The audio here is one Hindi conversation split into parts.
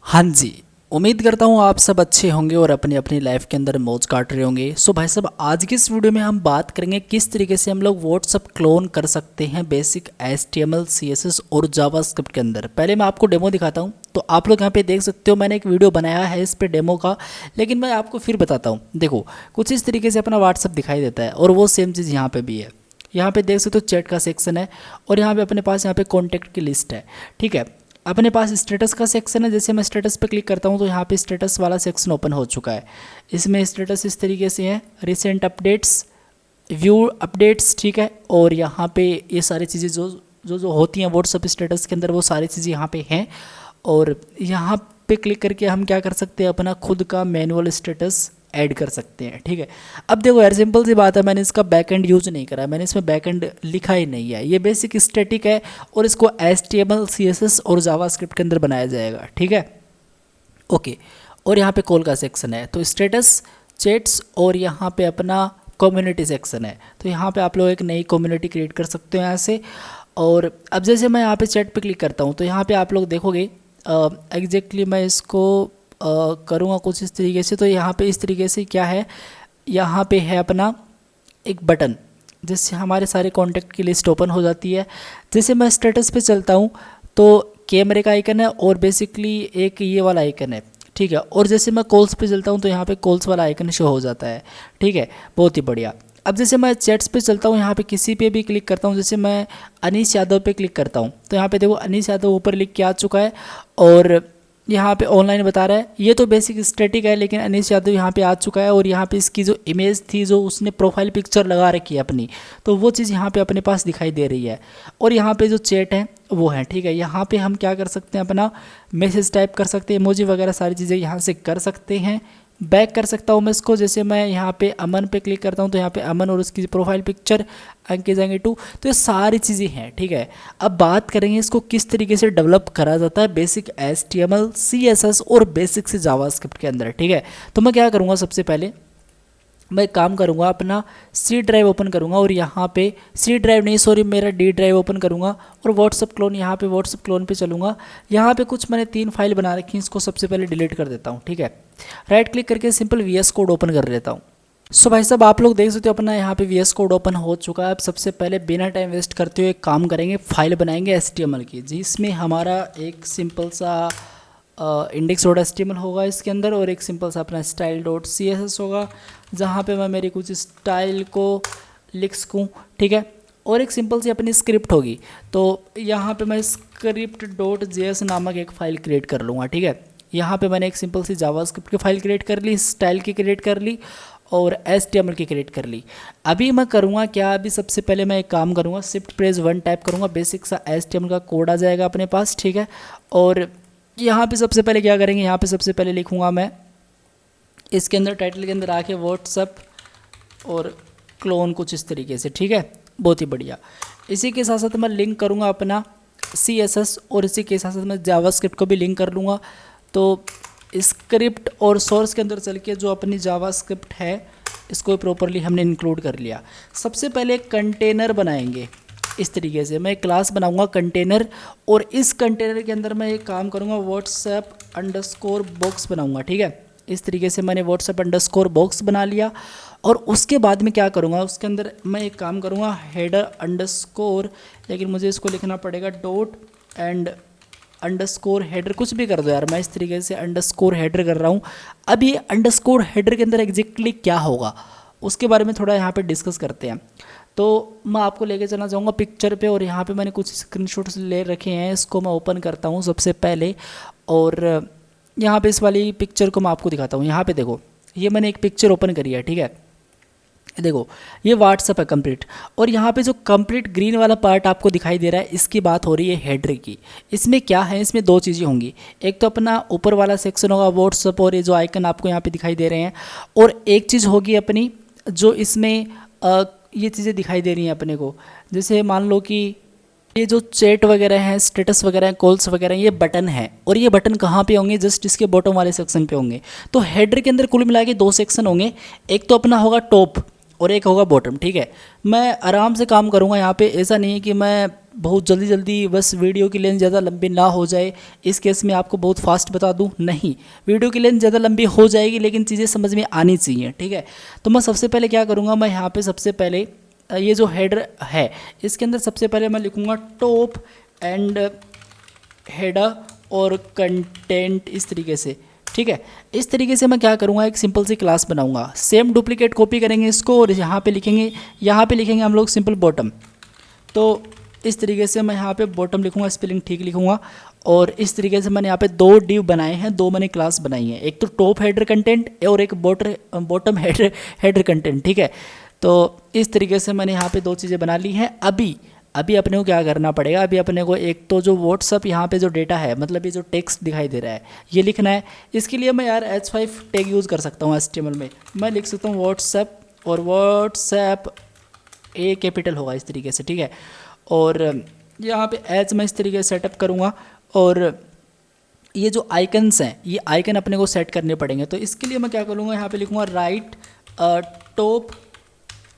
हाँ जी। उम्मीद करता हूँ आप सब अच्छे होंगे और अपनी अपनी लाइफ के अंदर मौज काट रहे होंगे। सो भाई साहब, आज की इस वीडियो में हम बात करेंगे किस तरीके से हम लोग व्हाट्सअप क्लोन कर सकते हैं बेसिक HTML CSS और जावास्क्रिप्ट के अंदर। पहले मैं आपको डेमो दिखाता हूँ। तो आप लोग यहाँ पे देख सकते हो, मैंने एक वीडियो बनाया है इस पे डेमो का, लेकिन मैं आपको फिर बताता हूँ। देखो, कुछ इस तरीके से अपना व्हाट्सअप दिखाई देता है और वो सेम चीज़ यहाँ पर भी है। यहाँ पे देख सकते हो चैट का सेक्शन है और यहाँ पे अपने पास यहाँ पे कॉन्टैक्ट की लिस्ट है। ठीक है, अपने पास स्टेटस का सेक्शन है। जैसे मैं स्टेटस पे क्लिक करता हूँ तो यहाँ पे स्टेटस वाला सेक्शन ओपन हो चुका है। इसमें स्टेटस इस तरीके से है, रिसेंट अपडेट्स, व्यू अपडेट्स, ठीक है। और यहाँ पे ये सारी चीज़ें जो जो जो होती हैं व्हाट्सअप स्टेटस के अंदर, वो सारी चीज़ें यहाँ पे हैं। और यहाँ पे क्लिक करके हम क्या कर सकते हैं, अपना खुद का मैनुअल स्टेटस ऐड कर सकते हैं। ठीक है, अब देखो यार, सिंपल सी बात है, मैंने इसका बैकएंड यूज नहीं करा है, मैंने इसमें बैकएंड लिखा ही नहीं है। ये बेसिक स्टैटिक है और इसको HTML CSS और जावास्क्रिप्ट के अंदर बनाया जाएगा। ठीक है, ओके। और यहाँ पे कॉल का सेक्शन है, तो स्टेटस, चैट्स और यहाँ पे अपना कम्युनिटी सेक्शन है। तो यहाँ पे आप लोग एक नई कम्युनिटी क्रिएट कर सकते हो यहाँ से। और अब जैसे मैं यहाँ पे चैट पे क्लिक करता हूँ तो यहाँ पे आप लोग देखोगे एग्जैक्टली मैं इसको करूँगा कुछ इस तरीके से। तो यहाँ पे इस तरीके से क्या है, यहाँ पे है अपना एक बटन, जिससे हमारे सारे कॉन्टैक्ट की लिस्ट ओपन हो जाती है। जैसे मैं स्टेटस पे चलता हूँ तो कैमरे का आइकन है और बेसिकली एक ये वाला आइकन है। ठीक है, और जैसे मैं कॉल्स पे चलता हूँ तो यहाँ पे कॉल्स वाला आइकन शो हो जाता है। ठीक है, बहुत ही बढ़िया। अब जैसे मैं चैट्स पे चलता हूँ, यहाँ पे किसी पे भी क्लिक करता हूँ, जैसे मैं अनीश यादव पे क्लिक करता हूँ तो यहाँ पे देखो अनीश यादव ऊपर लिख के आ चुका है और यहाँ पे ऑनलाइन बता रहा है। ये तो बेसिक स्टैटिक है, लेकिन अनीश यादव यहाँ पे आ चुका है और यहाँ पे इसकी जो इमेज थी, जो उसने प्रोफाइल पिक्चर लगा रखी है अपनी, तो वो चीज़ यहाँ पे अपने पास दिखाई दे रही है। और यहाँ पे जो चैट है वो है। ठीक है, यहाँ पे हम क्या कर सकते हैं, अपना मैसेज टाइप कर सकते हैं, इमोजी वगैरह सारी चीज़ें यहाँ से कर सकते हैं। बैक कर सकता हूँ मैं इसको, जैसे मैं यहाँ पे अमन पे क्लिक करता हूँ तो यहाँ पे अमन और उसकी प्रोफाइल पिक्चर, अंकित जाएंगे 2, तो ये सारी चीज़ें हैं। ठीक है, अब बात करेंगे इसको किस तरीके से डेवलप करा जाता है बेसिक HTML CSS और बेसिक से जावास्क्रिप्ट के अंदर। ठीक है, तो मैं क्या करूँगा, सबसे पहले मैं एक काम करूँगा, अपना C ड्राइव ओपन करूँगा और यहाँ पे C ड्राइव नहीं, सॉरी, मेरा D ड्राइव ओपन करूँगा और व्हाट्सअप क्लोन, यहाँ पे व्हाट्सअप क्लोन पे चलूँगा। यहाँ पे कुछ मैंने 3 फाइल बना रखी हैं, इसको सबसे पहले डिलीट कर देता हूँ। ठीक है, राइट क्लिक करके सिंपल VS कोड ओपन कर लेता हूँ। सो भाई साहब, आप लोग देख सकते हो अपना यहाँ पे VS कोड ओपन हो चुका है। अब सबसे पहले बिना टाइम वेस्ट करते हुए एक काम करेंगे, फाइल बनाएंगे HTML की, जिसमें हमारा एक सिंपल सा index.html होगा इसके अंदर और एक सिंपल सा अपना style.css होगा, जहाँ पे मैं मेरी कुछ स्टाइल को लिख सकूँ। ठीक है, और एक सिंपल सी अपनी स्क्रिप्ट होगी, तो यहाँ पे मैं script.js नामक एक फ़ाइल क्रिएट कर लूँगा। ठीक है, यहाँ पे मैंने एक सिंपल सी जावास्क्रिप्ट की फ़ाइल क्रिएट कर ली, स्टाइल की क्रिएट कर ली और HTML की क्रिएट कर ली। अभी मैं करूँगा क्या, अभी सबसे पहले मैं एक काम करूँगा, Shift+1 टाइप करूँगा, बेसिक सा HTML का कोड आ जाएगा अपने पास। ठीक है, और यहाँ पे सबसे पहले क्या करेंगे, यहाँ पे सबसे पहले लिखूँगा मैं इसके अंदर टाइटल के अंदर आके व्हाट्सअप और क्लोन, कुछ इस तरीके से। ठीक है, बहुत ही बढ़िया। इसी के साथ साथ मैं लिंक करूँगा अपना CSS और इसी के साथ साथ मैं जावास्क्रिप्ट को भी लिंक कर लूँगा। तो स्क्रिप्ट और सोर्स के अंदर चल के जो अपनी जावास्क्रिप्ट है, इसको प्रॉपरली हमने इंक्लूड कर लिया। सबसे पहले एक कंटेनर बनाएंगे, इस तरीके से मैं एक क्लास बनाऊंगा कंटेनर, और इस कंटेनर के अंदर मैं एक काम करूंगा, WhatsApp_box बनाऊंगा। ठीक है, इस तरीके से मैंने WhatsApp_box बना लिया। और उसके बाद में क्या करूंगा, उसके अंदर मैं एक काम करूंगा header_, लेकिन मुझे इसको लिखना पड़ेगा ._header, कुछ भी कर दो यार, मैं इस तरीके से _header कर रहा हूँ। अब ये _header के अंदर एग्जैक्टली क्या होगा, उसके बारे में थोड़ा यहाँ पे डिस्कस करते हैं। तो मैं आपको लेके चलना चाहूँगा पिक्चर पे, और यहाँ पे मैंने कुछ स्क्रीनशॉट्स ले रखे हैं, इसको मैं ओपन करता हूँ सबसे पहले। और यहाँ पे इस वाली पिक्चर को मैं आपको दिखाता हूँ। यहाँ पे देखो, ये मैंने एक पिक्चर ओपन करी है। ठीक है, देखो ये व्हाट्सअप है कंप्लीट, और यहाँ पे जो कंप्लीट ग्रीन वाला पार्ट आपको दिखाई दे रहा है, इसकी बात हो रही है हेडर की। इसमें क्या है, इसमें 2 चीज़ें होंगी, एक तो अपना ऊपर वाला सेक्शन होगा व्हाट्सअप और ये जो आइकन आपको यहाँ पे दिखाई दे रहे हैं, और एक चीज़ होगी अपनी जो इसमें ये चीज़ें दिखाई दे रही हैं अपने को। जैसे मान लो कि ये जो चैट वगैरह हैं, स्टेटस वगैरह हैं, कॉल्स वगैरह हैं, ये बटन है, और ये बटन कहाँ पे होंगे, जस्ट इसके बॉटम वाले सेक्शन पे होंगे। तो हेडर के अंदर कुल मिला के 2 सेक्शन होंगे, एक तो अपना होगा टॉप और एक होगा बॉटम। ठीक है, मैं आराम से काम करूँगा यहाँ पे, ऐसा नहीं है कि मैं बहुत जल्दी जल्दी, बस वीडियो की लेंथ ज़्यादा लंबी ना हो जाए इस केस में आपको बहुत फास्ट बता दूं, नहीं, वीडियो की लेंथ ज़्यादा लंबी हो जाएगी लेकिन चीज़ें समझ में आनी चाहिए, ठीक है। तो मैं सबसे पहले क्या करूँगा, मैं यहाँ पे सबसे पहले ये जो हेडर है इसके अंदर सबसे पहले मैं लिखूँगा टॉप एंड हेडर और कंटेंट, इस तरीके से, ठीक है। इस तरीके से मैं क्या करूँगा, एक सिंपल सी क्लास बनाऊँगा, सेम डुप्लीकेट कॉपी करेंगे इसको और यहाँ पे लिखेंगे हम लोग सिंपल बॉटम। तो इस तरीके से मैं यहाँ पे बॉटम लिखूँगा, स्पेलिंग ठीक लिखूँगा। और इस तरीके से मैंने यहाँ पे 2 डिव बनाए हैं, 2 मैंने क्लास बनाई है, एक तो टॉप हेडर कंटेंट और एक बॉटम हेडर कंटेंट, ठीक है। तो इस तरीके से मैंने यहाँ पे 2 चीज़ें बना ली हैं। अभी अपने को क्या करना पड़ेगा, अभी अपने को एक तो जो व्हाट्सअप यहाँ पे जो डेटा है, मतलब ये जो टेक्स्ट दिखाई दे रहा है ये लिखना है। इसके लिए मैं यार H5 टैग यूज़ कर सकता हूँ HTML में। मैं लिख सकता हूँ व्हाट्सएप, और व्हाट्सएप ए कैपिटल होगा इस तरीके से, ठीक है। और यहाँ पे एज मैं इस तरीके से सेटअप करूँगा। और ये जो आइकन्स हैं, ये आइकन अपने को सेट करने पड़ेंगे। तो इसके लिए मैं क्या करूँगा, यहाँ पे लिखूँगा राइट टॉप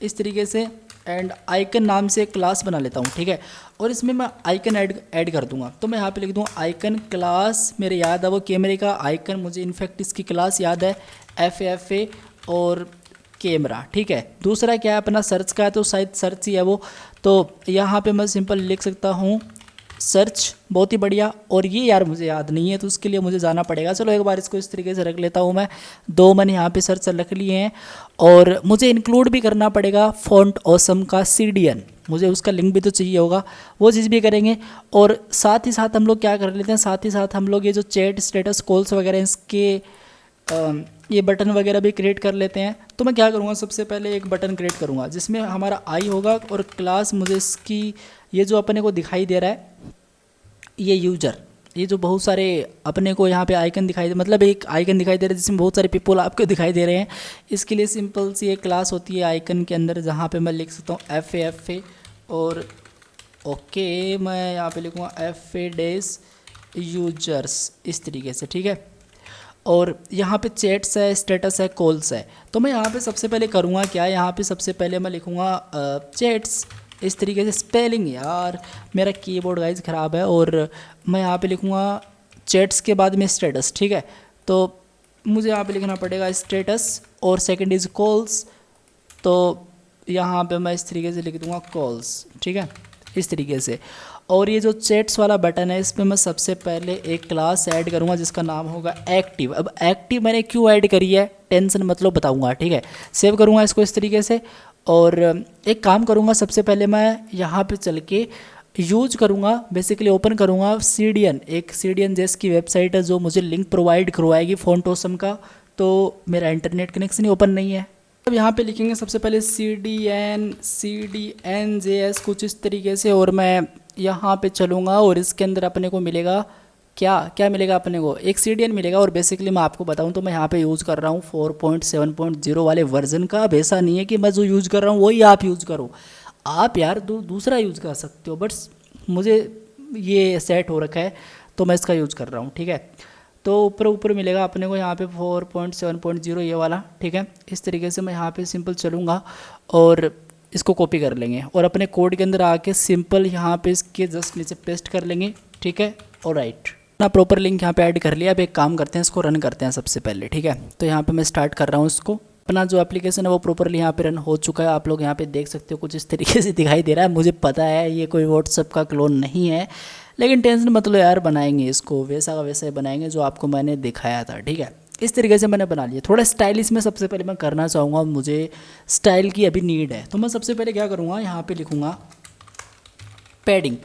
इस तरीके से, एंड आइकन नाम से एक क्लास बना लेता हूँ, ठीक है। और इसमें मैं आइकन ऐड कर दूंगा। तो मैं यहाँ पे लिख दूँगा आइकन क्लास, मेरे याद है वो कैमरे का आइकन, मुझे इनफैक्ट इसकी क्लास याद है FFA और कैमरा, ठीक है। दूसरा क्या है अपना सर्च का है, तो शायद सर्च ही है वो। तो यहाँ पे मैं सिंपल लिख सकता हूँ सर्च, बहुत ही बढ़िया। और ये यार मुझे याद नहीं है तो उसके लिए मुझे जाना पड़ेगा। चलो एक बार इसको इस तरीके से रख लेता हूँ मैं। 2 मैंने यहाँ पे सर्च रख लिए हैं। और मुझे इंक्लूड भी करना पड़ेगा फॉन्ट ऑसम का CDN, मुझे उसका लिंक भी तो चाहिए होगा, वो चीज़ भी करेंगे। और साथ ही साथ हम लोग क्या कर लेते हैं, साथ ही साथ हम लोग ये जो चैट स्टेटस कॉल्स वगैरह इसके ये बटन वगैरह भी क्रिएट कर लेते हैं। तो मैं क्या करूँगा, सबसे पहले एक बटन क्रिएट करूँगा जिसमें हमारा आई होगा, और क्लास मुझे इसकी ये जो अपने को दिखाई दे रहा है ये यूजर, ये जो बहुत सारे अपने को यहाँ पे आइकन दिखाई दे, मतलब एक आइकन दिखाई दे रहा है जिसमें बहुत सारे पीपल आपको दिखाई दे रहे हैं। इसके लिए सिंपल सी एक क्लास होती है आइकन के अंदर, जहाँ पे मैं लिख सकता हूँ FA और ओके मैं यहाँ पे लिखूँगा FA यूजर्स इस तरीके से, ठीक है। और यहाँ पे चैट्स है, स्टेटस है, कॉल्स है। तो मैं यहाँ पे सबसे पहले करूँगा क्या, यहाँ पे सबसे पहले मैं लिखूँगा चैट्स इस तरीके से। स्पेलिंग यार मेरा कीबोर्ड गाइज ख़राब है। और मैं यहाँ पे लिखूँगा चैट्स के बाद में स्टेटस, ठीक है। तो मुझे यहाँ पे लिखना पड़ेगा स्टेटस, और सेकंड इज़ कॉल्स। तो यहाँ पे मैं इस तरीके से लिख दूँगा कॉल्स, ठीक है, इस तरीके से। और ये जो चैट्स वाला बटन है इस पर मैं सबसे पहले एक क्लास ऐड करूँगा जिसका नाम होगा एक्टिव। अब एक्टिव मैंने क्यों ऐड करी है टेंशन मतलब बताऊँगा, ठीक है। सेव करूँगा इसको इस तरीके से। और एक काम करूँगा, सबसे पहले मैं यहाँ पे चल के यूज करूँगा, बेसिकली ओपन करूँगा CDN, एक CDN जैस की वेबसाइट है जो मुझे लिंक प्रोवाइड करवाएगी फॉन्ट ऑसम का। तो मेरा इंटरनेट कनेक्शन ही ओपन नहीं है। अब यहाँ पे लिखेंगे सबसे पहले CDN JS कुछ इस तरीके से। और मैं यहाँ पे चलूँगा और इसके अंदर अपने को मिलेगा क्या मिलेगा, अपने को एक CDN मिलेगा। और बेसिकली मैं आपको बताऊँ तो मैं यहाँ पे यूज़ कर रहा हूँ 4.7.0 वाले वर्जन का। अब ऐसा नहीं है कि मैं जो यूज़ कर रहा हूँ वही आप यूज़ करो, आप यार दूसरा यूज़ कर सकते हो, बट मुझे ये सेट हो रखा है तो मैं इसका यूज़ कर रहा हूँ, ठीक है। तो ऊपर मिलेगा अपने को यहाँ पे 4.7.0 ये वाला, ठीक है। इस तरीके से मैं यहाँ पे सिंपल चलूँगा और इसको कॉपी कर लेंगे और अपने कोड के अंदर आके सिंपल यहाँ पे इसके जस्ट नीचे पेस्ट कर लेंगे, ठीक है। ऑलराइट, अपना प्रॉपर लिंक यहाँ पे ऐड कर लिया। अब एक काम करते हैं, इसको रन करते हैं सबसे पहले, ठीक है। तो यहाँ पे मैं स्टार्ट कर रहा हूँ इसको। अपना जो एप्लीकेशन है वो प्रॉपरली यहाँ पे रन हो चुका है। आप लोग यहाँ पे देख सकते हो कुछ इस तरीके से दिखाई दे रहा है। मुझे पता है ये कोई व्हाट्सअप का क्लोन नहीं है, लेकिन टेंशन मत लो यार, बनाएंगे इसको वैसा का वैसा ही बनाएंगे जो आपको मैंने दिखाया था, ठीक है। इस तरीके से मैंने बना लिया। थोड़ा स्टाइलिश में सबसे पहले मैं करना चाहूँगा, मुझे स्टाइल की अभी नीड है। तो मैं सबसे पहले क्या करूँगा, यहाँ पे लिखूँगा पैडिंग।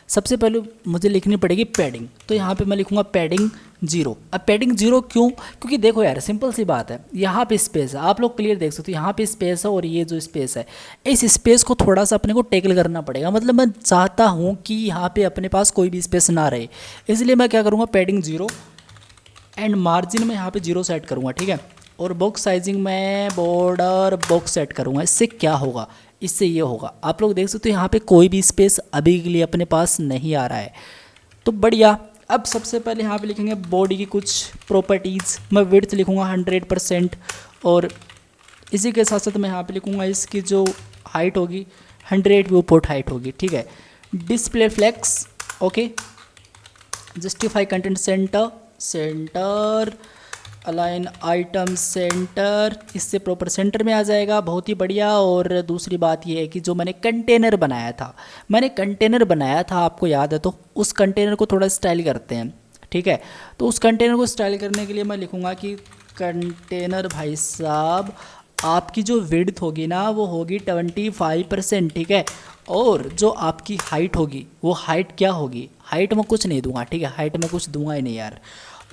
सबसे पहले मुझे लिखनी पड़ेगी पैडिंग, तो यहाँ पे मैं लिखूँगा पैडिंग 0। अब पैडिंग 0 क्यों, क्योंकि देखो यार सिंपल सी बात है, यहाँ पे स्पेस है, आप लोग क्लियर देख सकते हो, यहाँ पे स्पेस है और ये जो स्पेस है, इस स्पेस को थोड़ा सा अपने को टैकल करना पड़ेगा। मतलब मैं चाहता हूँ कि यहाँ पे अपने पास कोई भी स्पेस ना रहे, इसलिए मैं क्या करूँगा पैडिंग 0 एंड मार्जिन में यहाँ पे 0 सेट करूँगा, ठीक है। और बॉक्स साइजिंग में बॉर्डर बॉक्स सेट करूँगा। इससे क्या होगा, इससे ये होगा, आप लोग देख सकते हो यहाँ पे कोई भी स्पेस अभी के लिए अपने पास नहीं आ रहा है, तो बढ़िया। अब सबसे पहले यहाँ पे लिखेंगे बॉडी की कुछ प्रॉपर्टीज़। मैं विड्थ लिखूँगा 100% और इसी के साथ साथ मैं यहाँ पे लिखूँगा इसकी जो हाइट होगी 100 व्यू पोर्ट हाइट होगी, ठीक है। Display flex, okay, justify content center, align item center, इससे प्रॉपर सेंटर में आ जाएगा, बहुत ही बढ़िया। और दूसरी बात ये है कि जो मैंने कंटेनर बनाया था आपको याद है, तो उस कंटेनर को थोड़ा स्टाइल करते हैं, ठीक है। तो उस कंटेनर को स्टाइल करने के लिए मैं लिखूँगा कि कंटेनर भाई साहब आपकी जो विड्थ होगी ना वो होगी 25%, ठीक है। और जो आपकी हाइट होगी वो हाइट क्या होगी, हाइट में कुछ नहीं दूंगा, ठीक है, हाइट में कुछ दूंगा ही नहीं यार।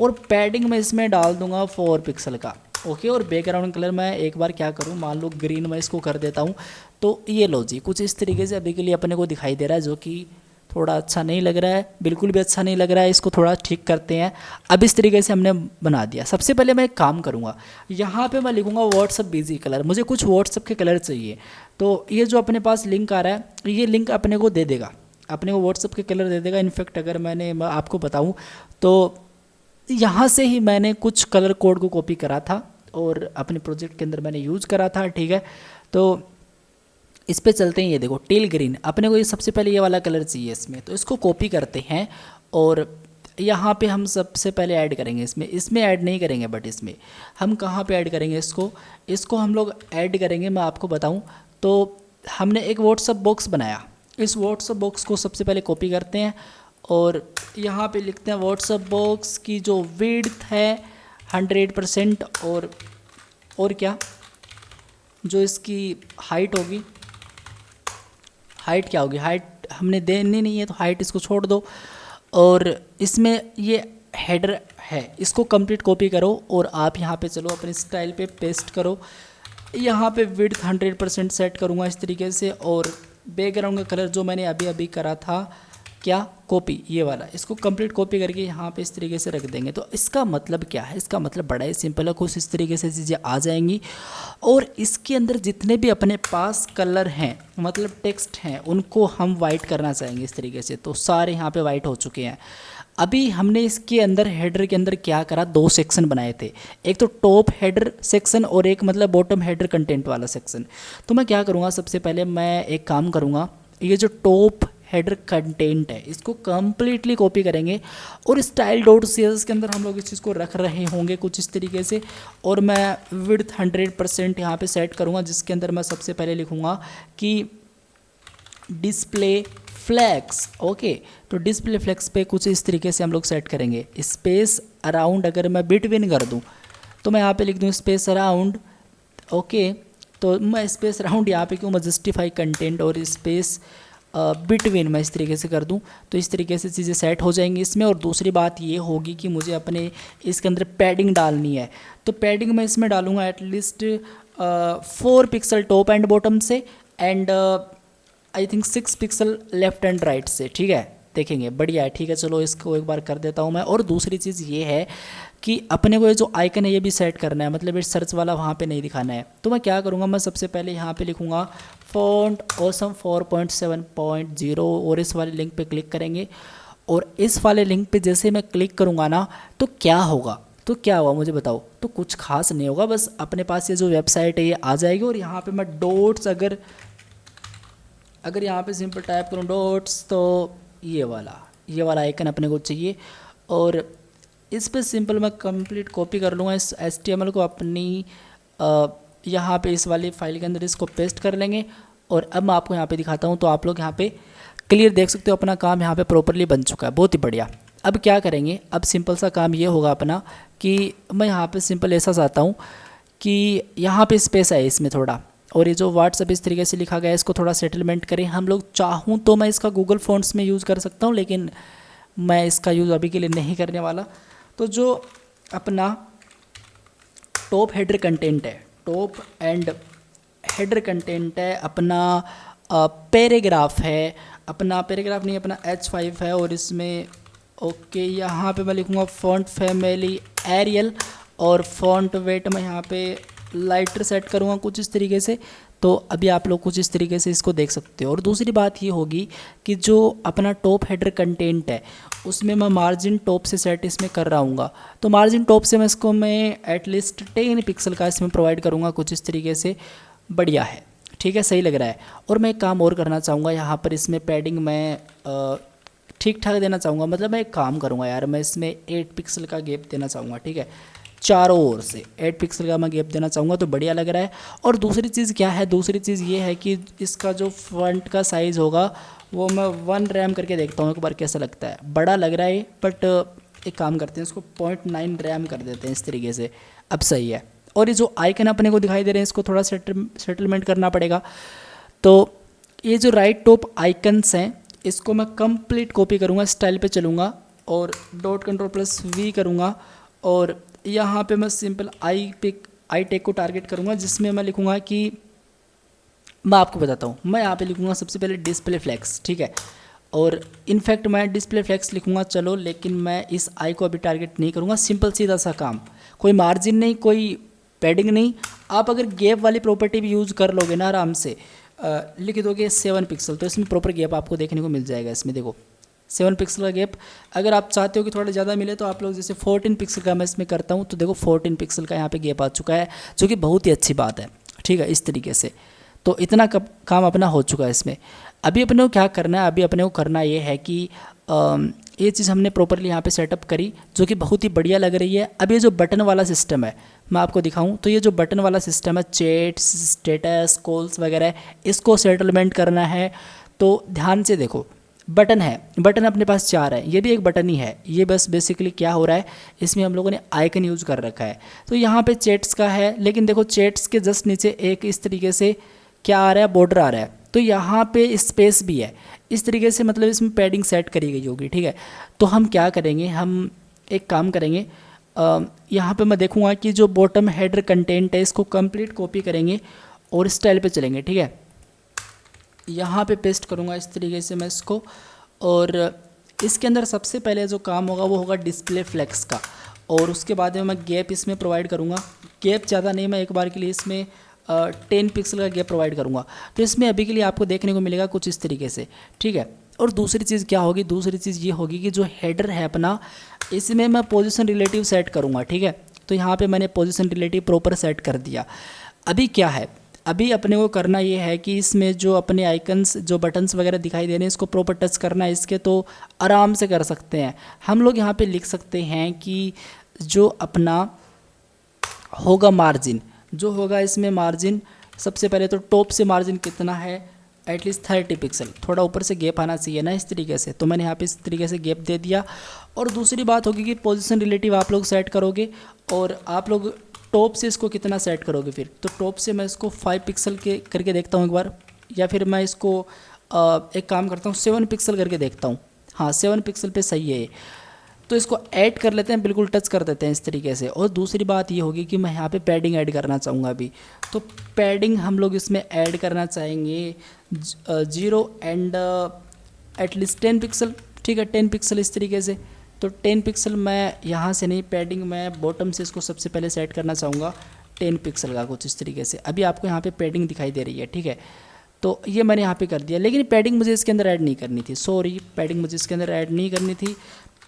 और पैडिंग में इसमें डाल दूंगा 4 पिक्सल का, ओके। और बैकग्राउंड कलर मैं एक बार क्या करूँ, मान लो ग्रीन में इसको कर देता हूँ। तो ये लो जी, कुछ इस तरीके से अभी के लिए अपने को दिखाई दे रहा है, जो कि थोड़ा अच्छा नहीं लग रहा है, बिल्कुल भी अच्छा नहीं लग रहा है। इसको थोड़ा ठीक करते हैं। अब इस तरीके से हमने बना दिया। सबसे पहले मैं एक काम करूँगा, यहाँ पे मैं लिखूँगा व्हाट्सअप बिजी कलर, मुझे कुछ व्हाट्सअप के कलर चाहिए। तो ये जो अपने पास लिंक आ रहा है, ये लिंक अपने को दे देगा, अपने को व्हाट्सअप के कलर दे देगा। इनफैक्ट अगर मैं आपको बताऊँ तो यहाँ से ही मैंने कुछ कलर कोड को कॉपी करा था और अपने प्रोजेक्ट के अंदर मैंने यूज़ करा था, ठीक है। तो इस पे चलते हैं। ये देखो टेल ग्रीन, अपने को ये सबसे पहले ये वाला कलर चाहिए इसमें, तो इसको कॉपी करते हैं और यहाँ पे हम सबसे पहले ऐड करेंगे। इसमें ऐड नहीं करेंगे, बट इसमें हम कहाँ पे ऐड करेंगे, इसको हम लोग ऐड करेंगे। मैं आपको बताऊँ तो हमने एक व्हाट्सअप बॉक्स बनाया, इस व्हाट्सअप बॉक्स को सबसे पहले कॉपी करते हैं और यहाँ पे लिखते हैं व्हाट्सअप बॉक्स की जो विड्थ है 100%, और क्या जो इसकी हाइट होगी, हाइट क्या होगी, हाइट हमने देनी नहीं है तो हाइट इसको छोड़ दो। और इसमें ये हेडर है, इसको कंप्लीट कॉपी करो और आप यहाँ पे चलो अपने स्टाइल पे पेस्ट करो। यहाँ पे विड्थ 100% सेट करूँगा इस तरीके से। और बैकग्राउंड का कलर जो मैंने अभी अभी करा था, क्या कॉपी, ये वाला, इसको कंप्लीट कॉपी करके यहाँ पे इस तरीके से रख देंगे। तो इसका मतलब क्या है, इसका मतलब बड़ा ही सिंपल है, कुछ इस तरीके से चीज़ें आ जाएंगी। और इसके अंदर जितने भी अपने पास कलर हैं, मतलब टेक्स्ट हैं, उनको हम वाइट करना चाहेंगे इस तरीके से। तो सारे यहाँ पे वाइट हो चुके हैं। अभी हमने इसके अंदर हेडर के अंदर क्या करा, 2 सेक्शन बनाए थे, एक तो टॉप हेडर सेक्शन और एक मतलब बॉटम हेडर कंटेंट वाला सेक्शन। तो मैं क्या करूँगा, सबसे पहले मैं एक काम करूँगा, ये जो टॉप हेडर कंटेंट है इसको कम्प्लीटली कॉपी करेंगे और स्टाइल डॉट CSS के अंदर हम लोग इस चीज़ को रख रहे होंगे कुछ इस तरीके से। और मैं विड्थ 100% यहाँ पे सेट करूँगा, जिसके अंदर मैं सबसे पहले लिखूँगा कि डिस्प्ले फ्लैक्स, ओके। तो डिस्प्ले फ्लैक्स पे कुछ इस तरीके से हम लोग सेट करेंगे। स्पेस अराउंड अगर मैं बिटवीन कर दूँ तो मैं यहाँ पे लिख दूँ स्पेस अराउंड, ओके। तो मैं स्पेस अराउंड यहाँ पे क्यों, मैं जस्टिफाई कंटेंट और स्पेस बिटवीन मैं इस तरीके से कर दूं। तो इस तरीके से चीज़ें सेट हो जाएंगी इसमें। और दूसरी बात ये होगी कि मुझे अपने इसके अंदर पैडिंग डालनी है, तो पैडिंग मैं इसमें डालूंगा at least 4 pixels top and bottom से and I think 6 pixels left and right से, ठीक है। देखेंगे बढ़िया है, ठीक है। चलो इसको एक बार कर देता हूँ मैं। और दूसरी चीज़ ये है कि अपने को ये जो आइकन है ये भी सेट करना है, मतलब ये सर्च वाला वहाँ पे नहीं दिखाना है। तो मैं क्या करूँगा, मैं सबसे पहले यहाँ पे लिखूँगा फॉन्ट ऑसम 4.7.0 और इस वाले लिंक पे क्लिक करेंगे। और इस वाले लिंक पे जैसे मैं क्लिक करूँगा ना तो क्या होगा, तो क्या हुआ मुझे बताओ। तो कुछ खास नहीं होगा, बस अपने पास ये जो वेबसाइट है ये आ जाएगी। और यहाँ पे मैं डॉट्स अगर यहाँ पे सिंपल टाइप करूँ डॉट्स, तो ये वाला आइकन अपने को चाहिए। और इस पे सिंपल मैं कंप्लीट कॉपी कर लूँगा इस HTML को अपनी यहाँ पे इस वाली फाइल के अंदर इसको पेस्ट कर लेंगे। और अब मैं आपको यहाँ पे दिखाता हूँ, तो आप लोग यहाँ पे क्लियर देख सकते हो अपना काम यहाँ पे प्रॉपरली बन चुका है, बहुत ही बढ़िया। अब क्या करेंगे, अब सिंपल सा काम ये होगा अपना कि मैं यहाँ पे सिंपल ऐसा चाहता हूँ कि यहाँ पे स्पेस है इसमें थोड़ा, और ये जो व्हाट्सअप इस तरीके से लिखा गया है इसको थोड़ा सेटलमेंट करें हम लोग। चाहूँ तो मैं इसका गूगल फॉन्ट्स में यूज़ कर सकता हूँ, लेकिन मैं इसका यूज़ अभी के लिए नहीं करने वाला। तो जो अपना टॉप हेडर कंटेंट है, टॉप एंड हेडर कंटेंट है, अपना पैराग्राफ है, अपना पैराग्राफ नहीं अपना H5 है। और इसमें ओके यहाँ पे मैं लिखूँगा फॉन्ट फैमिली एरियल और फॉन्ट वेट मैं यहाँ पे लाइटर सेट करूँगा कुछ इस तरीके से। तो अभी आप लोग कुछ इस तरीके से इसको देख सकते हो। और दूसरी बात ये होगी कि जो अपना टॉप हेडर कंटेंट है उसमें मैं मार्जिन टॉप से सेट इसमें कर रहा हूँगा। तो मार्जिन टॉप से मैं एटलीस्ट 10 पिक्सल का इसमें प्रोवाइड करूँगा कुछ इस तरीके से, बढ़िया है, ठीक है, सही लग रहा है। और मैं एक काम और करना चाहूँगा यहाँ पर, इसमें पैडिंग मैं ठीक ठाक देना चाहूँगा। मतलब मैं एक काम करूँगा यार, मैं इसमें 8 पिक्सल का गैप देना चाहूँगा, ठीक है, चारों ओर से 8 पिक्सल का मैं गैप देना चाहूँगा, तो बढ़िया लग रहा है। और दूसरी चीज़ क्या है, दूसरी चीज़ ये है कि इसका जो फ्रंट का साइज़ होगा वो मैं 1 रैम करके देखता हूँ एक बार कैसा लगता है। बड़ा लग रहा है बट एक काम करते हैं, इसको 0.9 रैम कर देते हैं इस तरीके से। अब सही है। और ये जो आइकन अपने को दिखाई दे रहे हैं इसको थोड़ा सेटलमेंट करना पड़ेगा। तो ये जो राइट टॉप आइकन्स हैं इसको मैं कंप्लीट कॉपी करूँगा, स्टाइल पे चलूँगा और .Ctrl+V करूँगा और यहाँ पे मैं सिंपल आई टेक को टारगेट करूँगा, जिसमें मैं लिखूँगा कि मैं आपको बताता हूँ, मैं यहाँ पे लिखूँगा सबसे पहले डिस्प्ले फ्लेक्स, ठीक है। और इनफैक्ट मैं डिस्प्ले फ्लेक्स लिखूँगा चलो, लेकिन मैं इस आई को अभी टारगेट नहीं करूँगा। सिंपल सीधा सा काम, कोई मार्जिन नहीं, कोई पैडिंग नहीं। आप अगर गैप वाली प्रॉपर्टी भी यूज़ कर लोगे ना आराम से, लिख दोगे 7 पिक्सल, तो इसमें प्रॉपर गैप आपको देखने को मिल जाएगा। इसमें देखो 7 पिक्सल का गैप। अगर आप चाहते हो कि थोड़ा ज़्यादा मिले तो आप लोग जैसे 14 पिक्सल का मैं इसमें करता हूँ, तो देखो 14 पिक्सल का यहाँ पे गैप आ चुका है, जो कि बहुत ही अच्छी बात है, ठीक है। इस तरीके से तो इतना काम अपना हो चुका है इसमें। अभी अपने को क्या करना है, अभी अपने को करना ये है कि ये चीज़ हमने प्रॉपरली यहाँ पे सेटअप करी, जो कि बहुत ही बढ़िया लग रही है। अब ये जो बटन वाला सिस्टम है मैं आपको दिखाऊं, तो ये जो बटन वाला सिस्टम है, चैट्स, स्टेटस, कॉल्स वगैरह, इसको सेटलमेंट करना है। तो ध्यान से देखो, बटन है, बटन अपने पास 4 है, ये भी एक बटन ही है। ये बस बेसिकली क्या हो रहा है, इसमें हम लोगों ने आइकन यूज़ कर रखा है। तो यहाँ पे चैट्स का है, लेकिन देखो चैट्स के जस्ट नीचे एक इस तरीके से क्या आ रहा है, बॉर्डर आ रहा है, तो यहाँ पे स्पेस भी है। इस तरीके से मतलब इसमें पैडिंग सेट करी गई होगी, ठीक है। तो हम क्या करेंगे, हम एक काम करेंगे, यहाँ पे मैं देखूँगा कि जो बॉटम हेडर कंटेंट है इसको कंप्लीट कॉपी करेंगे और स्टाइल पे चलेंगे, ठीक है। यहाँ पे पेस्ट करूँगा इस तरीके से मैं इसको, और इसके अंदर सबसे पहले जो काम होगा वो होगा डिस्प्ले फ्लेक्स का, और उसके बाद में मैं गैप इसमें प्रोवाइड करूँगा। गैप ज़्यादा नहीं, मैं एक बार के लिए इसमें 10 पिक्सल का गैप प्रोवाइड करूँगा। तो इसमें अभी के लिए आपको देखने को मिलेगा कुछ इस तरीके से, ठीक है। और दूसरी चीज़ क्या होगी, दूसरी चीज़ ये होगी कि जो हेडर है अपना, इसमें मैं पोजीशन रिलेटिव सेट करूँगा, ठीक है। तो यहाँ पे मैंने पोजीशन रिलेटिव प्रॉपर सेट कर दिया। अभी क्या है, अभी अपने को करना ये है कि इसमें जो अपने आइकन्स, जो बटन्स वगैरह दिखाई दे रहे हैं, इसको प्रॉपर टच करना है। इसके तो आराम से कर सकते हैं हम लोग। यहाँ पे लिख सकते हैं कि जो अपना होगा मार्जिन, जो होगा इसमें मार्जिन, सबसे पहले तो टॉप से मार्जिन कितना है, एटलीस्ट 30 पिक्सल, थोड़ा ऊपर से गैप आना चाहिए ना इस तरीके से। तो मैंने यहाँ पे इस तरीके से गैप दे दिया। और दूसरी बात होगी कि पोजीशन रिलेटिव आप लोग सेट करोगे, और आप लोग टॉप से इसको कितना सेट करोगे फिर। तो टॉप से मैं इसको 5 पिक्सल के करके देखता हूँ एक बार, या फिर मैं इसको एक काम करता हूँ 7 पिक्सल करके देखता हूँ। हाँ 7 पिक्सल पे सही है। तो इसको ऐड कर लेते हैं, बिल्कुल टच कर देते हैं इस तरीके से। और दूसरी बात ये होगी कि मैं यहाँ पे पैडिंग ऐड करना चाहूँगा अभी। तो पैडिंग हम लोग इसमें ऐड करना चाहेंगे 0 एंड एटलीस्ट 10 पिक्सल, ठीक है, 10 पिक्सल इस तरीके से। तो 10 पिक्सल मैं यहाँ से नहीं, पैडिंग मैं बॉटम से इसको सबसे पहले सेट करना चाहूँगा 10 पिक्सल का, कुछ इस तरीके से। अभी आपको यहाँ पे पैडिंग दिखाई दे रही है, ठीक है। तो ये मैंने यहाँ पे कर दिया, लेकिन पैडिंग मुझे इसके अंदर ऐड नहीं करनी थी, सॉरी, पैडिंग मुझे इसके अंदर ऐड नहीं करनी थी।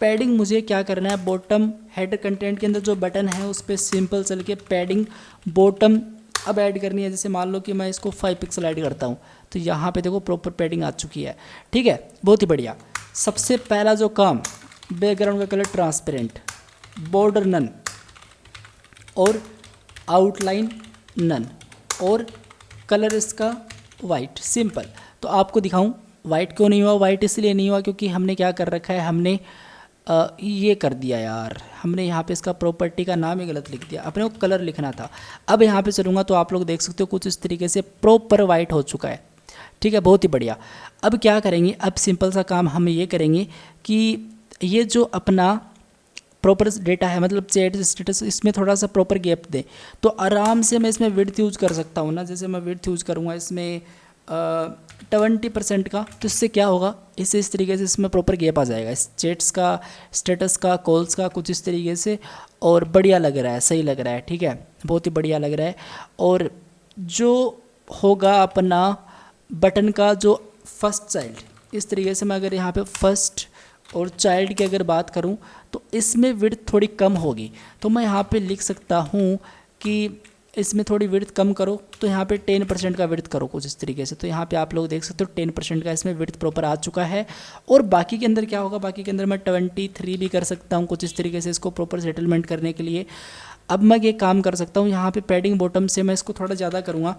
पैडिंग मुझे क्या करना है, बॉटम हेडर कंटेंट के अंदर जो बटन है उस पर सिंपल चल के पैडिंग बॉटम अब ऐड करनी है। जैसे मान लो कि मैं इसको 5 पिक्सल ऐड करता हूँ, तो यहाँ पे देखो प्रॉपर पैडिंग आ चुकी है, ठीक है, बहुत ही बढ़िया। सबसे पहला जो काम, बैकग्राउंड का कलर ट्रांसपेरेंट, बॉर्डर नन, और आउटलाइन नन, और कलर इसका वाइट, सिंपल। तो आपको दिखाऊं वाइट क्यों नहीं हुआ, वाइट इसलिए नहीं हुआ क्योंकि हमने क्या कर रखा है, हमने ये कर दिया यार, हमने यहाँ पे इसका प्रॉपर्टी का नाम ही गलत लिख दिया, अपने को कलर लिखना था। अब यहाँ पे चलूँगा तो आप लोग देख सकते हो कुछ इस तरीके से प्रॉपर वाइट हो चुका है, ठीक है, बहुत ही बढ़िया। अब क्या करेंगे, अब सिंपल सा काम हम ये करेंगे कि ये जो अपना प्रॉपर डेटा है, मतलब चैट स्टेटस, इसमें थोड़ा सा प्रॉपर गैप दे। तो आराम से मैं इसमें विड्थ यूज़ कर सकता हूँ ना, जैसे मैं विड्थ यूज़ करूँगा इसमें 20% का, तो इससे क्या होगा, इससे इस तरीके से इसमें प्रॉपर गैप आ जाएगा, इस चैट्स का, स्टेटस का, कॉल्स का, कुछ इस तरीके से। और बढ़िया लग रहा है, सही लग रहा है, ठीक है, बहुत ही बढ़िया लग रहा है। और जो होगा अपना बटन का जो फर्स्ट चाइल्ड, इस तरीके से मैं अगर यहाँ पे फर्स्ट और चाइल्ड की अगर बात करूँ तो इसमें विड्थ थोड़ी कम होगी। तो मैं यहाँ पे लिख सकता हूँ कि इसमें थोड़ी विड्थ कम करो, तो यहाँ पे 10% का विड्थ करो कुछ इस तरीके से। तो यहाँ पे आप लोग देख सकते हो 10% का इसमें विड्थ प्रॉपर आ चुका है। और बाकी के अंदर क्या होगा, बाकी के अंदर मैं 23 भी कर सकता हूँ कुछ इस तरीके से इसको प्रॉपर सेटलमेंट करने के लिए। अब मैं ये काम कर सकता हूँ, यहाँ पे पैडिंग बॉटम से मैं इसको थोड़ा ज़्यादा करूँगा,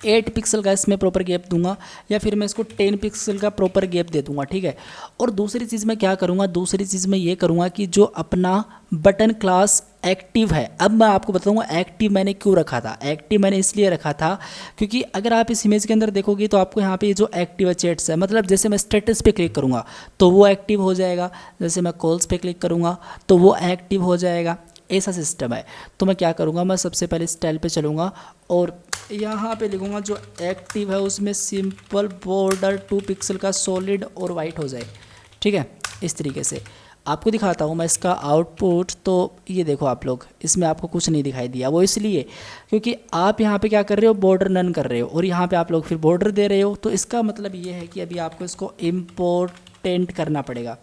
8 पिक्सल का इसमें प्रॉपर गैप दूंगा, या फिर मैं इसको 10 पिक्सल का प्रॉपर गैप दे दूंगा, ठीक है। और दूसरी चीज़ मैं क्या करूंगा, दूसरी चीज़ मैं ये करूंगा कि जो अपना बटन क्लास एक्टिव है, अब मैं आपको बताऊंगा एक्टिव मैंने क्यों रखा था। एक्टिव मैंने इसलिए रखा था क्योंकि अगर आप इस इमेज के अंदर देखोगे तो आपको यहाँ पे ये जो एक्टिव चैट्स है, मतलब जैसे मैं स्टेटस पे क्लिक करूँगा तो वो एक्टिव हो जाएगा, जैसे मैं कॉल्स पे क्लिक करूँगा तो वो एक्टिव हो जाएगा, ऐसा सिस्टम है। तो मैं क्या करूँगा, मैं सबसे पहले स्टाइल पे चलूँगा और यहाँ पे लिखूँगा जो एक्टिव है उसमें सिंपल बॉर्डर 2 पिक्सल का सॉलिड और वाइट हो जाए, ठीक है। इस तरीके से आपको दिखाता हूँ मैं इसका आउटपुट। तो ये देखो आप लोग, इसमें आपको कुछ नहीं दिखाई दिया, वो इसलिए क्योंकि आप यहाँ पे क्या कर रहे हो, बॉर्डर नन कर रहे हो, और यहाँ पे आप लोग फिर बॉर्डर दे रहे हो। तो इसका मतलब ये है कि अभी आपको इसको इम्पोर्टेंट करना पड़ेगा।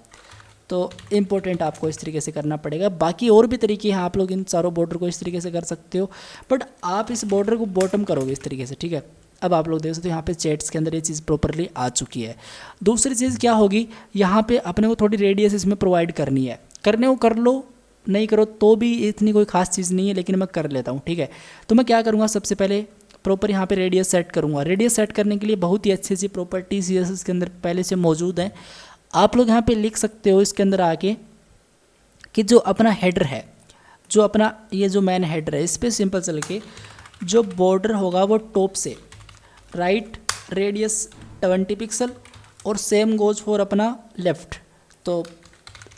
तो इम्पोर्टेंट आपको इस तरीके से करना पड़ेगा। बाकी और भी तरीके हैं, आप लोग इन चारों बॉर्डर को इस तरीके से कर सकते हो, बट आप इस बॉर्डर को बॉटम करोगे इस तरीके से, ठीक है। अब आप लोग देख सकते हो यहाँ पे चैट्स के अंदर ये चीज़ प्रॉपरली आ चुकी है। दूसरी चीज़ क्या होगी, यहाँ पे अपने को थोड़ी रेडियस इसमें प्रोवाइड करनी है, करने को कर लो, नहीं करो तो भी इतनी कोई खास चीज़ नहीं है, लेकिन मैं कर लेता हूँ, ठीक है। तो मैं क्या करूँगा, सबसे पहले प्रॉपर यहाँ पे रेडियस सेट करूँगा। रेडियस सेट करने के लिए बहुत ही अच्छी अच्छी प्रॉपर्टी CSS के अंदर पहले से मौजूद हैं। आप लोग यहाँ पे लिख सकते हो इसके अंदर आके कि जो अपना हेडर है, जो अपना ये जो मैन हेडर है, इस पर सिंपल चल के जो बॉर्डर होगा वो टॉप से राइट रेडियस 20 पिक्सल और सेम गोज फॉर अपना लेफ़्ट। तो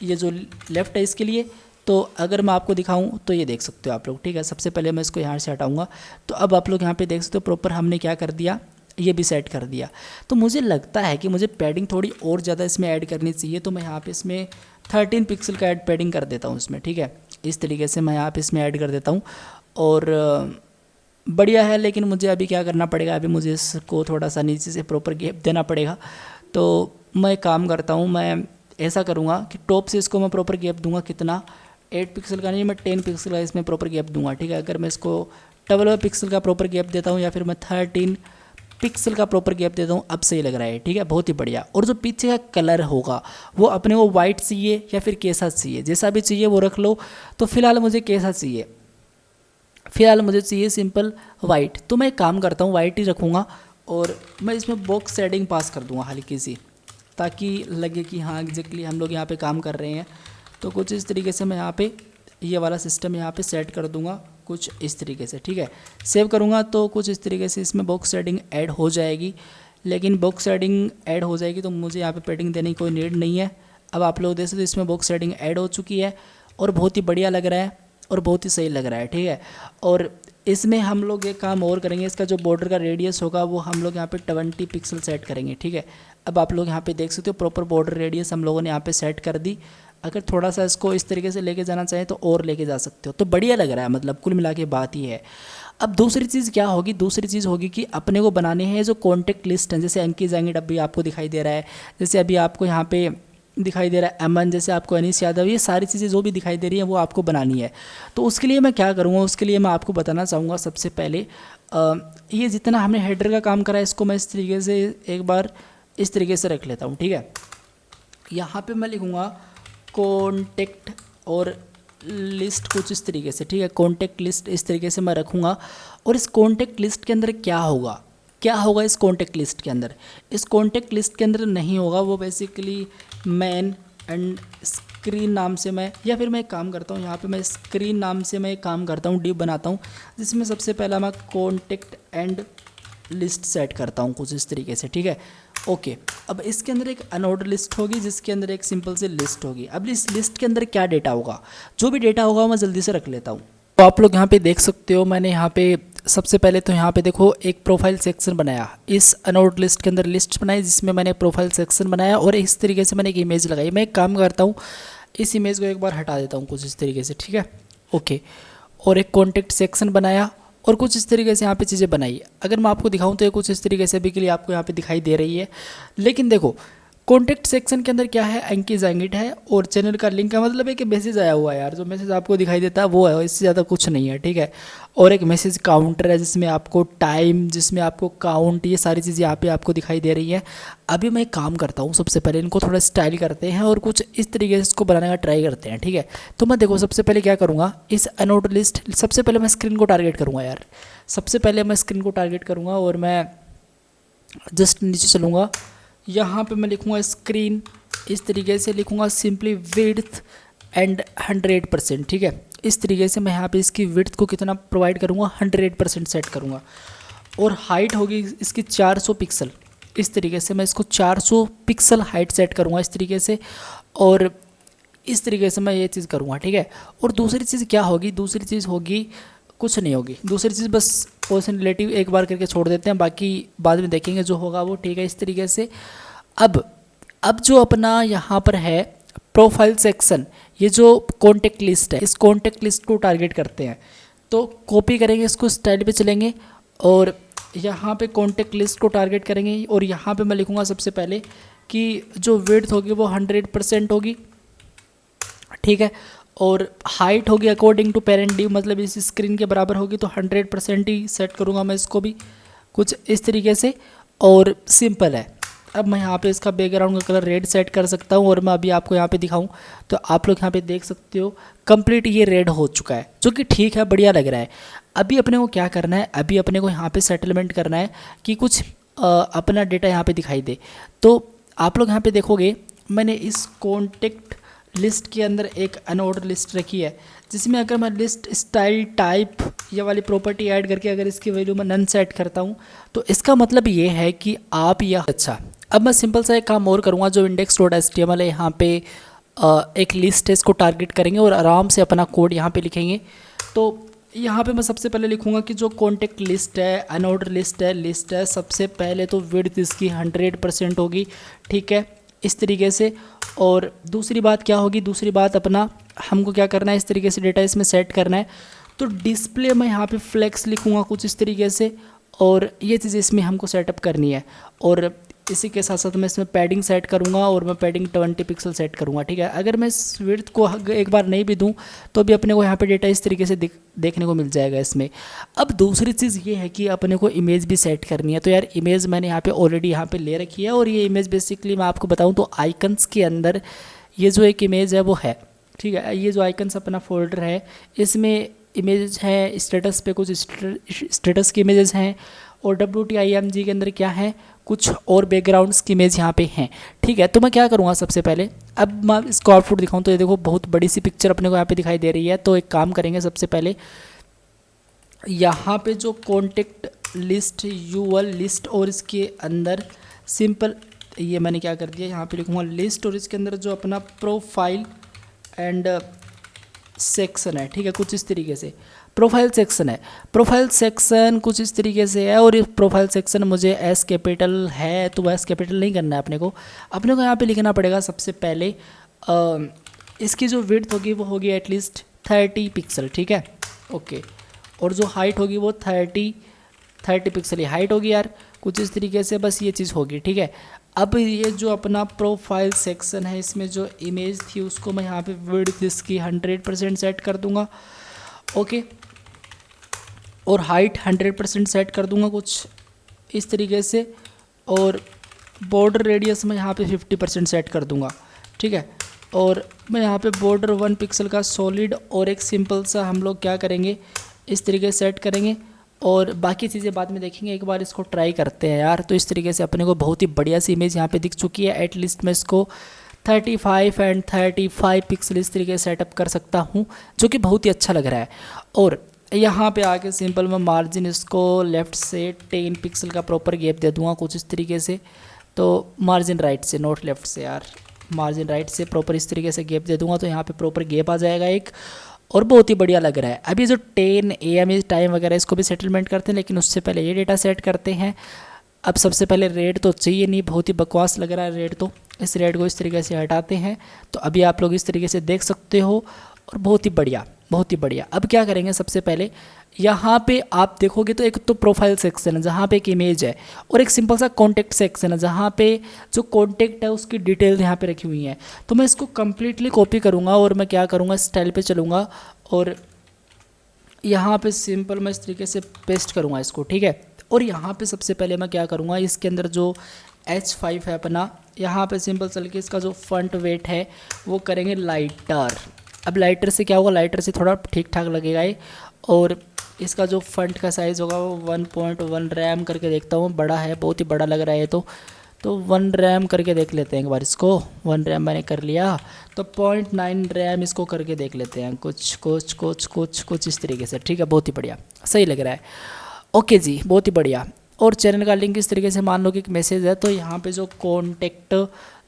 ये जो लेफ़्ट है इसके लिए, तो अगर मैं आपको दिखाऊं तो ये देख सकते हो आप लोग, ठीक है। सबसे पहले मैं इसको यहाँ से हटाऊंगा, तो अब आप लोग यहाँ पे देख सकते हो प्रॉपर हमने क्या कर दिया, ये भी सेट कर दिया। तो मुझे लगता है कि मुझे पैडिंग थोड़ी और ज़्यादा इसमें ऐड करनी चाहिए, तो मैं यहाँ पे इसमें 13 पिक्सल का ऐड पैडिंग कर देता हूँ इसमें, ठीक है। इस तरीके से मैं यहाँ पे इसमें ऐड कर देता हूँ और बढ़िया है। लेकिन मुझे अभी क्या करना पड़ेगा, अभी मुझे इसको थोड़ा सा नीचे से प्रॉपर गैप देना पड़ेगा। तो मैं काम करता हूँ, मैं ऐसा करूँगा कि टॉप से इसको मैं प्रॉपर गैप दूंगा, कितना 8 पिक्सल का नहीं, मैं 10 पिक्सल का इसमें प्रॉपर गैप दूंगा, ठीक है। अगर मैं इसको 12 पिक्सल का प्रॉपर गैप देता हूँ या फिर मैं 13 पिक्सल का प्रॉपर गैप देता हूँ, अब सही लग रहा है, ठीक है, बहुत ही बढ़िया। और जो पीछे का कलर होगा वो अपने को वाइट चाहिए या फिर कैसा चाहिए, जैसा भी चाहिए वो रख लो। तो फिलहाल मुझे कैसा चाहिए, फिलहाल मुझे चाहिए सिंपल वाइट। तो मैं एक काम करता हूँ, वाइट ही रखूँगा और मैं इसमें बॉक्स शेडिंग पास कर दूँगा हल्की सी, ताकि लगे कि हाँ एग्जैक्टली हम लोग यहाँ पे काम कर रहे हैं। तो कुछ इस तरीके से मैं यहाँ पे ये वाला सिस्टम यहाँ पे सेट कर दूँगा कुछ इस तरीके से, ठीक है। सेव करूँगा तो कुछ इस तरीके से इसमें बॉक्स शेडिंग ऐड हो जाएगी, लेकिन बॉक्स शेडिंग ऐड हो जाएगी तो मुझे यहाँ पे पैडिंग देने की कोई नीड नहीं है। अब आप लोग देख सकते हो इसमें बॉक्स शेडिंग ऐड हो चुकी है और बहुत ही बढ़िया लग रहा है और बहुत ही सही लग रहा है, ठीक है। और इसमें हम लोग एक काम और करेंगे, इसका जो बॉर्डर का रेडियस होगा वो हम लोग यहाँ पे 20 पिक्सल सेट करेंगे, ठीक है। अब आप लोग यहाँ पे देख सकते हो प्रॉपर बॉर्डर रेडियस हम लोगों ने यहाँ पे सेट कर दी। अगर थोड़ा सा इसको इस तरीके से लेके जाना चाहें तो और लेके जा सकते हो, तो बढ़िया लग रहा है, मतलब कुल मिला के बात ही है। अब दूसरी चीज़ क्या होगी, दूसरी चीज़ होगी कि अपने को बनाने हैं जो कॉन्टेक्ट लिस्ट हैं, जैसे अंकित जाएंगे अभी आपको दिखाई दे रहा है, जैसे अभी आपको यहाँ पे दिखाई दे रहा है अमन, जैसे आपको अनीस यादव, ये सारी चीज़ें जो भी दिखाई दे रही हैं वो आपको बनानी है। तो उसके लिए मैं क्या करूँगा, उसके लिए मैं आपको बताना चाहूँगा सबसे पहले ये जितना हमने हेडर का काम करा है इसको मैं इस तरीके से एक बार इस तरीके से रख लेता हूँ, ठीक है। यहाँ पे मैं लिखूँगा कॉन्टेक्ट और लिस्ट कुछ इस तरीके से, ठीक है। कॉन्टेक्ट लिस्ट इस तरीके से मैं रखूँगा और इस कॉन्टेक्ट लिस्ट के अंदर क्या होगा, क्या होगा इस कॉन्टेक्ट लिस्ट के अंदर, इस कॉन्टेक्ट लिस्ट के अंदर नहीं होगा वो बेसिकली मैन एंड स्क्रीन नाम से मैं, या फिर मैं एक काम करता हूँ यहाँ पे मैं स्क्रीन नाम से मैं एक काम करता हूँ, डिव बनाता हूँ जिसमें सबसे पहला मैं कॉन्टेक्ट एंड लिस्ट सेट करता हूँ कुछ इस तरीके से, ठीक है। ओके, अब इसके अंदर एक अनऑर्डर लिस्ट होगी जिसके अंदर एक सिंपल सी लिस्ट होगी। अब इस लिस्ट के अंदर क्या डेटा होगा, जो भी डेटा होगा मैं जल्दी से रख लेता हूँ। तो आप लोग यहाँ पे देख सकते हो मैंने यहाँ पे सबसे पहले तो यहाँ पे देखो एक प्रोफाइल सेक्शन बनाया, इस अनऑर्डर लिस्ट के अंदर लिस्ट बनाई जिसमें मैंने प्रोफाइल सेक्शन बनाया और इस तरीके से मैंने एक इमेज लगाई। मैं एक काम करता हूँ, इस इमेज को एक बार हटा देता हूँ कुछ इस तरीके से, ठीक है। ओके, और एक कॉन्टेक्ट सेक्शन बनाया और कुछ इस तरीके से यहाँ पे चीज़ें बनाई। अगर मैं आपको दिखाऊँ तो ये कुछ इस तरीके से अभी के लिए आपको यहाँ पे दिखाई दे रही है। लेकिन देखो कॉन्टैक्ट सेक्शन के अंदर क्या है, अंकित जांगिट है और चैनल का लिंक का मतलब है कि मैसेज आया हुआ है यार, जो मैसेज आपको दिखाई देता है वो है, इससे ज़्यादा कुछ नहीं है, ठीक है। और एक मैसेज काउंटर है जिसमें आपको टाइम, जिसमें आपको काउंट, ये सारी चीज़ें यहाँ पे आपको दिखाई दे रही है। अभी मैं एक काम करता हूँ, सबसे पहले इनको थोड़ा स्टाइल करते हैं और कुछ इस तरीके से इसको बनाने का ट्राई करते हैं, ठीक है। तो मैं देखो सबसे पहले क्या करूँगा, इस अनोट लिस्ट, सबसे पहले मैं स्क्रीन को टारगेट करूँगा यार, सबसे पहले मैं स्क्रीन को टारगेट करूँगा और मैं जस्ट नीचे चलूँगा, यहाँ पे मैं लिखूँगा स्क्रीन, इस तरीके से लिखूँगा सिंपली विड्थ एंड 100%, ठीक है। इस तरीके से मैं यहाँ पे इसकी विड्थ को कितना प्रोवाइड करूँगा, 100% सेट करूँगा। और हाइट होगी इसकी 400 पिक्सल, इस तरीके से मैं इसको 400 पिक्सल हाइट सेट करूँगा इस तरीके से, और इस तरीके से मैं ये चीज़ करूँगा, ठीक है। और दूसरी चीज़ क्या होगी, दूसरी चीज़ होगी, कुछ नहीं होगी दूसरी चीज़, बस पोजीशन रिलेटिव एक बार करके छोड़ देते हैं, बाकी बाद में देखेंगे जो होगा वो, ठीक है। इस तरीके से अब जो अपना यहाँ पर है प्रोफाइल सेक्शन, ये जो कॉन्टेक्ट लिस्ट है, इस कॉन्टेक्ट लिस्ट को टारगेट करते हैं। तो कॉपी करेंगे इसको, स्टाइल पे चलेंगे और यहाँ पे कॉन्टेक्ट लिस्ट को टारगेट करेंगे और यहाँ पे मैं लिखूँगा सबसे पहले कि जो विड्थ होगी वो 100% होगी, ठीक है। और हाइट होगी अकॉर्डिंग टू पेरेंट डी, मतलब इस स्क्रीन के बराबर होगी, तो 100% ही सेट करूँगा मैं इसको भी कुछ इस तरीके से, और सिंपल है। अब मैं यहाँ पे इसका बैकग्राउंड का कलर रेड सेट कर सकता हूँ और मैं अभी आपको यहाँ पे दिखाऊँ तो आप लोग यहाँ पे देख सकते हो कंप्लीट ये रेड हो चुका है, जो कि ठीक है, बढ़िया लग रहा है। अभी अपने को क्या करना है, अभी अपने को यहाँ पे सेटलमेंट करना है कि कुछ अपना डेटा यहाँ पे दिखाई दे। तो आप लोग यहाँ पे देखोगे मैंने इस कॉन्टेक्ट लिस्ट के अंदर एक अनऑर्डर लिस्ट रखी है, जिसमें अगर मैं लिस्ट स्टाइल टाइप ये वाली प्रॉपर्टी ऐड करके अगर इसकी वैल्यू मैं नन सेट करता हूँ तो इसका मतलब ये है कि आप यह अच्छा। अब मैं सिंपल सा एक काम और करूँगा, जो index.html है यहाँ पे एक लिस्ट है, इसको टारगेट करेंगे और आराम से अपना कोड यहाँ पे लिखेंगे। तो यहाँ पे मैं सबसे पहले लिखूँगा कि जो कॉन्टेक्ट लिस्ट है, अनऑर्डर लिस्ट है, सबसे पहले तो विड्थ इसकी 100% होगी, ठीक है, इस तरीके से। और दूसरी बात क्या होगी, दूसरी बात अपना हमको क्या करना है, इस तरीके से डेटा इसमें सेट करना है। तो डिस्प्ले में यहाँ पे फ्लेक्स लिखूँगा कुछ इस तरीके से, और ये चीज़ इसमें हमको सेटअप करनी है। और इसी के साथ साथ मैं इसमें पैडिंग सेट करूँगा और मैं पैडिंग 20 पिक्सल सेट करूँगा, ठीक है। अगर मैं इस विड्थ को एक बार नहीं भी दूँ तो भी अपने को यहाँ पे डेटा इस तरीके से देखने को मिल जाएगा इसमें। अब दूसरी चीज़ ये है कि अपने को इमेज भी सेट करनी है। तो यार इमेज मैंने यहाँ पे ऑलरेडी यहाँ पे ले रखी है, और ये इमेज बेसिकली मैं आपको बताऊँ तो आइकन्स के अंदर ये जो एक इमेज है वो है, ठीक है। ये जो आइकन्स अपना फोल्डर है इसमें इमेज है, स्टेटस पे कुछ स्टेटस की इमेजेस हैं, और WTIMG के अंदर क्या है, कुछ और बैकग्राउंड्स की इमेज यहाँ पे हैं, ठीक है। तो मैं क्या करूँगा सबसे पहले, अब मैं इसको आउटपुट दिखाऊँ तो ये देखो बहुत बड़ी सी पिक्चर अपने को यहाँ पे दिखाई दे रही है। तो एक काम करेंगे, सबसे पहले यहाँ पे जो कॉन्टेक्ट लिस्ट यूएल लिस्ट, और इसके अंदर सिंपल ये मैंने क्या कर दिया, यहाँ पे लिखूँगा लिस्ट, और इसके अंदर जो अपना प्रोफाइल एंड सेक्शन है, ठीक है, कुछ इस तरीके से प्रोफाइल सेक्शन है। प्रोफाइल सेक्शन कुछ इस तरीके से है, और ये प्रोफाइल सेक्शन मुझे एस कैपिटल है, तो एस कैपिटल नहीं करना है अपने को यहाँ पे लिखना पड़ेगा सबसे पहले इसकी जो विड्थ होगी वो होगी एटलीस्ट 30 पिक्सल, ठीक है, ओके। और जो हाइट होगी वो 30 पिक्सल ही हाइट होगी यार, कुछ इस तरीके से बस ये चीज़ होगी, ठीक है। अब ये जो अपना प्रोफाइल सेक्शन है, इसमें जो इमेज थी उसको मैं यहाँ पे विड्थ इसकी 100% सेट कर दूँगा, ओके। और हाइट 100% सेट कर दूंगा कुछ इस तरीके से, और बॉर्डर रेडियस में यहाँ पे 50% सेट कर दूंगा, ठीक है। और मैं यहाँ पे बॉर्डर 1 पिक्सल का सॉलिड, और एक सिंपल सा हम लोग क्या करेंगे इस तरीके से सेट करेंगे, और बाकी चीज़ें बाद में देखेंगे। एक बार इसको ट्राई करते हैं यार। तो इस तरीके से अपने को बहुत ही बढ़िया सी इमेज यहाँ पे दिख चुकी है। एटलीस्ट मैं इसको 35 एंड 35 पिक्सल इस तरीके से सेटअप कर सकता हूँ, जो कि बहुत ही अच्छा लग रहा है। और यहाँ पे आके सिंपल मैं मार्जिन इसको लेफ़्ट से 10 पिक्सल का प्रॉपर गैप दे दूँगा कुछ इस तरीके से। तो मार्जिन राइट से, नोट लेफ़्ट से यार, मार्जिन राइट से प्रॉपर इस तरीके से गैप दे दूँगा, तो यहाँ पे प्रॉपर गैप आ जाएगा एक, और बहुत ही बढ़िया लग रहा है। अभी जो 10 AM टाइम वगैरह इसको भी सेटलमेंट करते हैं, लेकिन उससे पहले ये डेटा सेट करते हैं। अब सबसे पहले रेड तो चाहिए नहीं, बहुत ही बकवास लग रहा है रेड, तो इस रेड को इस तरीके से हटाते हैं। तो अभी आप लोग इस तरीके से देख सकते हो, और बहुत ही बढ़िया, बहुत ही बढ़िया। अब क्या करेंगे, सबसे पहले यहाँ पे आप देखोगे तो एक तो प्रोफाइल सेक्शन है जहाँ पे एक इमेज है, और एक सिंपल सा कॉन्टैक्ट सेक्शन है जहाँ पे जो कॉन्टैक्ट है उसकी डिटेल यहाँ पे रखी हुई है। तो मैं इसको कम्प्लीटली कॉपी करूँगा और मैं क्या करूँगा, स्टाइल पे चलूँगा और यहाँ पे सिंपल मैं इस तरीके से पेस्ट करूँगा इसको, ठीक है। और यहाँ पे सबसे पहले मैं क्या करूँगा, इसके अंदर जो H5 है अपना, यहाँ पे सिंपल चल के इसका जो फ्रंट वेट है वो करेंगे लाइटर। अब लाइटर से क्या होगा, लाइटर से थोड़ा ठीक ठाक लगेगा ये। और इसका जो फ्रंट का साइज़ होगा वो 1.1 रैम करके देखता हूँ, बड़ा है, बहुत ही बड़ा लग रहा है तो 1 रैम करके देख लेते हैं एक बार इसको। 1 रैम मैंने कर लिया, तो 0.9 रैम इसको करके देख लेते हैं, कुछ इस तरीके से, ठीक है। बहुत ही बढ़िया, सही लग रहा है, ओके जी, बहुत ही बढ़िया। और चैनल का लिंक इस तरीके से, मान लो कि एक मैसेज है, तो यहाँ पे जो कॉन्टेक्ट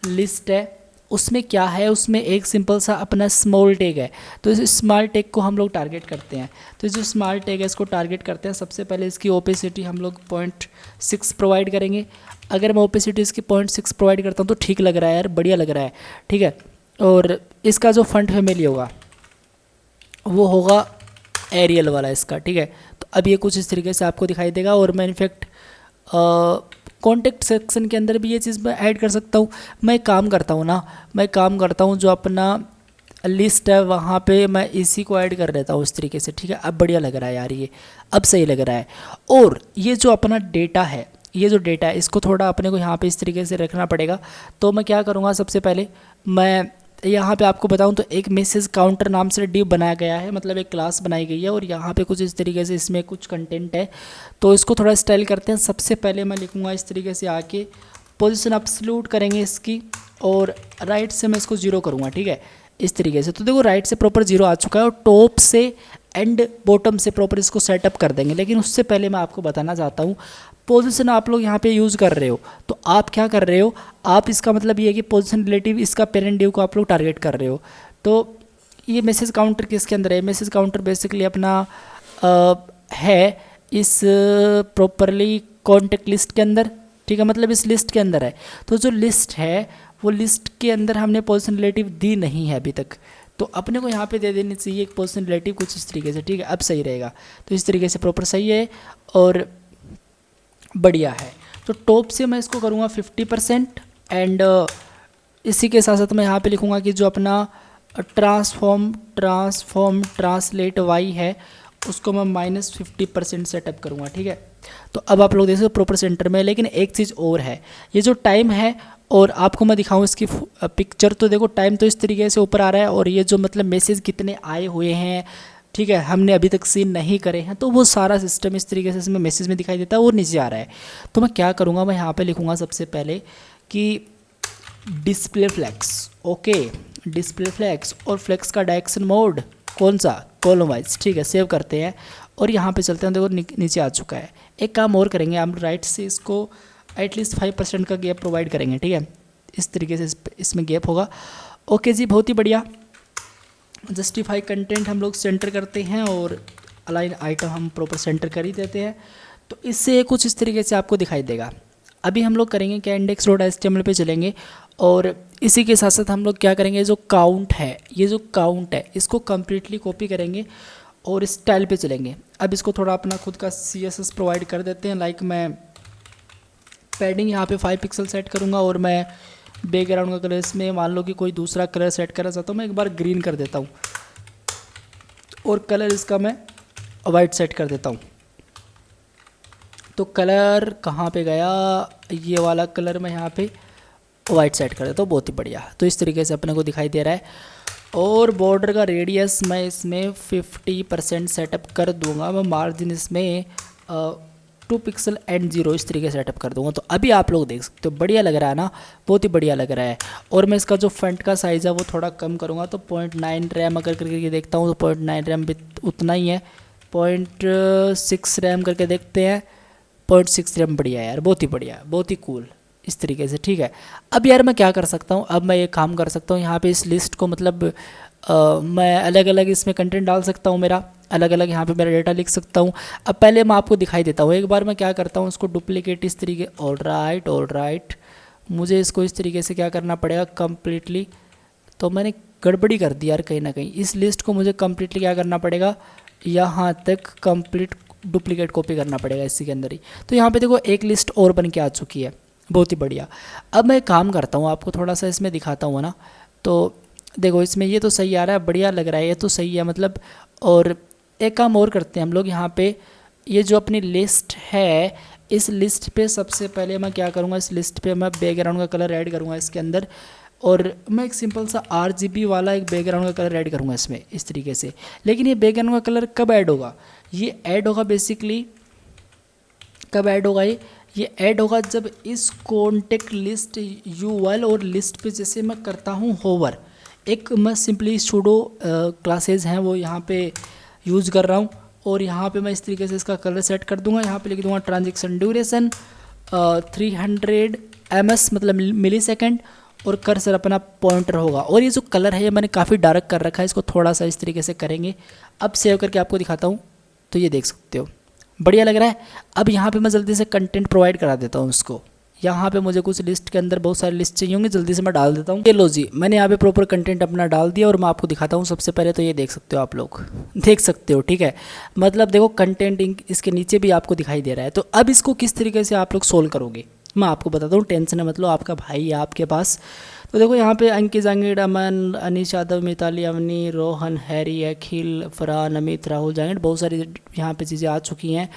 लिस्ट है उसमें क्या है, उसमें एक सिंपल सा अपना स्मॉल टैग है। तो इस स्मॉल टैग को हम लोग टारगेट करते हैं। तो जो स्मॉल टैग है इसको टारगेट करते हैं। सबसे पहले इसकी ओपेसिटी हम लोग 0.6 प्रोवाइड करेंगे। अगर मैं ओपेसिटी इसकी 0.6 प्रोवाइड करता हूँ तो ठीक लग रहा है यार, बढ़िया लग रहा है, ठीक है। और इसका जो फ्रंट फैमिली होगा वो होगा एरियल वाला इसका, ठीक है। तो अब ये कुछ इस तरीके से आपको दिखाई देगा। और मैं इनफैक्ट कॉन्टेक्ट सेक्शन के अंदर भी ये चीज़ मैं ऐड कर सकता हूँ। मैं काम करता हूँ जो अपना लिस्ट है वहाँ पे मैं इसी को ऐड कर देता हूँ इस तरीके से, ठीक है। अब बढ़िया लग रहा है यार, ये अब सही लग रहा है। और ये जो अपना डेटा है, इसको थोड़ा अपने को यहाँ पे इस तरीके से रखना पड़ेगा। तो मैं क्या करूँगा, सबसे पहले मैं यहाँ पे आपको बताऊँ तो एक मैसेज काउंटर नाम से डिव बनाया गया है, मतलब एक क्लास बनाई गई है। और यहाँ पे कुछ इस तरीके से इसमें कुछ कंटेंट है, तो इसको थोड़ा स्टाइल करते हैं। सबसे पहले मैं लिखूँगा इस तरीके से आके, पोजीशन एब्सोल्यूट करेंगे इसकी, और राइट से मैं इसको 0 करूँगा, ठीक है, इस तरीके से। तो देखो राइट से प्रॉपर 0 आ चुका है, और टॉप से एंड बॉटम से प्रॉपर इसको सेटअप कर देंगे। लेकिन उससे पहले मैं आपको बताना चाहता हूँ, पोजीशन आप लोग यहाँ पे यूज़ कर रहे हो, तो आप क्या कर रहे हो, आप इसका मतलब ये है कि पोजीशन रिलेटिव इसका पेरेंट डिव को आप लोग टारगेट कर रहे हो। तो ये मैसेज काउंटर किसके अंदर है, मैसेज काउंटर बेसिकली अपना है इस प्रॉपरली कॉन्टेक्ट लिस्ट के अंदर, ठीक है, मतलब इस लिस्ट के अंदर है। तो जो लिस्ट है वो लिस्ट के अंदर हमने पोजीशन रिलेटिव दी नहीं है अभी तक, तो अपने को यहाँ पे दे देनी चाहिए एक पोजीशन रिलेटिव कुछ इस तरीके से, ठीक है। अब सही रहेगा, तो इस तरीके से प्रॉपर सही है और बढ़िया है। तो टॉप से मैं इसको करूँगा 50%, एंड इसी के साथ साथ मैं यहाँ पे लिखूँगा कि जो अपना ट्रांसलेट वाई है उसको मैं -50% सेटअप करूँगा, ठीक है। तो अब आप लोग देख सकते हो प्रॉपर सेंटर में। लेकिन एक चीज़ और है, ये जो टाइम है, और आपको मैं दिखाऊं इसकी पिक्चर, तो देखो टाइम तो इस तरीके से ऊपर आ रहा है, और ये जो मतलब मैसेज कितने आए हुए हैं, ठीक है, हमने अभी तक सीन नहीं करे हैं, तो वो सारा सिस्टम इस तरीके से इसमें मैसेज में दिखाई देता है और नीचे आ रहा है। तो मैं क्या करूँगा, मैं यहाँ पे लिखूँगा सबसे पहले कि display flex, okay, display flex, और फ्लैक्स का डायरेक्शन मोड कौन सा, कॉलम वाइज, ठीक है। सेव करते हैं और यहाँ पे चलते हैं, देखो नीचे आ चुका है। एक काम और करेंगे, हम राइट से इसको एटलीस्ट 5% का गैप प्रोवाइड करेंगे, ठीक है, इस तरीके से इसमें गैप होगा। ओके जी, बहुत ही बढ़िया। जस्टिफाई कंटेंट हम लोग सेंटर करते हैं, और अलाइन आइटम हम प्रॉपर सेंटर कर ही देते हैं। तो इससे कुछ इस तरीके से आपको दिखाई देगा। अभी हम लोग करेंगे क्या, index.html पे चलेंगे, और इसी के साथ साथ हम लोग क्या करेंगे, जो काउंट है, ये जो काउंट है इसको कम्प्लीटली कॉपी करेंगे और स्टाइल पे चलेंगे। अब इसको थोड़ा अपना खुद का CSS प्रोवाइड कर देते हैं। लाइक मैं पैडिंग यहाँ पे 5 पिक्सल सेट करूँगा, और मैं बैकग्राउंड का कलर इसमें मान लो कि कोई दूसरा कलर सेट करना चाहता हूँ, मैं एक बार ग्रीन कर देता हूँ, और कलर इसका मैं वाइट सेट कर देता हूँ। तो कलर कहाँ पे गया, ये वाला कलर मैं यहाँ पे वाइट सेट कर देता हूँ, बहुत ही बढ़िया। तो इस तरीके से अपने को दिखाई दे रहा है। और बॉर्डर का रेडियस मैं इसमें 50% सेटअप कर दूंगा। मैं मार्जिन इसमें 2 पिक्सल एंड 0 इस तरीके से सेटअप कर दूंगा। तो अभी आप लोग देख सकते हो, बढ़िया लग रहा है ना, बहुत ही बढ़िया लग रहा है। और मैं इसका जो फ्रंट का साइज़ है वो थोड़ा कम करूँगा, तो 0.9 रैम अगर करके देखता हूँ, तो 0.9 रैम भी उतना ही है। 0.6 रैम करके देखते हैं, 0.6 रैम, बढ़िया यार, बहुत ही बढ़िया, बहुत ही कूल, इस तरीके से, ठीक है। अब यार मैं क्या कर सकता हूँ, अब मैं ये काम कर सकता हूँ, यहाँ पे इस लिस्ट को मतलब मैं अलग अलग इसमें कंटेंट डाल सकता हूँ, मेरा अलग अलग यहाँ पे मेरा डेटा लिख सकता हूँ। अब पहले मैं आपको दिखाई देता हूँ, एक बार मैं क्या करता हूँ, उसको डुप्लीकेट इस तरीके, ऑल राइट, मुझे इसको इस तरीके से क्या करना पड़ेगा कम्प्लीटली। तो मैंने गड़बड़ी कर दी यार कहीं ना कहीं, इस लिस्ट को मुझे कम्प्लीटली क्या करना पड़ेगा, यहाँ तक कंप्लीट डुप्लीकेट कॉपी करना पड़ेगा इसी के अंदर ही। तो यहाँ पे देखो एक लिस्ट और बन के आ चुकी है, बहुत ही बढ़िया। अब मैं काम करता हूँ, आपको थोड़ा सा इसमें दिखाता हूँ ना। तो देखो इसमें ये तो सही आ रहा है, बढ़िया लग रहा है, ये तो सही है मतलब। और एक काम और करते हैं हम लोग, यहाँ पे ये जो अपनी लिस्ट है, इस लिस्ट पे सबसे पहले मैं क्या करूँगा, इस लिस्ट पे मैं बैकग्राउंड का कलर ऐड करूँगा इसके अंदर। और मैं एक सिंपल सा RGB वाला एक बैकग्राउंड का कलर ऐड करूँगा इसमें इस तरीके से। लेकिन ये बैकग्राउंड का कलर कब ऐड होगा, ये ऐड होगा बेसिकली, कब ऐड होगा ये ऐड होगा जब इस कॉन्टेक्ट लिस्ट UL और लिस्ट पे जैसे मैं करता हूँ होवर, एक मैं सिंपली सूडो क्लासेज हैं वो यहाँ पे यूज़ कर रहा हूँ। और यहाँ पे मैं इस तरीके से इसका कलर सेट कर दूंगा, यहाँ पे लिख दूंगा ट्रांजेक्शन ड्यूरेशन 300 ms मतलब मिली सेकेंड, और कर्सर अपना पॉइंटर होगा। और ये जो कलर है ये मैंने काफ़ी डार्क कर रखा है, इसको थोड़ा सा इस तरीके से करेंगे। अब सेव करके आपको दिखाता हूँ, तो ये देख सकते हो बढ़िया लग रहा है। अब यहाँ पे मैं जल्दी से कंटेंट प्रोवाइड करा देता हूँ उसको। यहाँ पे मुझे कुछ लिस्ट के अंदर बहुत सारी लिस्ट चाहिए होंगे, जल्दी से मैं डाल देता हूँ। ये लो जी, मैंने यहाँ पे प्रॉपर कंटेंट अपना डाल दिया और मैं आपको दिखाता हूँ। सबसे पहले तो ये देख सकते हो आप लोग, देख सकते हो ठीक है, मतलब देखो कंटेंट इसके नीचे भी आपको दिखाई दे रहा है। तो अब इसको किस तरीके से आप लोग सोल्व करोगे मैं आपको बताता हूँ, टेंशन है मतलब, आपका भाई है आपके पास। तो देखो यहाँ पे अंकित, जांगिड, अमन, अनीश यादव, मिताली, अवनी, रोहन, हैरी, अखिल, फरहान, अमित, राहुल, जांगिड, बहुत सारी यहाँ पे चीज़ें आ चुकी हैं।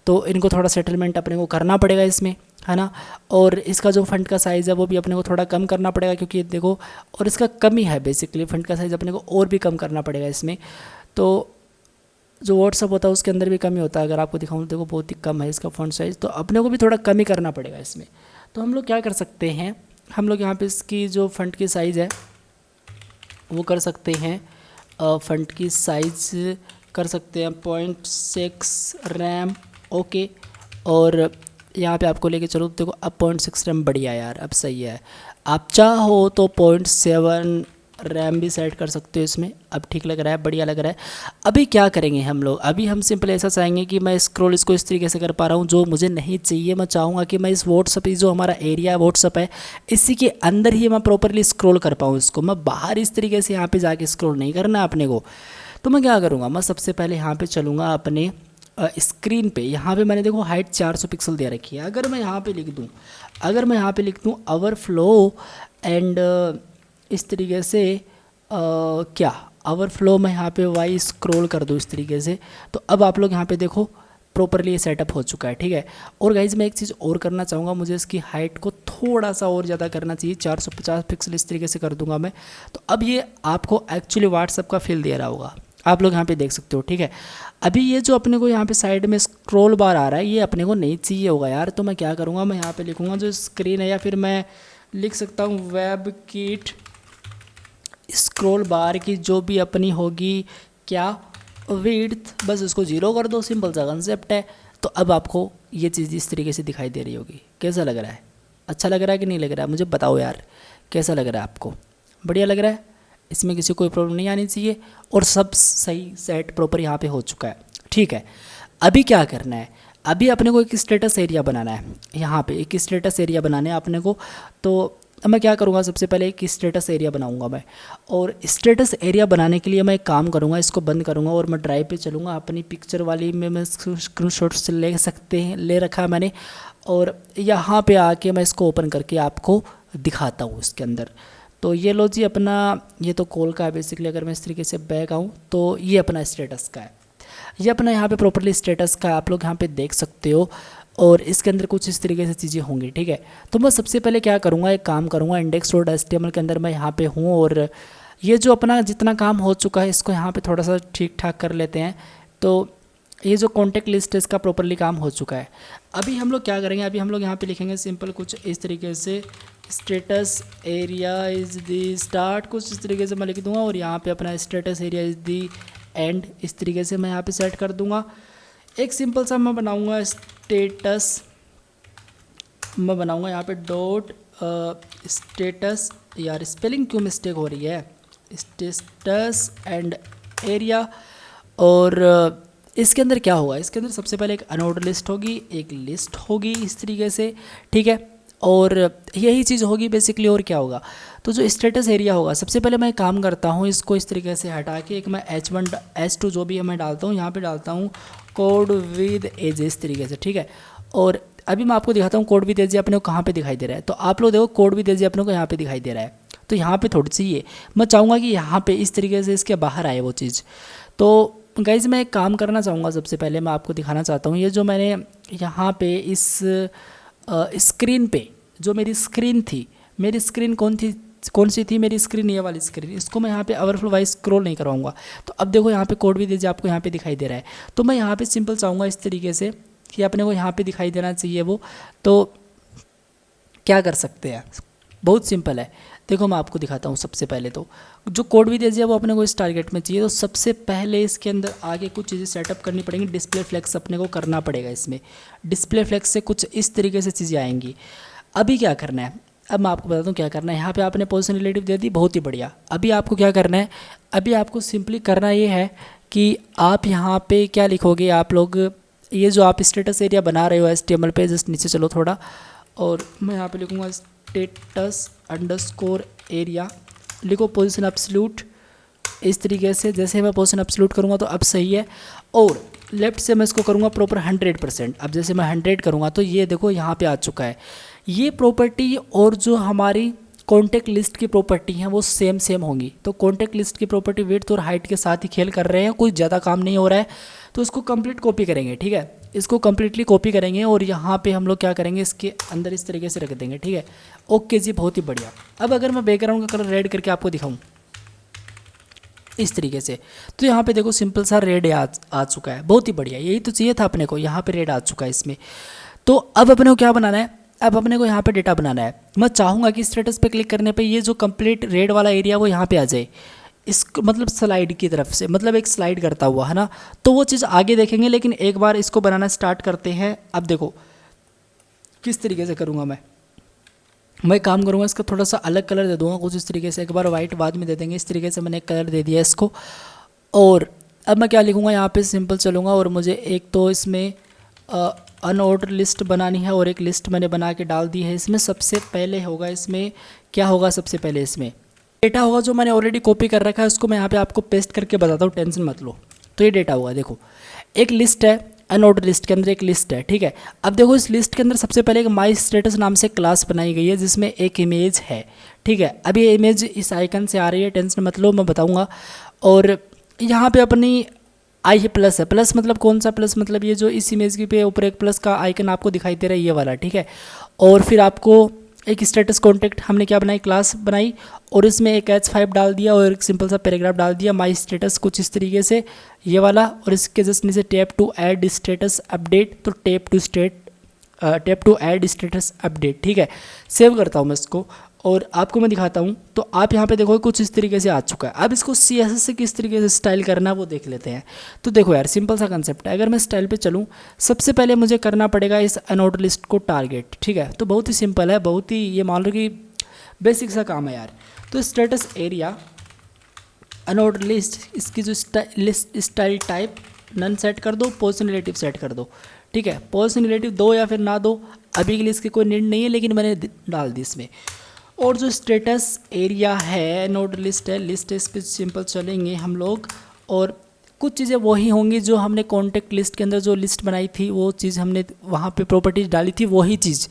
तो इनको थोड़ा सेटलमेंट अपने को करना पड़ेगा इसमें, है ना। और इसका जो फंड का साइज़ है वो भी अपने को थोड़ा कम करना पड़ेगा, क्योंकि देखो और इसका कमी है बेसिकली, फंड का साइज़ अपने को और भी कम करना पड़ेगा इसमें। तो जो व्हाट्सअप होता है उसके अंदर भी कमी होता है, अगर आपको दिखाऊँ देखो बहुत ही कम है इसका फंड साइज़, तो अपने को भी थोड़ा कम ही करना पड़ेगा इसमें। तो हम लोग क्या कर सकते हैं, हम लोग यहाँ पे इसकी जो फंड की साइज़ है वो कर सकते हैं, फंड की साइज़ कर सकते हैं 0.6 रैम, ओके। और यहाँ पे आपको लेके चलो, देखो अब 0.6 रैम बढ़िया यार, अब सही है। आप चाहो तो 0.7 रैम भी सेट कर सकते हो इसमें, अब ठीक लग रहा है, बढ़िया लग रहा है। अभी क्या करेंगे हम लोग, अभी हम सिंपल ऐसा चाहेंगे कि मैं स्क्रॉल इसको इस तरीके से कर पा रहा हूँ जो मुझे नहीं चाहिए। मैं चाहूँगा कि मैं इस व्हाट्सअप, जो हमारा एरिया व्हाट्सअप है, इसी के अंदर ही मैं प्रॉपरली स्क्रॉल कर पाऊँ इसको। मैं बाहर इस तरीके से यहाँ पर जाके स्क्रॉल नहीं करना अपने को। तो मैं क्या करूँगा, मैं सबसे पहले यहाँ पर चलूँगा अपने स्क्रीन पे। यहाँ पे मैंने देखो हाइट 400 पिक्सल दे रखी है। अगर मैं यहाँ पे लिख दूँ, अगर मैं यहाँ पे लिख दूँ आवर फ्लो एंड इस तरीके से क्या आवर फ्लो, मैं यहाँ पे वाई स्क्रॉल कर दूँ इस तरीके से, तो अब आप लोग यहाँ पे देखो प्रॉपरली ये सेटअप हो चुका है, ठीक है। और गाइज मैं एक चीज़ और करना चाहूँगा, मुझे इसकी हाइट को थोड़ा सा और ज़्यादा करना चाहिए, 450 पिक्सल इस तरीके से कर दूंगा मैं। तो अब ये आपको एक्चुअली व्हाट्सअप का फील दे रहा होगा, आप लोग यहाँ पे देख सकते हो, ठीक है। अभी ये जो अपने को यहाँ पे साइड में स्क्रॉल बार आ रहा है, ये अपने को नहीं चाहिए होगा यार। तो मैं क्या करूँगा, मैं यहाँ पे लिखूँगा जो स्क्रीन है, या फिर मैं लिख सकता हूँ वेब किट स्क्रॉल बार की जो भी अपनी होगी क्या विड्थ, बस उसको 0 कर दो, सिंपल सा कंसेप्ट है। तो अब आपको ये चीज़ इस तरीके से दिखाई दे रही होगी। कैसा लग रहा है, अच्छा लग रहा है कि नहीं लग रहा है, मुझे बताओ यार कैसा लग रहा है आपको। बढ़िया लग रहा है, इसमें किसी को कोई प्रॉब्लम नहीं आनी चाहिए, और सब सही सेट प्रॉपर यहाँ पे हो चुका है, ठीक है। अभी क्या करना है, अभी अपने को एक स्टेटस एरिया बनाना है, यहाँ पे एक स्टेटस एरिया बनाना है अपने को। तो मैं क्या करूँगा, सबसे पहले एक स्टेटस एरिया बनाऊँगा मैं, और स्टेटस एरिया बनाने के लिए मैं एक काम करूँगा, इसको बंद करूँगा और मैं ड्राइव पे चलूँगा। अपनी पिक्चर वाली में मैं स्क्रीनशॉट्स ले सकते हैं, ले रखा है मैंने, और यहाँ पे आके मैं इसको ओपन करके आपको दिखाता हूँ इसके अंदर। तो ये लो जी अपना, ये तो कॉल का है बेसिकली। अगर मैं इस तरीके से बैक आऊँ तो ये अपना स्टेटस का है, ये अपना यहाँ पे प्रॉपरली स्टेटस का आप लोग यहाँ पे देख सकते हो। और इसके अंदर कुछ इस तरीके से चीज़ें होंगी, ठीक है। तो मैं सबसे पहले क्या करूँगा, एक काम करूँगा, index.html के अंदर मैं यहाँ पे हूँ, और ये जो अपना जितना काम हो चुका है इसको यहाँ पे थोड़ा सा ठीक ठाक कर लेते हैं। तो ये जो कॉन्टेक्ट लिस्ट है इसका प्रॉपरली काम हो चुका है। अभी हम लोग क्या करेंगे, अभी हम लोग यहाँ पे लिखेंगे सिंपल कुछ इस तरीके से, status area is the start, कुछ इस तरीके से मैं लिख दूँगा, और यहाँ पे अपना status area is the and, इस तरीके से मैं यहाँ पे सेट कर दूँगा। एक सिंपल सा मैं बनाऊँगा स्टेटस, मैं बनाऊँगा यहाँ पे डॉट स्टेटस, यार स्पेलिंग क्यों मिस्टेक हो रही है, स्टेटस एंड एरिया। और इसके अंदर क्या होगा, इसके अंदर सबसे पहले एक अनऑर्डर लिस्ट होगी, एक लिस्ट होगी इस तरीके से, ठीक है। और यही चीज़ होगी बेसिकली। और क्या होगा, तो जो स्टेटस एरिया होगा, सबसे पहले मैं काम करता हूँ इसको इस तरीके से हटा के, एक मैं H1 H2 जो भी है मैं डालता हूँ, यहाँ पे डालता हूँ कोड विद एज इस तरीके से, ठीक है। और अभी मैं आपको दिखाता हूँ कोड विद एज अपने को कहाँ पे दिखाई दे रहा है। तो आप लोग देखो कोड विद एज अपने को यहाँ पे दिखाई दे रहा है, तो यहाँ पे थोड़ी सी ये मैं चाहूँगा कि यहाँ पे इस तरीके से इसके बाहर आए वो चीज़। तो गाइज़ मैं एक काम करना चाहूँगा, सबसे पहले मैं आपको दिखाना चाहता हूँ ये जो मैंने यहाँ पे इस स्क्रीन पे जो मेरी स्क्रीन थी, मेरी स्क्रीन कौन सी थी, मेरी स्क्रीन ये वाली स्क्रीन, इसको मैं यहाँ पे ओवरफ्लो वाइज स्क्रॉल नहीं करवाऊंगा। तो अब देखो यहाँ पे कोड भी दीजिए आपको यहाँ पे दिखाई दे रहा है। तो मैं यहाँ पे सिंपल चाहूँगा इस तरीके से कि अपने को यहाँ पे दिखाई देना चाहिए वो। तो क्या कर सकते हैं, बहुत सिंपल है। देखो मैं आपको दिखाता हूँ, सबसे पहले तो जो कोड भी दीजिए वो अपने को इस टारगेट में चाहिए। तो सबसे पहले इसके अंदर आगे कुछ चीज़ें सेटअप करनी पड़ेंगी, डिस्प्ले फ्लेक्स अपने को करना पड़ेगा इसमें। डिस्प्ले फ्लेक्स से कुछ इस तरीके से चीज़ें आएंगी। अभी क्या करना है, अब मैं आपको बताता हूँ क्या करना है। यहाँ पे आपने पोजीशन रिलेटिव दे दी, बहुत ही बढ़िया। अभी आपको क्या करना है, अभी आपको सिंपली करना ये है कि आप यहाँ पे क्या लिखोगे, आप लोग ये जो आप स्टेटस एरिया बना रहे हो HTML पे, जस्ट नीचे चलो थोड़ा, और मैं यहाँ पे लिखूँगा स्टेटस अंडरस्कोर एरिया, लिखो पोजीशन एब्सोल्यूट इस तरीके से। जैसे मैं पोजीशन एब्सोल्यूट करूँगा तो अब सही है, और लेफ्ट से मैं इसको करूँगा प्रॉपर 100%। अब जैसे मैं 100 करूँगा तो ये देखो यहाँ पे आ चुका है ये प्रॉपर्टी। और जो हमारी कॉन्टेक्ट लिस्ट की प्रॉपर्टी हैं वो सेम होंगी। तो कॉन्टेक्ट लिस्ट की प्रॉपर्टी विड्थ और हाइट के साथ ही खेल कर रहे हैं, कोई ज़्यादा काम नहीं हो रहा है। तो इसको कंप्लीट कॉपी करेंगे, ठीक है, इसको कम्प्लीटली कॉपी करेंगे और यहाँ पे हम लोग क्या करेंगे, इसके अंदर इस तरीके से रख देंगे, ठीक है। ओके जी, बहुत ही बढ़िया। अब अगर मैं बैकग्राउंड का कलर रेड करके आपको दिखाऊँ इस तरीके से, तो यहाँ पे देखो सिंपल सा रेड आ चुका है, बहुत ही बढ़िया। यही तो चाहिए था अपने को, यहाँ पे रेड आ चुका है इसमें। तो अब अपने को क्या बनाना है, अब अपने को यहाँ पे डेटा बनाना है। मैं चाहूँगा कि स्टेटस पे क्लिक करने पे ये जो कंप्लीट रेड वाला एरिया वो यहाँ पे आ जाए, इस मतलब स्लाइड की तरफ से, मतलब एक स्लाइड करता हुआ, है ना। तो वो चीज़ आगे देखेंगे, लेकिन एक बार इसको बनाना स्टार्ट करते हैं। अब देखो किस तरीके से करूँगा मैं काम करूँगा, इसका थोड़ा सा अलग कलर दे दूँगा कुछ इस तरीके से। एक बार वाइट बाद में दे देंगे, इस तरीके से मैंने एक कलर दे दिया इसको। और अब मैं क्या लिखूँगा, यहाँ पे सिंपल चलूँगा और मुझे एक तो इसमें अनऑर्डर लिस्ट बनानी है और एक लिस्ट मैंने बना के डाल दी है इसमें। सबसे पहले होगा इसमें क्या होगा, सबसे पहले इसमें डेटा होगा जो मैंने ऑलरेडी कॉपी कर रखा है, उसको मैं यहाँ पे आपको पेस्ट करके बताता हूँ, टेंशन मत लो। तो ये डेटा होगा, देखो एक लिस्ट है, अनऑर्डर लिस्ट के अंदर एक लिस्ट है, ठीक है। अब देखो इस लिस्ट के अंदर सबसे पहले एक माई स्टेटस नाम से क्लास बनाई गई है जिसमें एक इमेज है, ठीक है। अब ये इमेज इस आइकन से आ रही है, टेंशन मत लो, मैं बताऊँगा। और यहाँ पे अपनी आई है प्लस है, प्लस मतलब कौन सा प्लस, मतलब ये जो इस इमेज के पे ऊपर एक प्लस का आइकन आपको दिखाई दे रहा है, ये वाला, ठीक है। और फिर आपको एक स्टेटस कॉन्टेक्ट हमने क्या बनाई, क्लास बनाई, और इसमें एक H5 डाल दिया और एक सिंपल सा पैराग्राफ डाल दिया, माई स्टेटस कुछ इस तरीके से, ये वाला। और इसके जस्ट नीचे tap to add status update, तो tap to add status update, ठीक है। सेव करता हूँ मैं इसको और आपको मैं दिखाता हूँ। तो आप यहाँ पे देखो कुछ इस तरीके से आ चुका है। अब इसको CSS से किस तरीके से स्टाइल करना है वो देख लेते हैं। तो देखो यार सिंपल सा कंसेप्ट है, अगर मैं स्टाइल पे चलूँ, सबसे पहले मुझे करना पड़ेगा इस अनऑर्डर लिस्ट को टारगेट, ठीक है। तो बहुत ही सिंपल है, बहुत ही ये मान लो कि बेसिक सा काम है यार। तो स्टेटस एरिया अनऑर्डर लिस्ट, इसकी जो स्टाइल टाइप नन सेट कर दो, पोजीशन रिलेटिव सेट कर दो, ठीक है। पोजीशन रिलेटिव दो या फिर ना दो, अभी के लिए इसकी कोई नीड नहीं है, लेकिन मैंने डाल दी इसमें। और जो स्टेटस एरिया है नोड लिस्ट है, लिस्ट इस पर सिंपल चलेंगे हम लोग, और कुछ चीज़ें वही होंगी जो हमने कॉन्टेक्ट लिस्ट के अंदर जो लिस्ट बनाई थी, वो चीज़ हमने वहाँ पे प्रॉपर्टीज डाली थी, वही चीज़।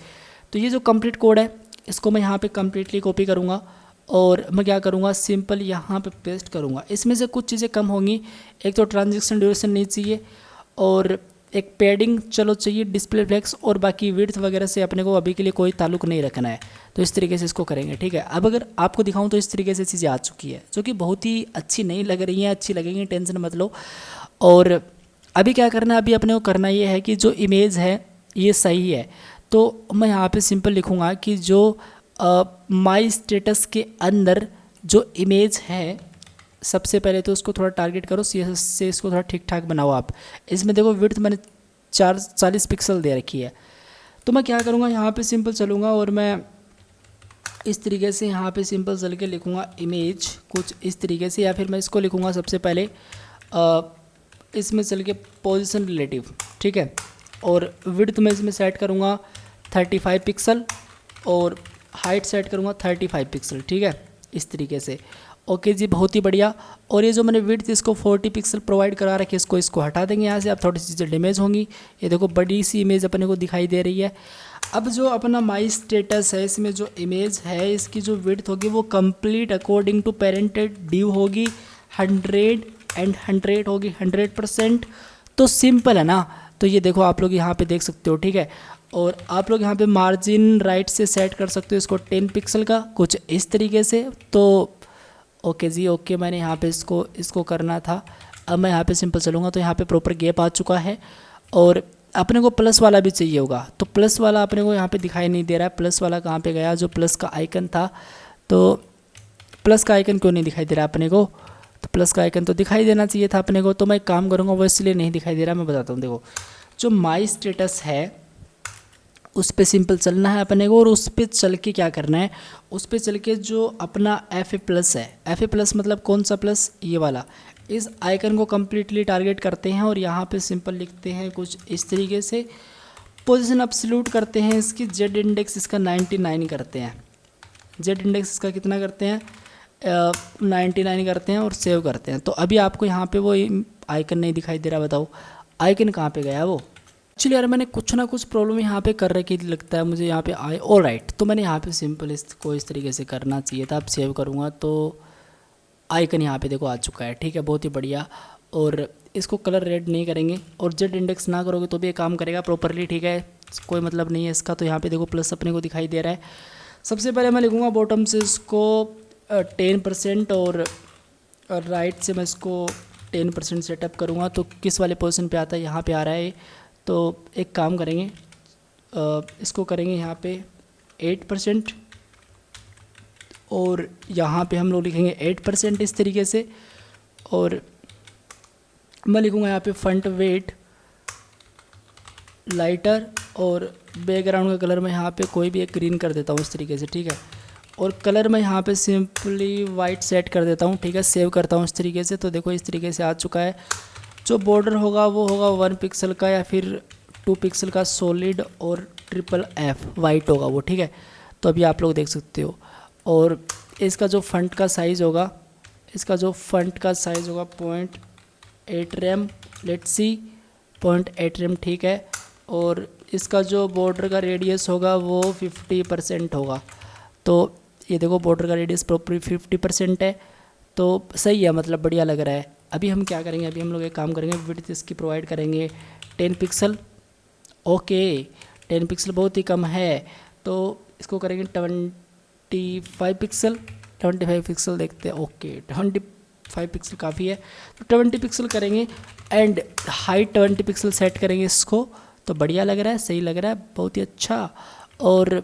तो ये जो कंप्लीट कोड है इसको मैं यहाँ पे कम्प्लीटली कॉपी करूँगा और मैं क्या करूँगा, सिंपल यहाँ पे पेस्ट करूँगा। इसमें से कुछ चीज़ें कम होंगी, एक तो ट्रांजेक्शन ड्यूरेशन नहीं चाहिए और एक पैडिंग चलो चाहिए, डिस्प्ले फ्लेक्स, और बाकी विड्थ वगैरह से अपने को अभी के लिए कोई ताल्लुक नहीं रखना है। तो इस तरीके से इसको करेंगे, ठीक है। अब अगर आपको दिखाऊं तो इस तरीके से चीज़ें आ चुकी है, जो कि बहुत ही अच्छी नहीं लग रही हैं, अच्छी लगेंगी, टेंशन मत लो। और अभी क्या करना है, अभी अपने को करना ये है कि जो इमेज है ये सही है। तो मैं यहाँ पर सिंपल लिखूँगा कि जो माई स्टेटस के अंदर जो इमेज है, सबसे पहले तो उसको थोड़ा टारगेट करो, CSS से इसको थोड़ा ठीक ठाक बनाओ आप। इसमें देखो विड्थ मैंने 40 पिक्सल दे रखी है। तो मैं क्या करूँगा, यहाँ पे सिंपल चलूँगा और मैं इस तरीके से यहाँ पे सिंपल चल के लिखूँगा इमेज कुछ इस तरीके से, या फिर मैं इसको लिखूँगा सबसे पहले इसमें चल के पोजीशन रिलेटिव, ठीक है। और विड्थ मैं इसमें सेट करूँगा 35 पिक्सल, और हाइट सेट करूँगा 35 पिक्सल, ठीक है, इस तरीके से। ओके जी, बहुत ही बढ़िया। और ये जो मैंने विड्थ इसको 40 पिक्सल प्रोवाइड करा रखी है, इसको हटा देंगे यहाँ से। अब थोड़ी सी चीज़ें डैमेज होंगी। ये देखो बड़ी सी इमेज अपने को दिखाई दे रही है। अब जो अपना माई स्टेटस है, इसमें जो इमेज है इसकी जो विड्थ होगी वो कंप्लीट अकॉर्डिंग टू पेरेंटेड ड्यू होगी, 100 एंड 100 होगी, 100%। तो सिंपल है ना। तो ये देखो आप लोग यहाँ पे देख सकते हो, ठीक है। और आप लोग यहाँ पे मार्जिन राइट से सेट कर सकते हो इसको 10 पिक्सल का, कुछ इस तरीके से। तो ओके जी, ओके, मैंने यहाँ पे इसको करना था। अब मैं यहाँ पे सिंपल चलूँगा तो यहाँ पे प्रॉपर गैप आ चुका है। और अपने को प्लस वाला भी चाहिए होगा, तो प्लस वाला अपने को यहाँ पे दिखाई नहीं दे रहा है। प्लस वाला कहाँ पे गया, जो प्लस का आइकन था, तो प्लस का आइकन क्यों नहीं दिखाई दे रहा अपने को। तो प्लस का आइकन तो दिखाई देना चाहिए था अपने को। तो मैं एक काम करूँगा, वो इसलिए नहीं दिखाई दे रहा, मैं बताता हूँ। देखो जो माई स्टेटस है उस पर सिंपल चलना है अपने को। और उस पर चल के क्या करना है, उस पर चल के जो अपना FA+ है, FA+ मतलब कौन सा प्लस, ये वाला, इस आइकन को कम्प्लीटली टारगेट करते हैं। और यहाँ पे सिंपल लिखते हैं कुछ इस तरीके से, पोजीशन अब्सोल्यूट करते हैं इसकी, जेड इंडेक्स इसका 99 करते हैं। जेड इंडेक्स इसका कितना करते हैं, 99 करते हैं और सेव करते हैं। तो अभी आपको यहाँ पे वो आइकन नहीं दिखाई दे रहा, बताओ आइकन कहाँ पे गया वो। एक्चुअली यार मैंने कुछ ना कुछ प्रॉब्लम यहाँ पे कर रखी लगता है मुझे यहाँ पे आए। ऑल राइट, तो मैंने यहाँ पे सिंपल इसको इस तरीके से करना चाहिए था। अब सेव करूँगा तो आइकन यहाँ पे देखो आ चुका है, ठीक है, बहुत ही बढ़िया। और इसको कलर रेड नहीं करेंगे और जेड इंडेक्स ना करोगे तो भी ये काम करेगा प्रॉपरली, ठीक है, कोई मतलब नहीं है इसका। तो यहाँ पे देखो प्लस अपने को दिखाई दे रहा है। सबसे पहले मैं लिखूँगा बॉटम से इसको 10% और राइट से मैं इसको 10% सेटअप करूँगा। तो किस वाले पोजीशन पे आता है, यहाँ पे आ रहा है। तो एक काम करेंगे, इसको करेंगे यहाँ पे 8% और यहाँ पे हम लोग लिखेंगे 8% इस तरीके से। और मैं लिखूँगा यहाँ पे फंट वेट लाइटर और बैकग्राउंड का कलर मैं यहाँ पे कोई भी एक ग्रीन कर देता हूँ इस तरीके से, ठीक है। और कलर मैं यहाँ पे सिंपली वाइट सेट कर देता हूँ, ठीक है, सेव करता हूँ इस तरीके से। तो देखो इस तरीके से आ चुका है। जो बॉर्डर होगा वो होगा 1 पिक्सल का या फिर 2 पिक्सल का सॉलिड और FFF वाइट होगा वो, ठीक है। तो अभी आप लोग देख सकते हो। और इसका जो फंट का साइज़ होगा, 0.8 रैम, लेट्स सी 0.8 रैम, ठीक है। और इसका जो बॉर्डर का रेडियस होगा वो 50% होगा। तो ये देखो बॉर्डर का रेडियस प्रॉपर 50% है, तो सही है, मतलब बढ़िया लग रहा है। अभी हम क्या करेंगे, अभी हम लोग एक काम करेंगे, विड्थ इसकी प्रोवाइड करेंगे 10 पिक्सल। ओके 10 पिक्सल बहुत ही कम है, तो इसको करेंगे 25 पिक्सल। 25 पिक्सल देखते हैं। ओके 25 पिक्सल काफ़ी है, तो 20 पिक्सल करेंगे एंड हाइट 20 पिक्सल सेट करेंगे इसको। तो बढ़िया लग रहा है, सही लग रहा है, बहुत ही अच्छा। और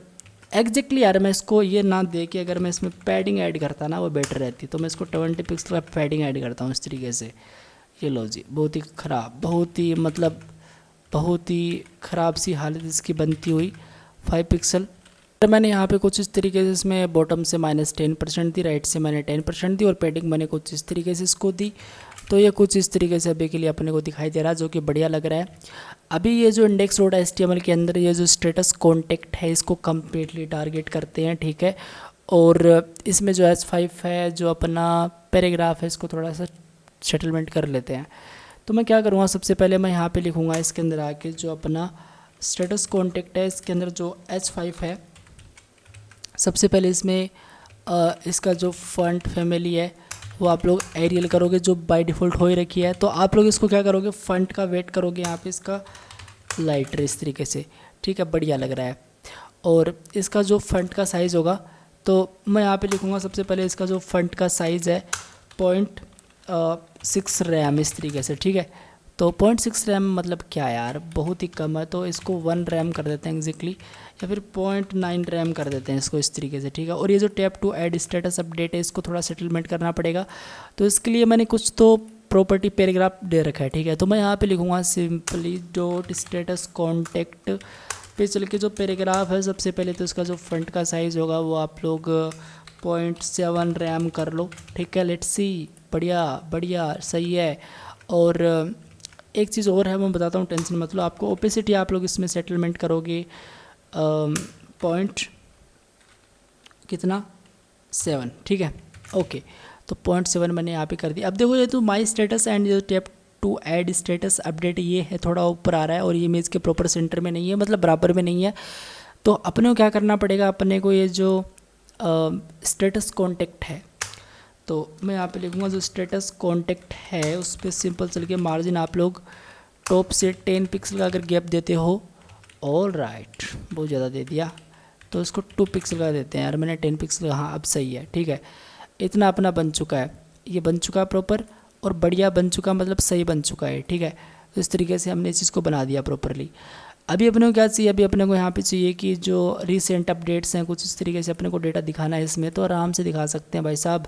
एग्जैक्टली यार मैं इसको ये ना दे के अगर मैं इसमें पैडिंग ऐड करता ना वो बेटर रहती। तो मैं इसको 20 पिक्सल का पैडिंग ऐड करता हूँ इस तरीके से। ये लो जी, बहुत ही ख़राब, बहुत ही मतलब बहुत ही ख़राब सी हालत इसकी बनती हुई 5 पिक्सल। तो मैंने यहाँ पे कुछ इस तरीके से इसमें बॉटम से -10% दी, राइट से मैंने 10% दी और पैडिंग मैंने कुछ इस तरीके से इसको दी। तो ये कुछ इस तरीके से अभी के लिए अपने को दिखाई दे रहा है, जो कि बढ़िया लग रहा है। अभी ये जो index.html के अंदर ये जो स्टेटस कॉन्टेक्ट है इसको कम्प्लीटली टारगेट करते हैं, ठीक है। और इसमें जो H5 है, जो अपना पैराग्राफ है, इसको थोड़ा सा सेटलमेंट कर लेते हैं। तो मैं क्या करूँगा, सबसे पहले मैं यहाँ पे लिखूँगा इसके अंदर आके जो अपना स्टेटस कॉन्टेक्ट है इसके अंदर जो H5 है, सबसे पहले इसमें इसका जो फॉन्ट फैमिली है वो आप लोग एरियल करोगे, जो बाय डिफ़ॉल्ट हो ही रखी है। तो आप लोग इसको क्या करोगे, फॉन्ट का वेट करोगे यहाँ पे इसका लाइटर इस तरीके से, ठीक है, बढ़िया लग रहा है। और इसका जो फॉन्ट का साइज़ होगा तो मैं यहाँ पे लिखूँगा सबसे पहले इसका जो फॉन्ट का साइज़ है 0.6 रैम इस तरीके से, ठीक है। तो 0.6 रैम मतलब क्या यार, बहुत ही कम है, तो इसको 1 रैम कर देते हैं एग्जैक्टली, या फिर 0.9 रैम कर देते हैं इसको इस तरीके से, ठीक है। और ये जो tap to add status update है इसको थोड़ा सेटलमेंट करना पड़ेगा। तो इसके लिए मैंने कुछ तो प्रॉपर्टी पैराग्राफ दे रखा है, ठीक है। तो मैं यहाँ पे लिखूँगा सिंपली डॉट स्टेटस कॉन्टेक्ट पे चल के जो पैराग्राफ है, सबसे पहले तो इसका जो फ्रंट का साइज़ होगा वो आप लोग 0.7 रैम कर लो, ठीक है। लेट्स सी, बढ़िया बढ़िया, सही है। और एक चीज़ और है मैं बताता हूँ, टेंशन मत लो। आपको ओपेसिटी आप लोग इसमें सेटलमेंट करोगे कितना 7, ठीक है। ओके, तो 0.7 मैंने यहाँ पे कर दिया। अब देखो ये तो माई स्टेटस एंड जो tap to add status update ये है थोड़ा ऊपर आ रहा है और ये इमेज के प्रॉपर सेंटर में नहीं है, मतलब बराबर में नहीं है। तो अपने को क्या करना पड़ेगा, अपने को ये जो स्टेटस कॉन्टेक्ट है, तो मैं यहाँ पे लिखूँगा जो स्टेटस कॉन्टेक्ट है उस पर सिंपल चल के मार्जिन आप लोग टॉप से 10 पिक्सल का अगर गैप देते हो, ऑल राइट, बहुत ज़्यादा दे दिया, तो इसको 2 पिक्सल का देते हैं यार, मैंने 10 पिक्सल का, हाँ अब सही है, ठीक है। इतना अपना बन चुका है, ये बन चुका है प्रॉपर और बढ़िया बन चुका, मतलब सही बन चुका है, ठीक है। तो इस तरीके से हमने इस चीज़ को बना दिया प्रॉपरली। अभी अपने को क्या चाहिए, अभी अपने को यहाँ पे चाहिए कि जो रिसेंट अपडेट्स हैं कुछ इस तरीके से अपने को डेटा दिखाना है इसमें, तो आराम से दिखा सकते हैं भाई साहब।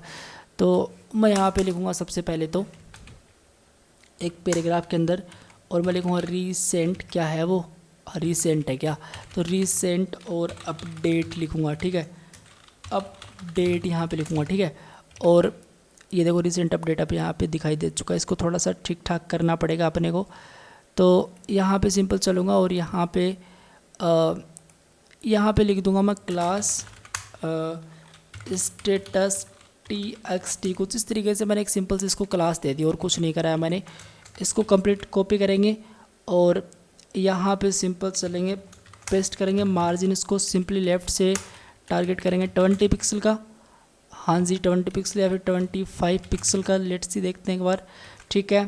तो मैं यहाँ पे लिखूँगा सबसे पहले तो एक पैराग्राफ के अंदर, और मैं लिखूँगा रिसेंट, क्या है वो, रिसेंट है क्या, तो रिसेंट और अपडेट लिखूँगा, ठीक है। अपडेट यहाँ पे लिखूँगा, ठीक है। और ये देखो रिसेंट अपडेट अब यहाँ पे दिखाई दे चुका है, इसको थोड़ा सा ठीक ठाक करना पड़ेगा अपने को। तो यहाँ पे सिंपल चलूँगा और यहाँ पे लिख दूँगा मैं क्लास स्टेटस txt, कुछ इस तरीके से मैंने एक सिंपल से इसको क्लास दे दी और कुछ नहीं कराया मैंने। इसको कंप्लीट कॉपी करेंगे और यहाँ पे सिंपल चलेंगे, पेस्ट करेंगे, मार्जिन इसको सिंपली लेफ़्ट से टारगेट करेंगे 20 पिक्सल का, हाँ जी 20 पिक्सल या फिर 25 पिक्सल का, लेट्स सी देखते हैं एक बार, ठीक है।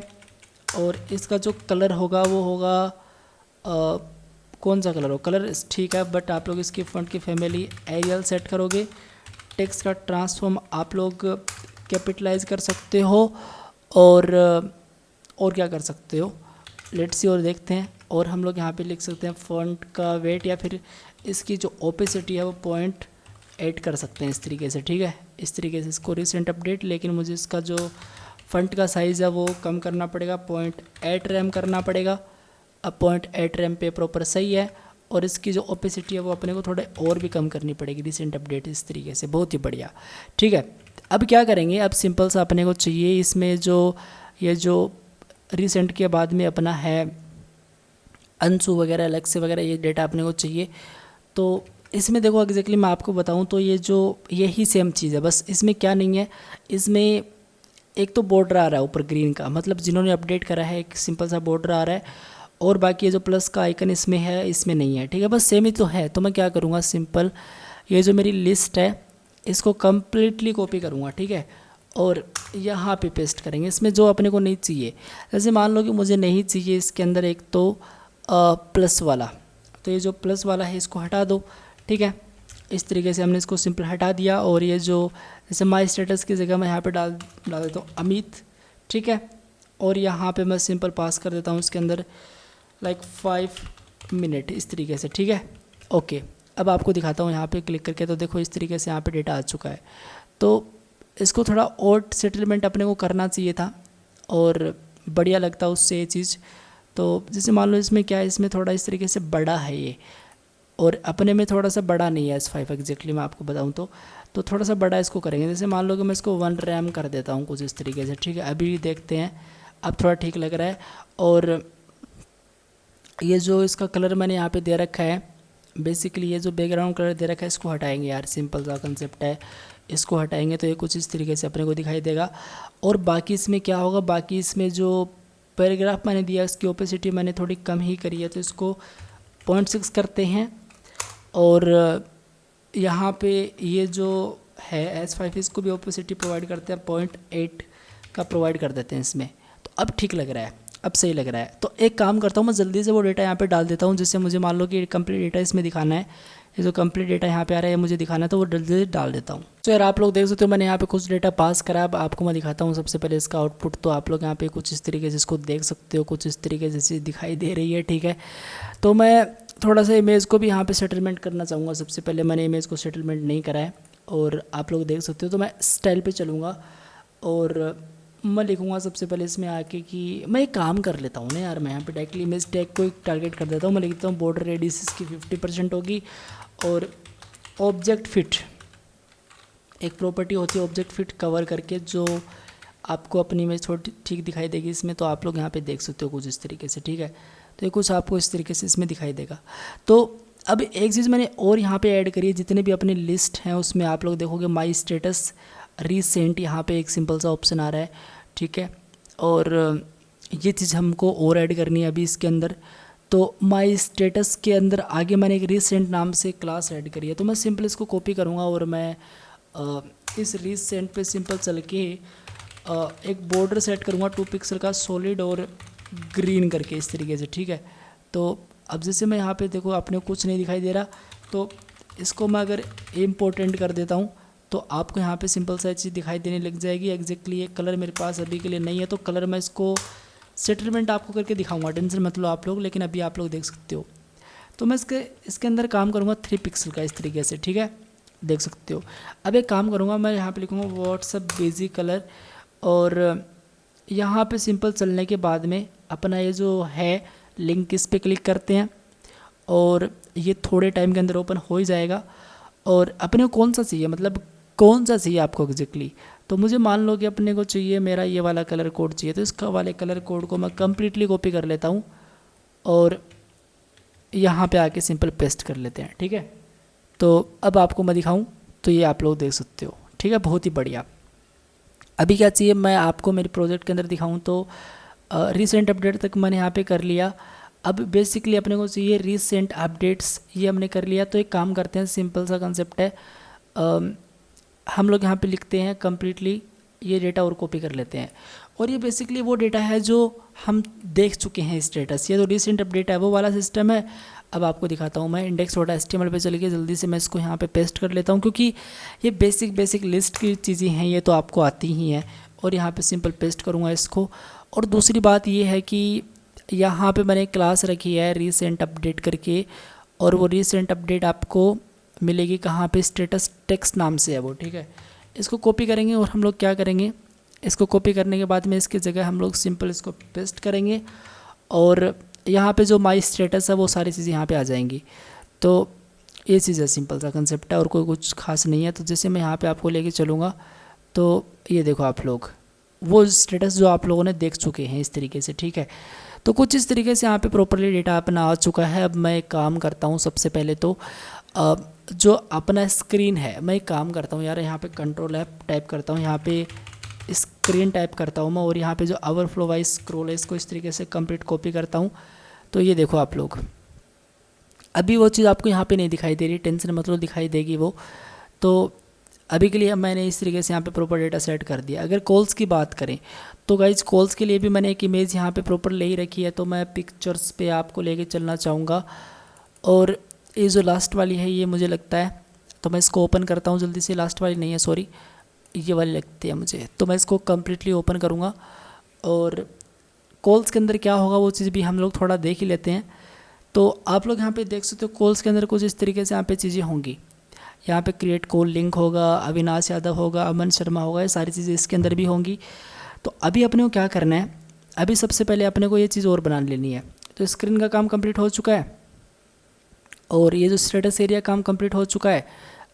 और इसका जो कलर होगा वो होगा कौन सा कलर हो, कलर ठीक है, बट आप लोग इसकी फ़ॉन्ट की फैमिली एरियल सेट करोगे। टेक्स्ट का ट्रांसफॉर्म आप लोग कैपिटलाइज कर सकते हो और क्या कर सकते हो, लेट्स सी और देखते हैं। और हम लोग यहाँ पे लिख सकते हैं फ़ॉन्ट का वेट, या फिर इसकी जो ओपेसिटी है वो 0.8 कर सकते हैं इस तरीके से, ठीक है। इस तरीके से इसको रिसेंट अपडेट, लेकिन मुझे इसका जो फ़ॉन्ट का साइज़ है वो कम करना पड़ेगा, 0.8 रैम करना पड़ेगा। अब 0.8 रैम पे प्रॉपर सही है, और इसकी जो ओपेसिटी है वो अपने को थोड़े और भी कम करनी पड़ेगी, रिसेंट अपडेट इस तरीके से, बहुत ही बढ़िया, ठीक है। अब क्या करेंगे, अब सिंपल सा अपने को चाहिए इसमें जो ये जो रिसेंट के बाद में अपना है अंशु वगैरह, अलग वगैरह, ये डेटा अपने को चाहिए। तो इसमें देखो एग्जैक्टली मैं आपको बताऊं तो ये जो यही सेम चीज़ है, बस इसमें क्या नहीं है, इसमें एक तो बॉर्डर आ रहा है ऊपर ग्रीन का, मतलब जिन्होंने अपडेट करा है एक सिंपल सा बॉर्डर आ रहा है, और बाकी ये जो प्लस का आइकन इसमें है इसमें नहीं है, ठीक है, बस सेम ही तो है। तो मैं क्या करूँगा, सिंपल ये जो मेरी लिस्ट है इसको कम्प्लीटली कॉपी करूँगा, ठीक है, और यहाँ पे पेस्ट करेंगे इसमें जो अपने को नहीं चाहिए। जैसे मान लो कि मुझे नहीं चाहिए इसके अंदर एक तो प्लस वाला, तो ये जो प्लस वाला है इसको हटा दो, ठीक है। इस तरीके से हमने इसको सिंपल हटा दिया, और ये जो जैसे माई स्टेटस की जगह मैं यहाँ पे डाल देता हूँ अमित, ठीक है। और यहाँ पे मैं सिंपल पास कर देता हूँ इसके अंदर लाइक 5 मिनट इस तरीके से, ठीक है। ओके, अब आपको दिखाता हूँ यहाँ पे क्लिक करके, तो देखो इस तरीके से यहाँ पे डेटा आ चुका है। तो इसको थोड़ा और सेटलमेंट अपने को करना चाहिए था और बढ़िया लगता उससे ये चीज़। तो जैसे मान लो इसमें क्या है, इसमें थोड़ा इस तरीके से बड़ा है ये, और अपने में थोड़ा सा बड़ा नहीं है S5 एग्जैक्टली मैं आपको बताऊं तो थोड़ा सा बड़ा इसको करेंगे। जैसे मान लो कि मैं इसको 1 रैम कर देता हूं कुछ इस तरीके से, ठीक है। अभी देखते हैं, अब थोड़ा ठीक लग रहा है। और ये जो इसका कलर मैंने यहाँ पे दे रखा है, बेसिकली ये जो बैकग्राउंड कलर दे रखा है इसको हटाएंगे यार, सिंपल सा कंसेप्ट है, इसको हटाएंगे तो ये कुछ इस तरीके से अपने को दिखाई देगा। और बाकी इसमें क्या होगा, बाकी इसमें जो पैराग्राफ मैंने दिया इसकी ओपेसिटी मैंने थोड़ी कम ही करी है, तो इसको 0.6 करते हैं। और यहाँ पे ये जो है S5 इसको भी ओपेसिटी प्रोवाइड करते हैं, 0.8 का प्रोवाइड कर देते हैं इसमें। तो अब ठीक लग रहा है, अब सही लग रहा है। तो एक काम करता हूँ, मैं जल्दी से वो डेटा यहाँ पे डाल देता हूँ, जिससे मुझे मान लो कि कंप्लीट डेटा इसमें दिखाना है, ये जो कंप्लीट डेटा यहाँ पे आ रहा है मुझे दिखाना है, तो वो जल्दी से डाल देता हूँ। तो यार आप लोग देख सकते हो मैंने यहाँ पे कुछ डेटा पास करा। अब आपको मैं दिखाता हूँ सबसे पहले इसका आउटपुट। तो आप लोग यहाँ पे कुछ इस तरीके से इसको देख सकते हो, कुछ इस तरीके से चीज़ दिखाई दे रही है, ठीक है। तो मैं थोड़ा सा इमेज को भी यहाँ पे सेटलमेंट करना चाहूँगा। सबसे पहले मैंने इमेज को सेटलमेंट नहीं करा है, और आप लोग देख सकते हो। तो मैं स्टाइल पे चलूँगा और मैं लिखूँगा सबसे पहले इसमें आके कि मैं एक काम कर लेता हूँ ना यार, मैं यहाँ पे डायरेक्टली इमेज टैग को एक टारगेट कर देता हूँ। मैं लिखता हूँ बॉर्डर रेडियस इसकी 50% होगी, और ऑब्जेक्ट फिट एक प्रॉपर्टी होती है, ऑब्जेक्ट फिट कवर करके जो आपको अपनी इमेज थोड़ी ठीक दिखाई देगी इसमें। तो आप लोग यहाँ पे देख सकते हो कुछ इस तरीके से, ठीक है। तो ये कुछ आपको इस तरीके से इसमें दिखाई देगा। तो अब एक चीज़ मैंने और यहाँ पे ऐड करी है, जितने भी अपनी लिस्ट हैं उसमें आप लोग देखोगे माई स्टेटस रीसेंट, यहाँ पे एक सिंपल सा ऑप्शन आ रहा है, ठीक है। और ये चीज़ हमको और ऐड करनी है अभी इसके अंदर। तो माई स्टेटस के अंदर आगे मैंने एक रीसेंट नाम से क्लास ऐड करी है, तो मैं सिंपल इसको कॉपी करूँगा और मैं इस रीसेंट पे सिंपल चल के एक बॉर्डर सेट करूँगा 2 पिक्सल का, सॉलिड और ग्रीन करके इस तरीके से, ठीक है। तो अब जैसे मैं यहाँ पे देखो आपने कुछ नहीं दिखाई दे रहा, तो इसको मैं अगर इम्पोर्टेंट कर देता हूँ तो आपको यहाँ पे सिंपल सा चीज़ दिखाई देने लग जाएगी। एग्जैक्टली ये कलर मेरे पास अभी के लिए नहीं है, तो कलर मैं इसको सेटलमेंट आपको करके दिखाऊंगा, टेंशन मत लो आप लोग, लेकिन अभी आप लोग देख सकते हो। तो मैं इसके अंदर काम करूँगा 3 पिक्सल का इस तरीके से, ठीक है, देख सकते हो। अब एक काम करूँगा मैं यहाँ पे लिखूँगा व्हाट्सअप बेसिक कलर, और यहाँ पे सिंपल चलने के बाद में अपना ये जो है लिंक इस पर क्लिक करते हैं और ये थोड़े टाइम के अंदर ओपन हो ही जाएगा। और अपने को कौन सा चाहिए, मतलब कौन सा चाहिए आपको एग्जैक्टली, तो मुझे मान लो कि अपने को चाहिए मेरा ये वाला कलर कोड चाहिए, तो इसका वाले कलर कोड को मैं कम्प्लीटली कॉपी कर लेता हूँ और यहाँ पे आके सिंपल पेस्ट कर लेते हैं, ठीक है। तो अब आपको मैं दिखाऊँ तो ये आप लोग देख सकते हो, ठीक है, बहुत ही बढ़िया। अभी क्या चाहिए मैं आपको मेरे प्रोजेक्ट के अंदर दिखाऊँ, तो रिसेंट अपडेट तक मैंने यहाँ पे कर लिया। अब बेसिकली अपने को चाहिए रिसेंट अपडेट्स, ये हमने कर लिया। तो एक काम करते हैं, सिंपल सा कंसेप्ट है, हम लोग यहाँ पे लिखते हैं कम्प्लीटली ये डेटा और कॉपी कर लेते हैं। और ये बेसिकली वो डेटा है जो हम देख चुके हैं स्टेटस, ये तो रिसेंट अपडेट है वो वाला सिस्टम है। अब आपको दिखाता हूँ मैं index.html पे चल के जल्दी से मैं इसको यहाँ पे पेस्ट कर लेता हूँ, क्योंकि ये बेसिक लिस्ट की चीज़ें हैं, ये तो आपको आती ही हैं। और यहाँ पे सिंपल पेस्ट करूँगा इसको। और दूसरी बात ये है कि यहाँ पे मैंने क्लास रखी है रीसेंट अपडेट करके, और वो रीसेंट अपडेट आपको मिलेगी कहाँ पे, स्टेटस टेक्स्ट नाम से है वो, ठीक है। इसको कॉपी करेंगे और हम लोग क्या करेंगे, इसको कॉपी करने के बाद में इसकी जगह हम लोग सिंपल इसको पेस्ट करेंगे और यहाँ पे जो माई स्टेटस है वो सारी चीज़ें यहाँ पे आ जाएंगी। तो ये चीज़ है, सिंपल सा कंसेप्ट है और कोई कुछ खास नहीं है। तो जैसे मैं यहाँ पे आपको लेके चलूँगा तो ये देखो आप लोग वो स्टेटस जो आप लोगों ने देख चुके हैं इस तरीके से, ठीक है। तो कुछ इस तरीके से यहाँ पे प्रॉपर्ली डेटा अपना आ चुका है। अब मैं एक काम करता हूँ, सबसे पहले तो जो अपना स्क्रीन है, मैं एक काम करता हूँ यार, यहाँ पे कंट्रोल ऐप टाइप करता हूँ, यहाँ पे स्क्रीन टाइप करता हूँ मैं, और यहाँ पे जो ओवरफ्लो वाइज स्क्रॉल है इसको इस तरीके से कंप्लीट कॉपी करता हूँ। तो ये देखो आप लोग, अभी वो चीज़ आपको यहाँ पे नहीं दिखाई दे रही, टेंशन मतलब दिखाई देगी वो। तो अभी के लिए मैंने इस तरीके से यहाँ पे प्रॉपर डेटा सेट कर दिया। अगर कॉल्स की बात करें तो गाइज कॉल्स के लिए भी मैंने एक इमेज यहाँ पे प्रॉपर ले ही रखी है, तो मैं पिक्चर्स पे आपको लेके चलना चाहूँगा। और ये जो लास्ट वाली है ये मुझे लगता है, तो मैं इसको ओपन करता हूँ जल्दी से, लास्ट वाली नहीं है सॉरी, ये वाली लगती है मुझे, तो मैं इसको कम्प्लीटली ओपन करूँगा। और कॉल्स के अंदर क्या होगा वो चीज़ भी हम लोग थोड़ा देख ही लेते हैं। तो आप लोग यहाँ पे देख सकते हो कॉल्स के अंदर कुछ इस तरीके से यहाँ पे चीज़ें होंगी। यहाँ पे क्रिएट कॉल लिंक होगा, अविनाश यादव होगा, अमन शर्मा होगा, ये सारी चीज़ें इसके अंदर भी होंगी। तो अभी अपने को क्या करना है, अभी सबसे पहले अपने को ये चीज़ और बना लेनी है। तो स्क्रीन का काम कंप्लीट हो चुका है और ये जो स्टेटस एरिया काम कंप्लीट हो चुका है।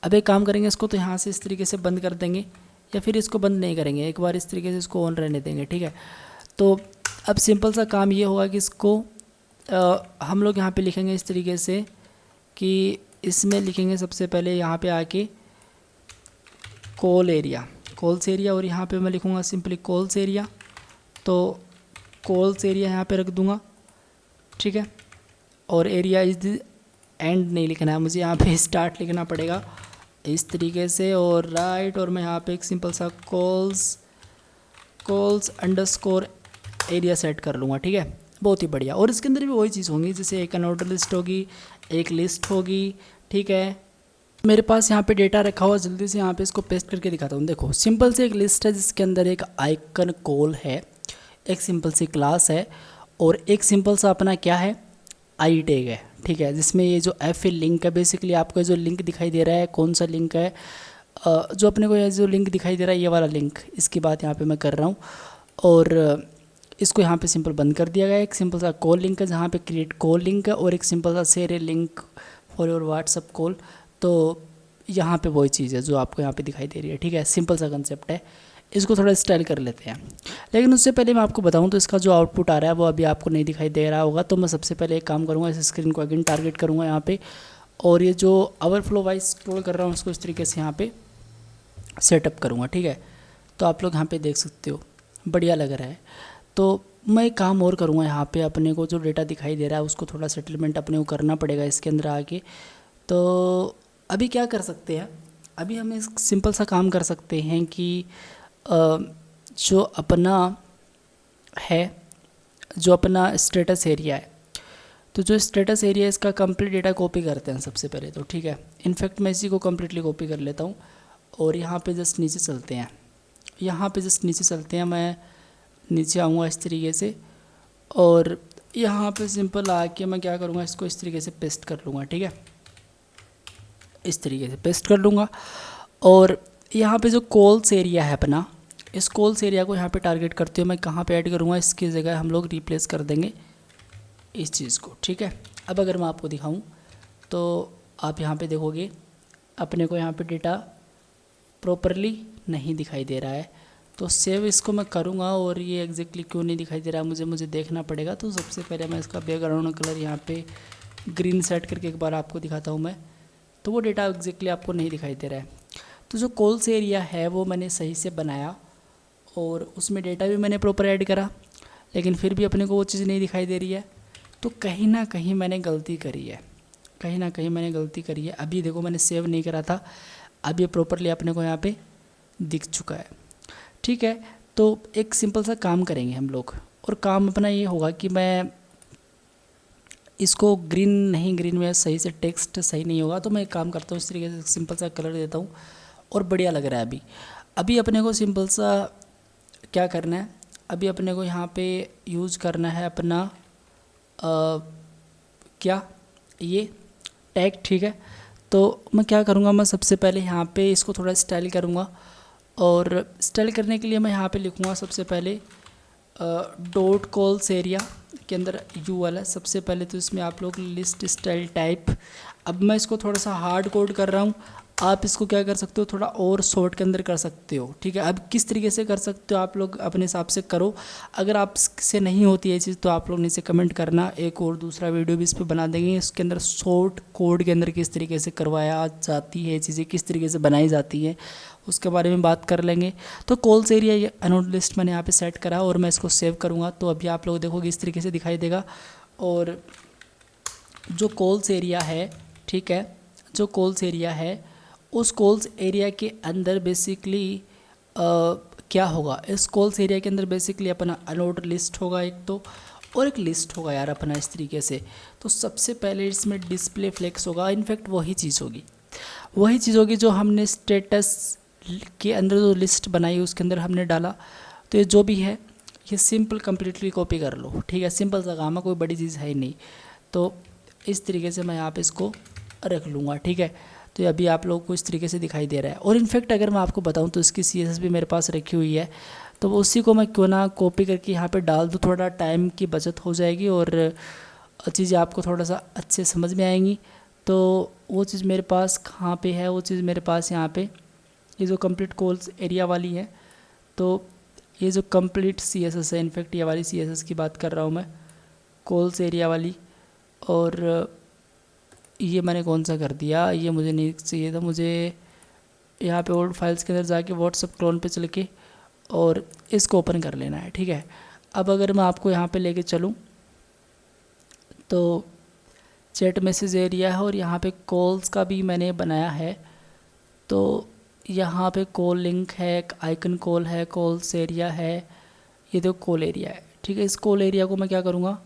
अब एक काम करेंगे, इसको तो यहाँ से इस तरीके से बंद कर देंगे, या फिर इसको बंद नहीं करेंगे, एक बार इस तरीके से इसको ऑन रहने देंगे, ठीक है। तो अब सिंपल सा काम ये होगा कि इसको हम लोग यहाँ पे लिखेंगे इस तरीके से कि इसमें लिखेंगे सबसे पहले यहाँ पे आके कॉल्स एरिया, और यहाँ पे मैं लिखूँगा सिंपली कॉल्स एरिया। तो कॉल्स एरिया यहाँ पे रख दूँगा, ठीक है। और एरिया इज द एंड नहीं लिखना है मुझे, यहाँ पे स्टार्ट लिखना पड़ेगा इस तरीके से, और राइट। और मैं यहाँ पे एक सिंपल सा कॉल्स अंडरस्कोर एरिया सेट कर लूँगा, ठीक है। बहुत ही बढ़िया। और इसके अंदर भी वही चीज़ होंगी, जैसे एक अनऑर्डर लिस्ट होगी, एक लिस्ट होगी, ठीक है। मेरे पास यहाँ पे डेटा रखा हुआ, जल्दी से यहाँ पे इसको पेस्ट करके दिखाता हूँ। देखो सिंपल से एक लिस्ट है जिसके अंदर एक आइकन कॉल है, एक सिंपल सी क्लास है, और एक सिंपल सा अपना क्या है आई टैग है, ठीक है। जिसमें ये जो एफ लिंक है, बेसिकली आपको जो लिंक दिखाई दे रहा है, कौन सा लिंक है, जो अपने को ये जो लिंक दिखाई दे रहा है ये वाला लिंक, इसकी बात यहाँ पे मैं कर रहा हूँ। और इसको यहाँ पे सिंपल बंद कर दिया गया। एक सिंपल सा कॉल लिंक है जहाँ पे क्रिएट कॉल लिंक है, और एक सिंपल सा share a link for your WhatsApp call. तो यहाँ पे वही चीज़ है जो आपको यहाँ पे दिखाई दे रही है, ठीक है। सिंपल सा कंसेप्ट है, इसको थोड़ा स्टाइल कर लेते हैं। लेकिन उससे पहले मैं आपको बताऊँ तो इसका जो आउटपुट आ रहा है वो अभी आपको नहीं दिखाई दे रहा होगा। तो मैं सबसे पहले एक काम करूँगा, इस स्क्रीन को अगेन टारगेट करूँगा यहाँ पे, और ये जो ओवरफ्लो वाइज स्क्रॉल कर रहा हूँ उसको इस तरीके से यहाँ पे सेटअप करूँगा, ठीक है। तो आप लोग यहाँ पे देख सकते हो बढ़िया लग रहा है। तो मैं एक काम और करूँगा, यहाँ पे अपने को जो डेटा दिखाई दे रहा है उसको थोड़ा सेटलमेंट अपने को करना पड़ेगा इसके अंदर आके। तो अभी क्या कर सकते हैं, अभी हम एक सिंपल सा काम कर सकते हैं कि जो अपना है, जो अपना स्टेटस एरिया है, तो जो स्टेटस एरिया है इसका कंप्लीट डेटा कॉपी करते हैं सबसे पहले तो, ठीक है। इनफैक्ट मैं इसी को कम्प्लीटली कॉपी कर लेता हूँ और यहाँ पे जस्ट नीचे चलते हैं, यहाँ पे जस्ट नीचे चलते हैं। मैं नीचे आऊँगा इस तरीके से और यहाँ पे सिंपल आके मैं क्या करूँगा, इसको इस तरीके से पेस्ट कर लूँगा, ठीक है। इस तरीके से पेस्ट कर लूँगा और यहाँ पे जो कॉल्स एरिया है अपना, इस कॉल्स एरिया को यहाँ पे टारगेट करते हुए मैं कहाँ पे ऐड करूँगा, इसकी जगह हम लोग रिप्लेस कर देंगे इस चीज़ को, ठीक है। अब अगर मैं आपको दिखाऊं तो आप यहाँ पे देखोगे अपने को यहाँ पे डेटा प्रॉपरली नहीं दिखाई दे रहा है। तो सेव इसको मैं करूँगा और ये एग्जैक्टली क्यों नहीं दिखाई दे रहा है मुझे देखना पड़ेगा। तो सबसे पहले मैं इसका बैकग्राउंड कलर यहाँ पे ग्रीन सेट करके एक बार आपको दिखाता हूँ मैं। तो वो डेटा एग्जैक्टली आपको नहीं दिखाई दे रहा है। तो जो कॉल्स एरिया है वो मैंने सही से बनाया और उसमें डेटा भी मैंने प्रॉपर ऐड करा, लेकिन फिर भी अपने को वो चीज़ नहीं दिखाई दे रही है। तो कहीं ना कहीं मैंने गलती करी है, कहीं ना कहीं मैंने गलती करी है। अभी देखो मैंने सेव नहीं करा था, अब ये प्रॉपरली अपने को यहाँ पे दिख चुका है, ठीक है। तो एक सिंपल सा काम करेंगे हम लोग और काम अपना ये होगा कि मैं इसको ग्रीन में सही से टेक्स्ट सही नहीं होगा, तो मैं एक काम करता हूँ इस तरीके से सिंपल सा कलर देता हूँ और बढ़िया लग रहा है। अभी अपने को सिंपल सा क्या करना है, अभी अपने को यहाँ पे यूज़ करना है अपना क्या ये टैग, ठीक है। तो मैं क्या करूँगा, मैं सबसे पहले यहाँ पे इसको थोड़ा स्टाइल करूँगा और स्टाइल करने के लिए मैं यहाँ पे लिखूँगा सबसे पहले डॉट कॉल्स एरिया के अंदर यू वाला सबसे पहले। तो इसमें आप लोग लिस्ट स्टाइल टाइप, अब मैं इसको थोड़ा सा हार्ड कोड कर रहा हूँ, आप इसको क्या कर सकते हो थोड़ा और शॉर्ट के अंदर कर सकते हो, ठीक है। अब किस तरीके से कर सकते हो आप लोग अपने हिसाब से करो। अगर आप से नहीं होती है चीज़ तो आप लोग नीचे कमेंट करना, एक और दूसरा वीडियो भी इस पर बना देंगे। इसके अंदर शॉर्ट कोड के अंदर किस तरीके से करवाया जाती है चीज़ें, किस तरीके से बनाई जाती है, उसके बारे में बात कर लेंगे। तो कॉल्स एरिया ये अननोन लिस्ट मैंने यहाँ पे सेट करा और मैं इसको सेव करूँगा। तो अभी आप लोग देखोगे इस तरीके से दिखाई देगा। और जो कॉल्स एरिया है, ठीक है, जो कॉल्स एरिया है उस कॉल्स एरिया के अंदर बेसिकली क्या होगा, इस कॉल्स एरिया के अंदर बेसिकली अपना अनऑर्डर लिस्ट होगा एक तो, और एक लिस्ट होगा यार अपना इस तरीके से। तो सबसे पहले इसमें डिस्प्ले फ्लेक्स होगा, इनफैक्ट वही चीज़ होगी जो हमने स्टेटस के अंदर जो लिस्ट बनाई उसके अंदर हमने डाला। तो ये जो भी है ये सिंपल कम्प्लीटली कॉपी कर लो, ठीक है। सिंपल सा काम है, कोई बड़ी चीज़ है ही नहीं। तो इस तरीके से मैं यहाँ पे इसको रख लूँगा, ठीक है। तो अभी आप लोगों को इस तरीके से दिखाई दे रहा है। और इनफैक्ट अगर मैं आपको बताऊं तो इसकी CSS भी मेरे पास रखी हुई है, तो उसी को मैं क्यों ना कॉपी करके यहाँ पे डाल दूँ, थोड़ा टाइम की बचत हो जाएगी और चीज़ें आपको थोड़ा सा अच्छे समझ में आएंगी। तो वो चीज़ मेरे पास कहाँ पे है, वो चीज़ मेरे पास यहाँ पे ये जो कंप्लीट कॉल्स एरिया वाली है। तो ये जो कंप्लीट CSS है, इनफैक्ट ये वाली CSS की बात कर रहा हूँ मैं, कॉल्स एरिया वाली। और ये मैंने कौन सा कर दिया, ये मुझे नहीं चाहिए था। मुझे यहाँ पे ओल्ड फाइल्स के अंदर जाके व्हाट्सएप क्लोन पे चल के और इसको ओपन कर लेना है, ठीक है। अब अगर मैं आपको यहाँ पे लेके चलूँ तो चैट मैसेज एरिया है और यहाँ पे कॉल्स का भी मैंने बनाया है। तो यहाँ पे कॉल लिंक है, एक आइकन कॉल है, कॉल्स एरिया है, ये तो कॉल एरिया है, ठीक है। इस कॉल एरिया को मैं क्या करूँगा,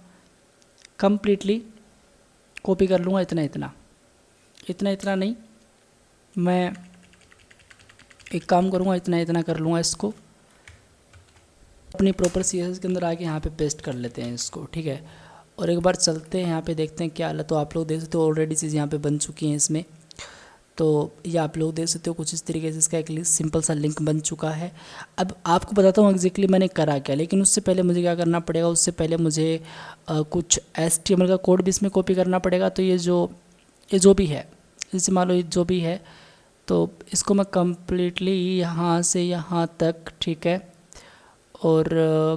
कम्प्लीटली कॉपी कर लूँगा। इतना नहीं, मैं एक काम करूँगा, इतना कर लूँगा, इसको अपनी प्रॉपर CSS के अंदर आके यहाँ पे पेस्ट कर लेते हैं इसको, ठीक है। और एक बार चलते हैं यहाँ पे देखते हैं क्या हाल है। तो आप लोग देख सकते हो ऑलरेडी चीज़ यहाँ पे बन चुकी हैं इसमें। तो ये आप लोग देख सकते हो कुछ इस तरीके से इसका एक सिंपल सा लिंक बन चुका है। अब आपको बताता हूँ एग्जैक्टली मैंने करा क्या, लेकिन उससे पहले मुझे क्या करना पड़ेगा, उससे पहले मुझे कुछ HTML का कोड भी इसमें कॉपी करना पड़ेगा। तो ये जो भी है, जैसे मान लो ये जो भी है, तो इसको मैं कम्प्लीटली यहाँ से यहाँ तक, ठीक है, और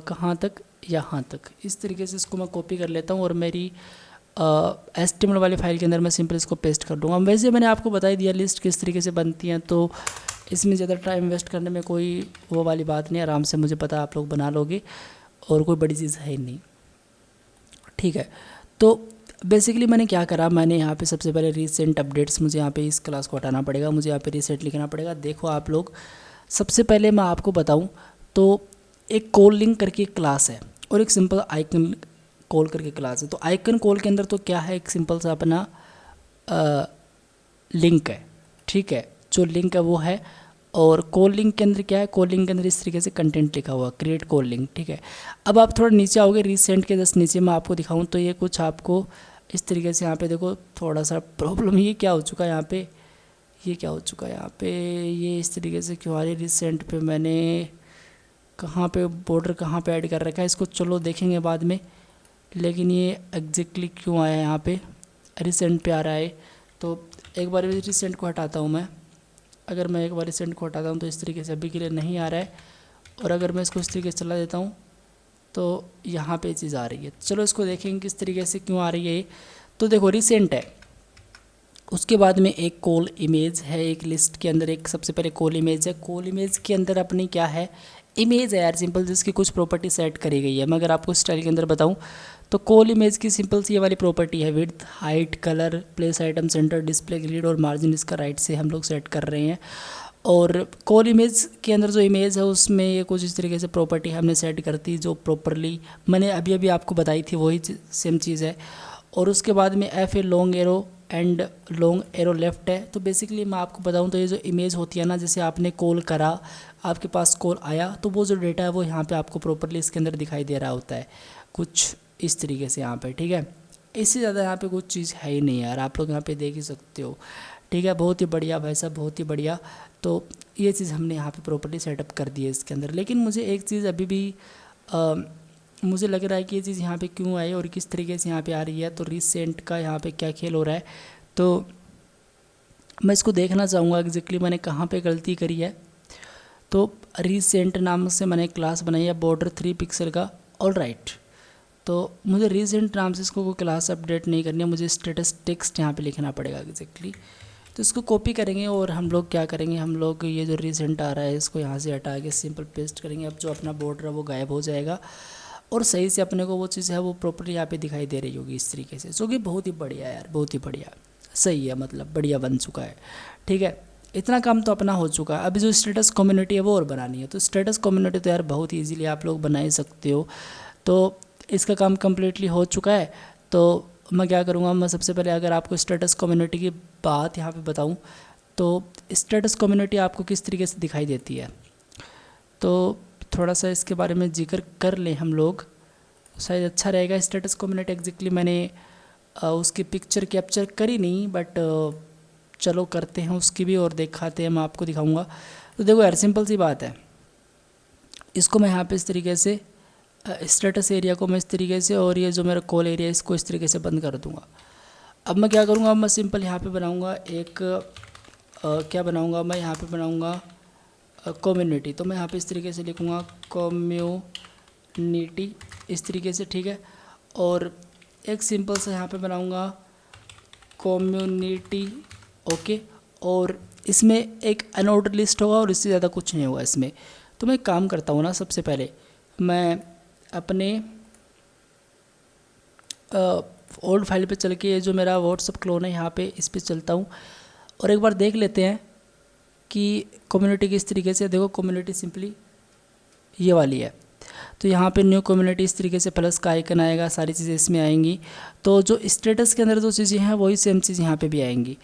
कहाँ तक, यहाँ तक, इस तरीके से इसको मैं कॉपी कर लेता हूँ। और मेरी HTML वाली फाइल के अंदर मैं सिंपल इसको पेस्ट कर दूँगा। वैसे मैंने आपको बता ही दिया लिस्ट किस तरीके से बनती हैं, तो इसमें ज़्यादा टाइम वेस्ट करने में कोई वो वाली बात नहीं, आराम से मुझे पता आप लोग बना लोगे और कोई बड़ी चीज़ है ही नहीं, ठीक है। तो बेसिकली मैंने क्या करा, मैंने यहाँ पे सबसे पहले रीसेंट अपडेट्स, मुझे यहाँ पे इस क्लास को हटाना पड़ेगा, मुझे यहाँ पे रीसेंट लिखना पड़ेगा। देखो आप लोग, सबसे पहले मैं आपको बताऊँ तो एक कॉल लिंक करके एक क्लास है और एक सिंपल आइकन कॉल करके क्लास है। तो आइकन कॉल के अंदर तो क्या है, एक सिंपल सा अपना लिंक है, ठीक है, जो लिंक है वो है। और कॉल लिंक के अंदर क्या है, कॉल लिंक के अंदर इस तरीके से कंटेंट लिखा हुआ क्रिएट कॉल लिंक, ठीक है। अब आप थोड़ा नीचे आओगे, रीसेंट के जस्ट नीचे मैं आपको दिखाऊं तो ये कुछ आपको इस तरीके से यहाँ पे देखो थोड़ा सा प्रॉब्लम, ये क्या हो चुका है यहाँ पे, ये क्या हो चुका है यहाँ पे, ये इस तरीके से क्यों आ रही है। रिसेंट पे मैंने कहाँ पे बॉर्डर कहाँ पे ऐड कर रखा है, इसको चलो देखेंगे बाद में, लेकिन ये एग्जैक्टली क्यों आया है यहाँ पे, रिसेंट पे आ रहा है। तो एक बार रिसेंट को हटाता हूँ मैं, अगर मैं एक बार रिसेंट को हटाता हूँ तो इस तरीके से अभी के लिए नहीं आ रहा है, और अगर मैं इसको इस तरीके से चला देता हूँ तो यहाँ पे चीज़ आ रही है। चलो इसको देखेंगे किस तरीके से क्यों आ रही है। तो देखो रिसेंट है, उसके बाद में एक कॉल इमेज है, एक लिस्ट के अंदर एक सबसे पहले कॉल इमेज है। कॉल इमेज के अंदर अपनी क्या है, इमेज है यार सिंपल, जिसकी कुछ प्रॉपर्टी सेट करी गई है। मैं अगर आपको स्टाइल के अंदर बताऊं तो कॉल इमेज की सिंपल सी ये वाली प्रॉपर्टी है, width, height, colour, place item, centre, display, grid और मार्जिन, इसका राइट से हम लोग सेट कर रहे हैं। और कॉल इमेज के अंदर जो इमेज है उसमें ये कुछ इस तरीके से प्रॉपर्टी हमने सेट कर दी, जो प्रॉपरली मैंने अभी अभी आपको बताई थी, वही सेम चीज़ है। और उसके बाद में F a long arrow and long arrow left है। तो बेसिकली मैं आपको बताऊं तो ये जो इमेज होती है ना, जैसे आपने कॉल करा, आपके पास कॉल आया, तो वो जो डेटा है वो यहाँ पे आपको प्रॉपरली इसके अंदर दिखाई दे रहा होता है, कुछ इस तरीके से यहाँ पे, ठीक है। इससे ज़्यादा यहाँ पे कुछ चीज़ है ही नहीं यार, आप लोग यहाँ पे देख ही सकते हो, ठीक है। बहुत ही बढ़िया भाई साहब, बहुत ही बढ़िया। तो ये चीज़ हमने यहाँ पे प्रॉपरली सेटअप कर दी है इसके अंदर। लेकिन मुझे एक चीज़ अभी भी मुझे लग रहा है कि ये चीज़ यहाँ पे क्यों आई और किस तरीके से यहाँ पे आ रही है। तो रिसेंट का यहाँ पे क्या खेल हो रहा है, तो मैं इसको देखना चाहूँगा एग्जैक्टली मैंने कहाँ पे गलती करी है। तो रिसेंट नाम से मैंने क्लास बनाई है बॉर्डर 3 पिक्सल का, ऑल राइट। तो मुझे रिसेंट नाम से इसको कोई क्लास अपडेट नहीं करनी है, मुझे स्टेटस टेक्स्ट यहाँ पे लिखना पड़ेगा एग्जैक्टली। तो इसको कॉपी करेंगे और हम लोग क्या करेंगे, हम लोग ये जो रिसेंट आ रहा है इसको यहाँ से हटा के सिंपल पेस्ट करेंगे। अब जो अपना बॉर्डर है वो गायब हो जाएगा और सही से अपने को वो चीज़ है वो प्रॉपर्ली यहाँ पे दिखाई दे रही होगी इस तरीके से, जो कि बहुत ही बढ़िया यार, बहुत ही बढ़िया, सही है, मतलब बढ़िया बन चुका है, ठीक है। इतना काम तो अपना हो चुका है। अभी जो स्टेटस कम्युनिटी है वो और बनानी है। तो स्टेटस कम्युनिटी तो यार बहुत ईजीली आप लोग बना ही सकते हो। तो इसका काम कम्प्लीटली हो चुका है। तो मैं क्या करूँगा, मैं सबसे पहले अगर आपको स्टेटस कम्युनिटी की बात यहाँ पे बताऊँ तो स्टेटस कम्युनिटी आपको किस तरीके से दिखाई देती है, तो थोड़ा सा इसके बारे में जिक्र कर लें हम लोग, शायद अच्छा रहेगा। स्टेटस कम्युनिटी एग्जैक्टली मैंने उसकी पिक्चर कैप्चर करी नहीं, बट चलो करते हैं उसकी भी और दिखाते हैं, मैं आपको दिखाऊंगा। तो देखो यार सिंपल सी बात है, इसको मैं यहाँ पे इस तरीके से स्टेटस एरिया को मैं इस तरीके से, और ये जो मेरा कॉल एरिया है इसको इस तरीके से बंद कर दूँगा। अब मैं क्या करूँगा, मैं सिंपल यहाँ पे बनाऊँगा एक क्या बनाऊँगा, मैं यहाँ पे बनाऊँगा कम्युनिटी। तो मैं यहाँ पे इस तरीके से लिखूँगा कम्युनिटी इस तरीके से, ठीक है। और एक सिंपल सा यहाँ पे बनाऊँगा कम्युनिटी, ओके। और इसमें एक अनऑर्डर लिस्ट होगा और इससे ज़्यादा कुछ नहीं होगा इसमें। तो मैं एक काम करता हूँ ना, सबसे पहले मैं अपने ओल्ड फाइल पे चल के, ये जो मेरा व्हाट्सअप क्लोन है यहाँ पे इस पे चलता हूँ और एक बार देख लेते हैं कि कम्युनिटी किस तरीके से। देखो कम्युनिटी सिंपली ये वाली है, तो यहाँ पे न्यू कम्युनिटी इस तरीके से प्लस का आइकन आएगा, सारी चीज़ें इसमें आएंगी। तो जो स्टेटस के अंदर जो चीज़ें हैं वही सेम चीज़ यहाँ पे भी आएंगी,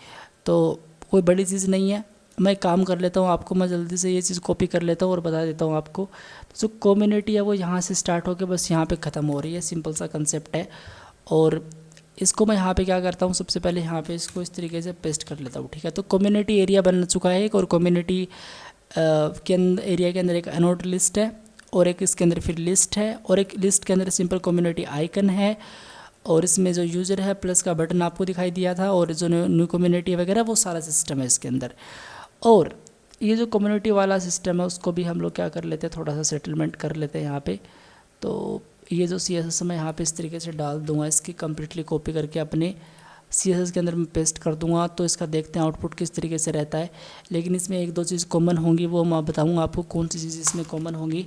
तो कोई बड़ी चीज़ नहीं है। मैं काम कर लेता हूँ, आपको मैं जल्दी से ये चीज़ कॉपी कर लेता हूँ और बता देता हूँ आपको। तो जो कम्युनिटी है वो यहाँ से स्टार्ट होकर बस यहाँ पे ख़त्म हो रही है, सिंपल सा कंसेप्ट है। और इसको मैं यहाँ पे क्या करता हूँ, सबसे पहले यहाँ पे इसको इस तरीके से पेस्ट कर लेता हूँ, ठीक है। तो कम्युनिटी एरिया बन चुका है एक, और कम्युनिटी के अंदर एरिया के अंदर एक अनऑर्डर लिस्ट है, और एक इसके अंदर फिर लिस्ट है, और एक लिस्ट के अंदर सिंपल कम्युनिटी आइकन है, और इसमें जो यूज़र है प्लस का बटन आपको दिखाई दिया था, और जो न्यू कम्युनिटी वगैरह वो सारा सिस्टम है इसके अंदर। और ये जो कम्युनिटी वाला सिस्टम है उसको भी हम लोग क्या कर लेते हैं, थोड़ा सा सेटलमेंट कर लेते हैं यहाँ पे। तो ये जो CSS मैं यहाँ पे इस तरीके से डाल दूंगा, इसकी कम्प्लीटली कॉपी करके अपने CSS के अंदर मैं पेस्ट कर दूंगा। तो इसका देखते हैं आउटपुट किस तरीके से रहता है। लेकिन इसमें एक दो चीज़ कॉमन होंगी, वो मैं बताऊंगा आपको कौन सी चीज़ इसमें कॉमन होंगी।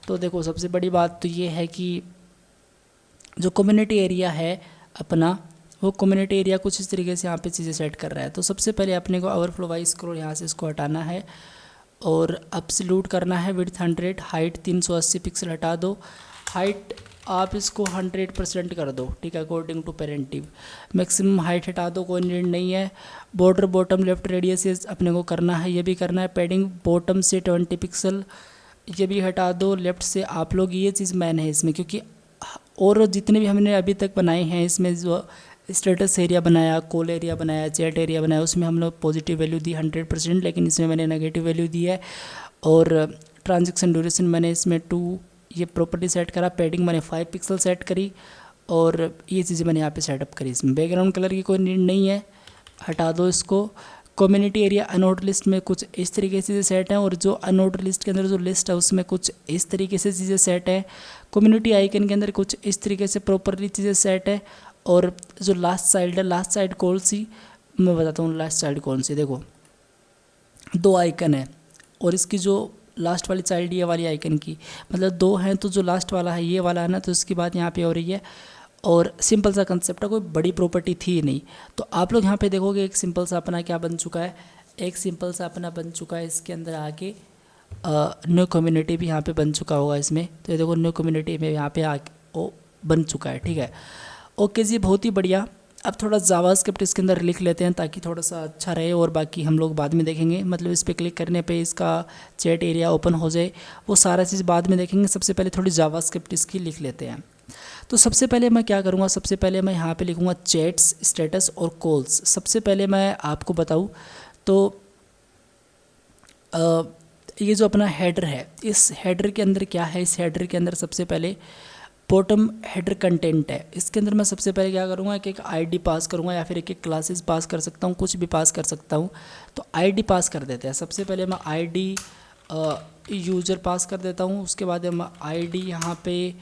तो देखो, सबसे बड़ी बात तो ये है कि जो कम्युनिटी एरिया है अपना, वो कम्युनिटी एरिया कुछ इस तरीके से यहाँ पे चीज़ें सेट कर रहा है। तो सबसे पहले अपने को ओवरफ्लो वाइज स्क्रॉल यहाँ से इसको हटाना है और अब्सोल्यूट करना है। विड्थ 100, हाइट 380 पिक्सल हटा दो। हाइट आप इसको 100% कर दो, ठीक है, अकॉर्डिंग टू पेरेंटिव। मैक्सिमम हाइट हटा दो, कोई नीड नहीं है। बॉर्डर बॉटम लेफ्ट रेडियस अपने को करना है, ये भी करना है। पैडिंग बॉटम से 20 पिक्सल, ये भी हटा दो। लेफ्ट से आप लोग, ये चीज़ मैन है इसमें, क्योंकि और जितने भी हमने अभी तक बनाए हैं इसमें, जो स्टेटस एरिया बनाया, कॉल एरिया बनाया, चैट एरिया बनाया, उसमें हम लोग पॉजिटिव वैल्यू दी 100%, लेकिन इसमें मैंने नेगेटिव वैल्यू दी है। और ट्रांजैक्शन ड्यूरेशन मैंने इसमें 2 ये प्रॉपर्टी सेट करा। पैडिंग मैंने 5 पिक्सल सेट करी और ये चीज़ें मैंने यहाँ पे सेटअप करी। इसमें बैकग्राउंड कलर की कोई नीड नहीं है, हटा दो इसको। कम्युनिटी एरिया अनऑर्डर लिस्ट में कुछ इस तरीके से सेट है, और जो अनऑर्डर लिस्ट के अंदर जो लिस्ट है उसमें कुछ इस तरीके से चीज़ें सेट है। कम्युनिटी आइकन के अंदर कुछ इस तरीके से प्रॉपरली चीज़ें सेट है। और जो लास्ट साइड है, लास्ट साइड कौन सी, मैं बताता हूँ लास्ट साइड कौन सी। देखो, 2 आइकन है और इसकी जो लास्ट वाली चाइल्ड ये वाली आइकन की, मतलब 2 हैं, तो जो लास्ट वाला है ये वाला है ना, तो इसकी बात यहाँ पे हो रही है। और सिंपल सा कंसेप्ट है, कोई बड़ी प्रॉपर्टी थी ही नहीं। तो आप लोग यहाँ पे देखोगे एक सिंपल सा अपना क्या बन चुका है, एक सिंपल सा अपना बन चुका है। इसके अंदर आके न्यू कम्युनिटी भी यहाँ पे बन चुका होगा इसमें। तो ये देखो, न्यू कम्युनिटी में यहाँ पे आके वो बन चुका है, ठीक है। ओके जी, बहुत ही बढ़िया। अब थोड़ा जावास्क्रिप्ट इसके अंदर लिख लेते हैं ताकि थोड़ा सा अच्छा रहे, और बाकी हम लोग बाद में देखेंगे। मतलब इस पर क्लिक करने पे इसका चैट एरिया ओपन हो जाए, वो सारा चीज़ बाद में देखेंगे। सबसे पहले थोड़ी जावास्क्रिप्ट इसकी लिख लेते हैं। तो सबसे पहले मैं क्या करूँगा, सबसे पहले मैं यहाँ पे लिखूँगा चैट्स, स्टेटस और कॉल्स। सबसे पहले मैं आपको बताऊँ तो ये जो अपना हेडर है, इस हेडर के अंदर क्या है, इस हेडर के अंदर सबसे पहले बॉटम हेडर कंटेंट है। इसके अंदर मैं सबसे पहले क्या करूँगा कि एक आईडी पास करूँगा, या फिर एक क्लासेस पास कर सकता हूँ, कुछ भी पास कर सकता हूँ। तो आईडी पास कर देते हैं। सबसे पहले मैं आईडी यूज़र पास कर देता हूँ, उसके बाद मैं आईडी यहाँ पे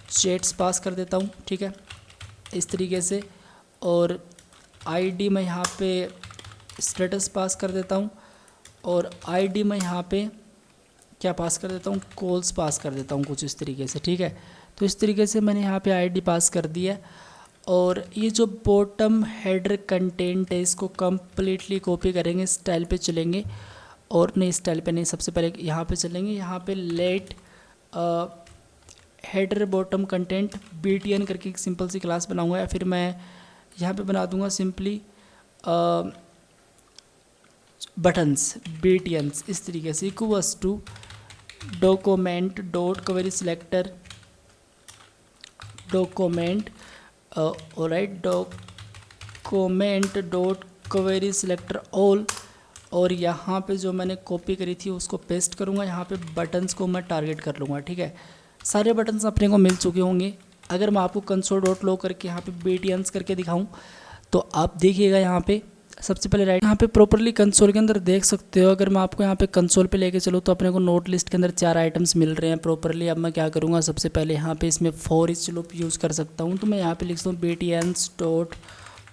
चैट्स पास कर देता हूँ, ठीक है, इस तरीके से। और आईडी मैं यहाँ पे स्टेटस पास कर देता हूँ, और आईडी मैं यहाँ पे क्या पास कर देता हूँ, कॉल्स पास कर देता हूँ, कुछ इस तरीके से, ठीक है। तो इस तरीके से मैंने यहाँ पे आईडी पास कर दी है। और ये जो बॉटम हेडर कंटेंट है, इसको कम्प्लीटली कॉपी करेंगे, स्टाइल पे चलेंगे, और नहीं स्टाइल पे नहीं, सबसे पहले यहाँ पे चलेंगे। यहाँ पे let header bottom content BTN करके एक सिंपल सी क्लास बनाऊंगा, या फिर मैं यहाँ पे बना दूंगा सिंपली बटन्स BTNs, इस तरीके से। Equals to document dot query selector document all right document dot query selector all. और यहाँ पे जो मैंने कॉपी करी थी उसको पेस्ट करूँगा। यहाँ पे बटन्स को मैं टारगेट कर लूँगा, ठीक है। सारे बटन्स अपने को मिल चुके होंगे। अगर मैं आपको console.log करके यहाँ पे BTNs करके दिखाऊँ तो आप देखिएगा, यहाँ पे सबसे पहले राइट यहाँ पे प्रॉपरली कंसोल के अंदर देख सकते हो। अगर मैं आपको यहाँ पे कंसोल पे लेके चलूँ तो अपने को नोट लिस्ट के अंदर 4 आइटम्स मिल रहे हैं प्रॉपरली। अब मैं क्या करूँगा, सबसे पहले यहाँ पे इसमें फॉर ईच लूप यूज़ कर सकता हूँ। तो मैं यहाँ पे लिखता हूँ BTNs dot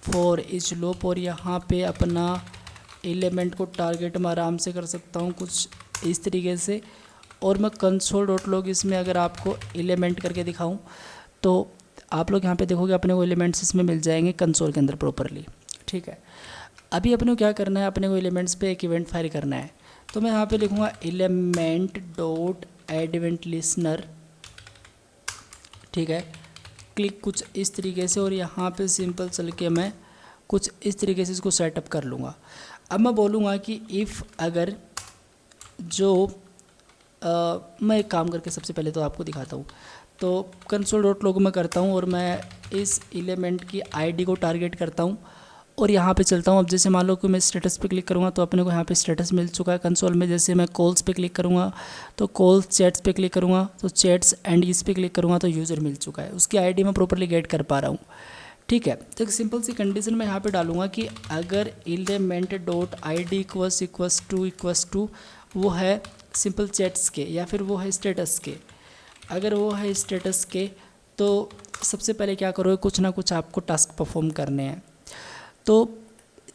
for each loop, और यहाँ पे अपना एलिमेंट को टारगेट मैं आराम से कर सकता हूँ कुछ इस तरीके से। और मैं console.log इसमें अगर आपको एलिमेंट करके दिखाऊँ तो आप लोग यहाँ पे देखोगे अपने को एलिमेंट्स इसमें मिल जाएंगे कंसोल के अंदर प्रॉपरली, ठीक है। अभी अपने को क्या करना है, अपने को एलिमेंट्स पे एक इवेंट फायर करना है। तो मैं यहाँ पे लिखूँगा element dot add event listener, ठीक है, क्लिक कुछ इस तरीके से। और यहाँ पे सिंपल चल के मैं कुछ इस तरीके से इसको सेटअप कर लूँगा। अब मैं बोलूँगा कि इफ़ अगर जो मैं एक काम करके सबसे पहले तो आपको दिखाता हूँ। तो console.log में करता हूँ और मैं इस एलिमेंट की आईडी को टारगेट करता हूँ और यहाँ पे चलता हूँ। अब जैसे मान लो कि मैं स्टेटस पे क्लिक करूँगा तो अपने को यहाँ पे स्टेटस मिल चुका है कंसोल में। जैसे मैं कॉल्स पे क्लिक करूँगा तो कॉल्स, चैट्स पे क्लिक करूँगा तो चैट्स, एंड इस पे क्लिक करूँगा तो यूज़र मिल चुका है। उसकी आईडी मैं प्रॉपरली गेट कर पा रहा हूँ, ठीक है। तो एक सिंपल सी कंडीशन मैं यहाँ पे डालूंगा कि अगर element dot ID equals to वो है सिंपल चैट्स के या फिर वो है स्टेटस के। अगर वो है स्टेटस के तो सबसे पहले क्या करोगे, कुछ ना कुछ आपको टास्क परफॉर्म करने हैं। तो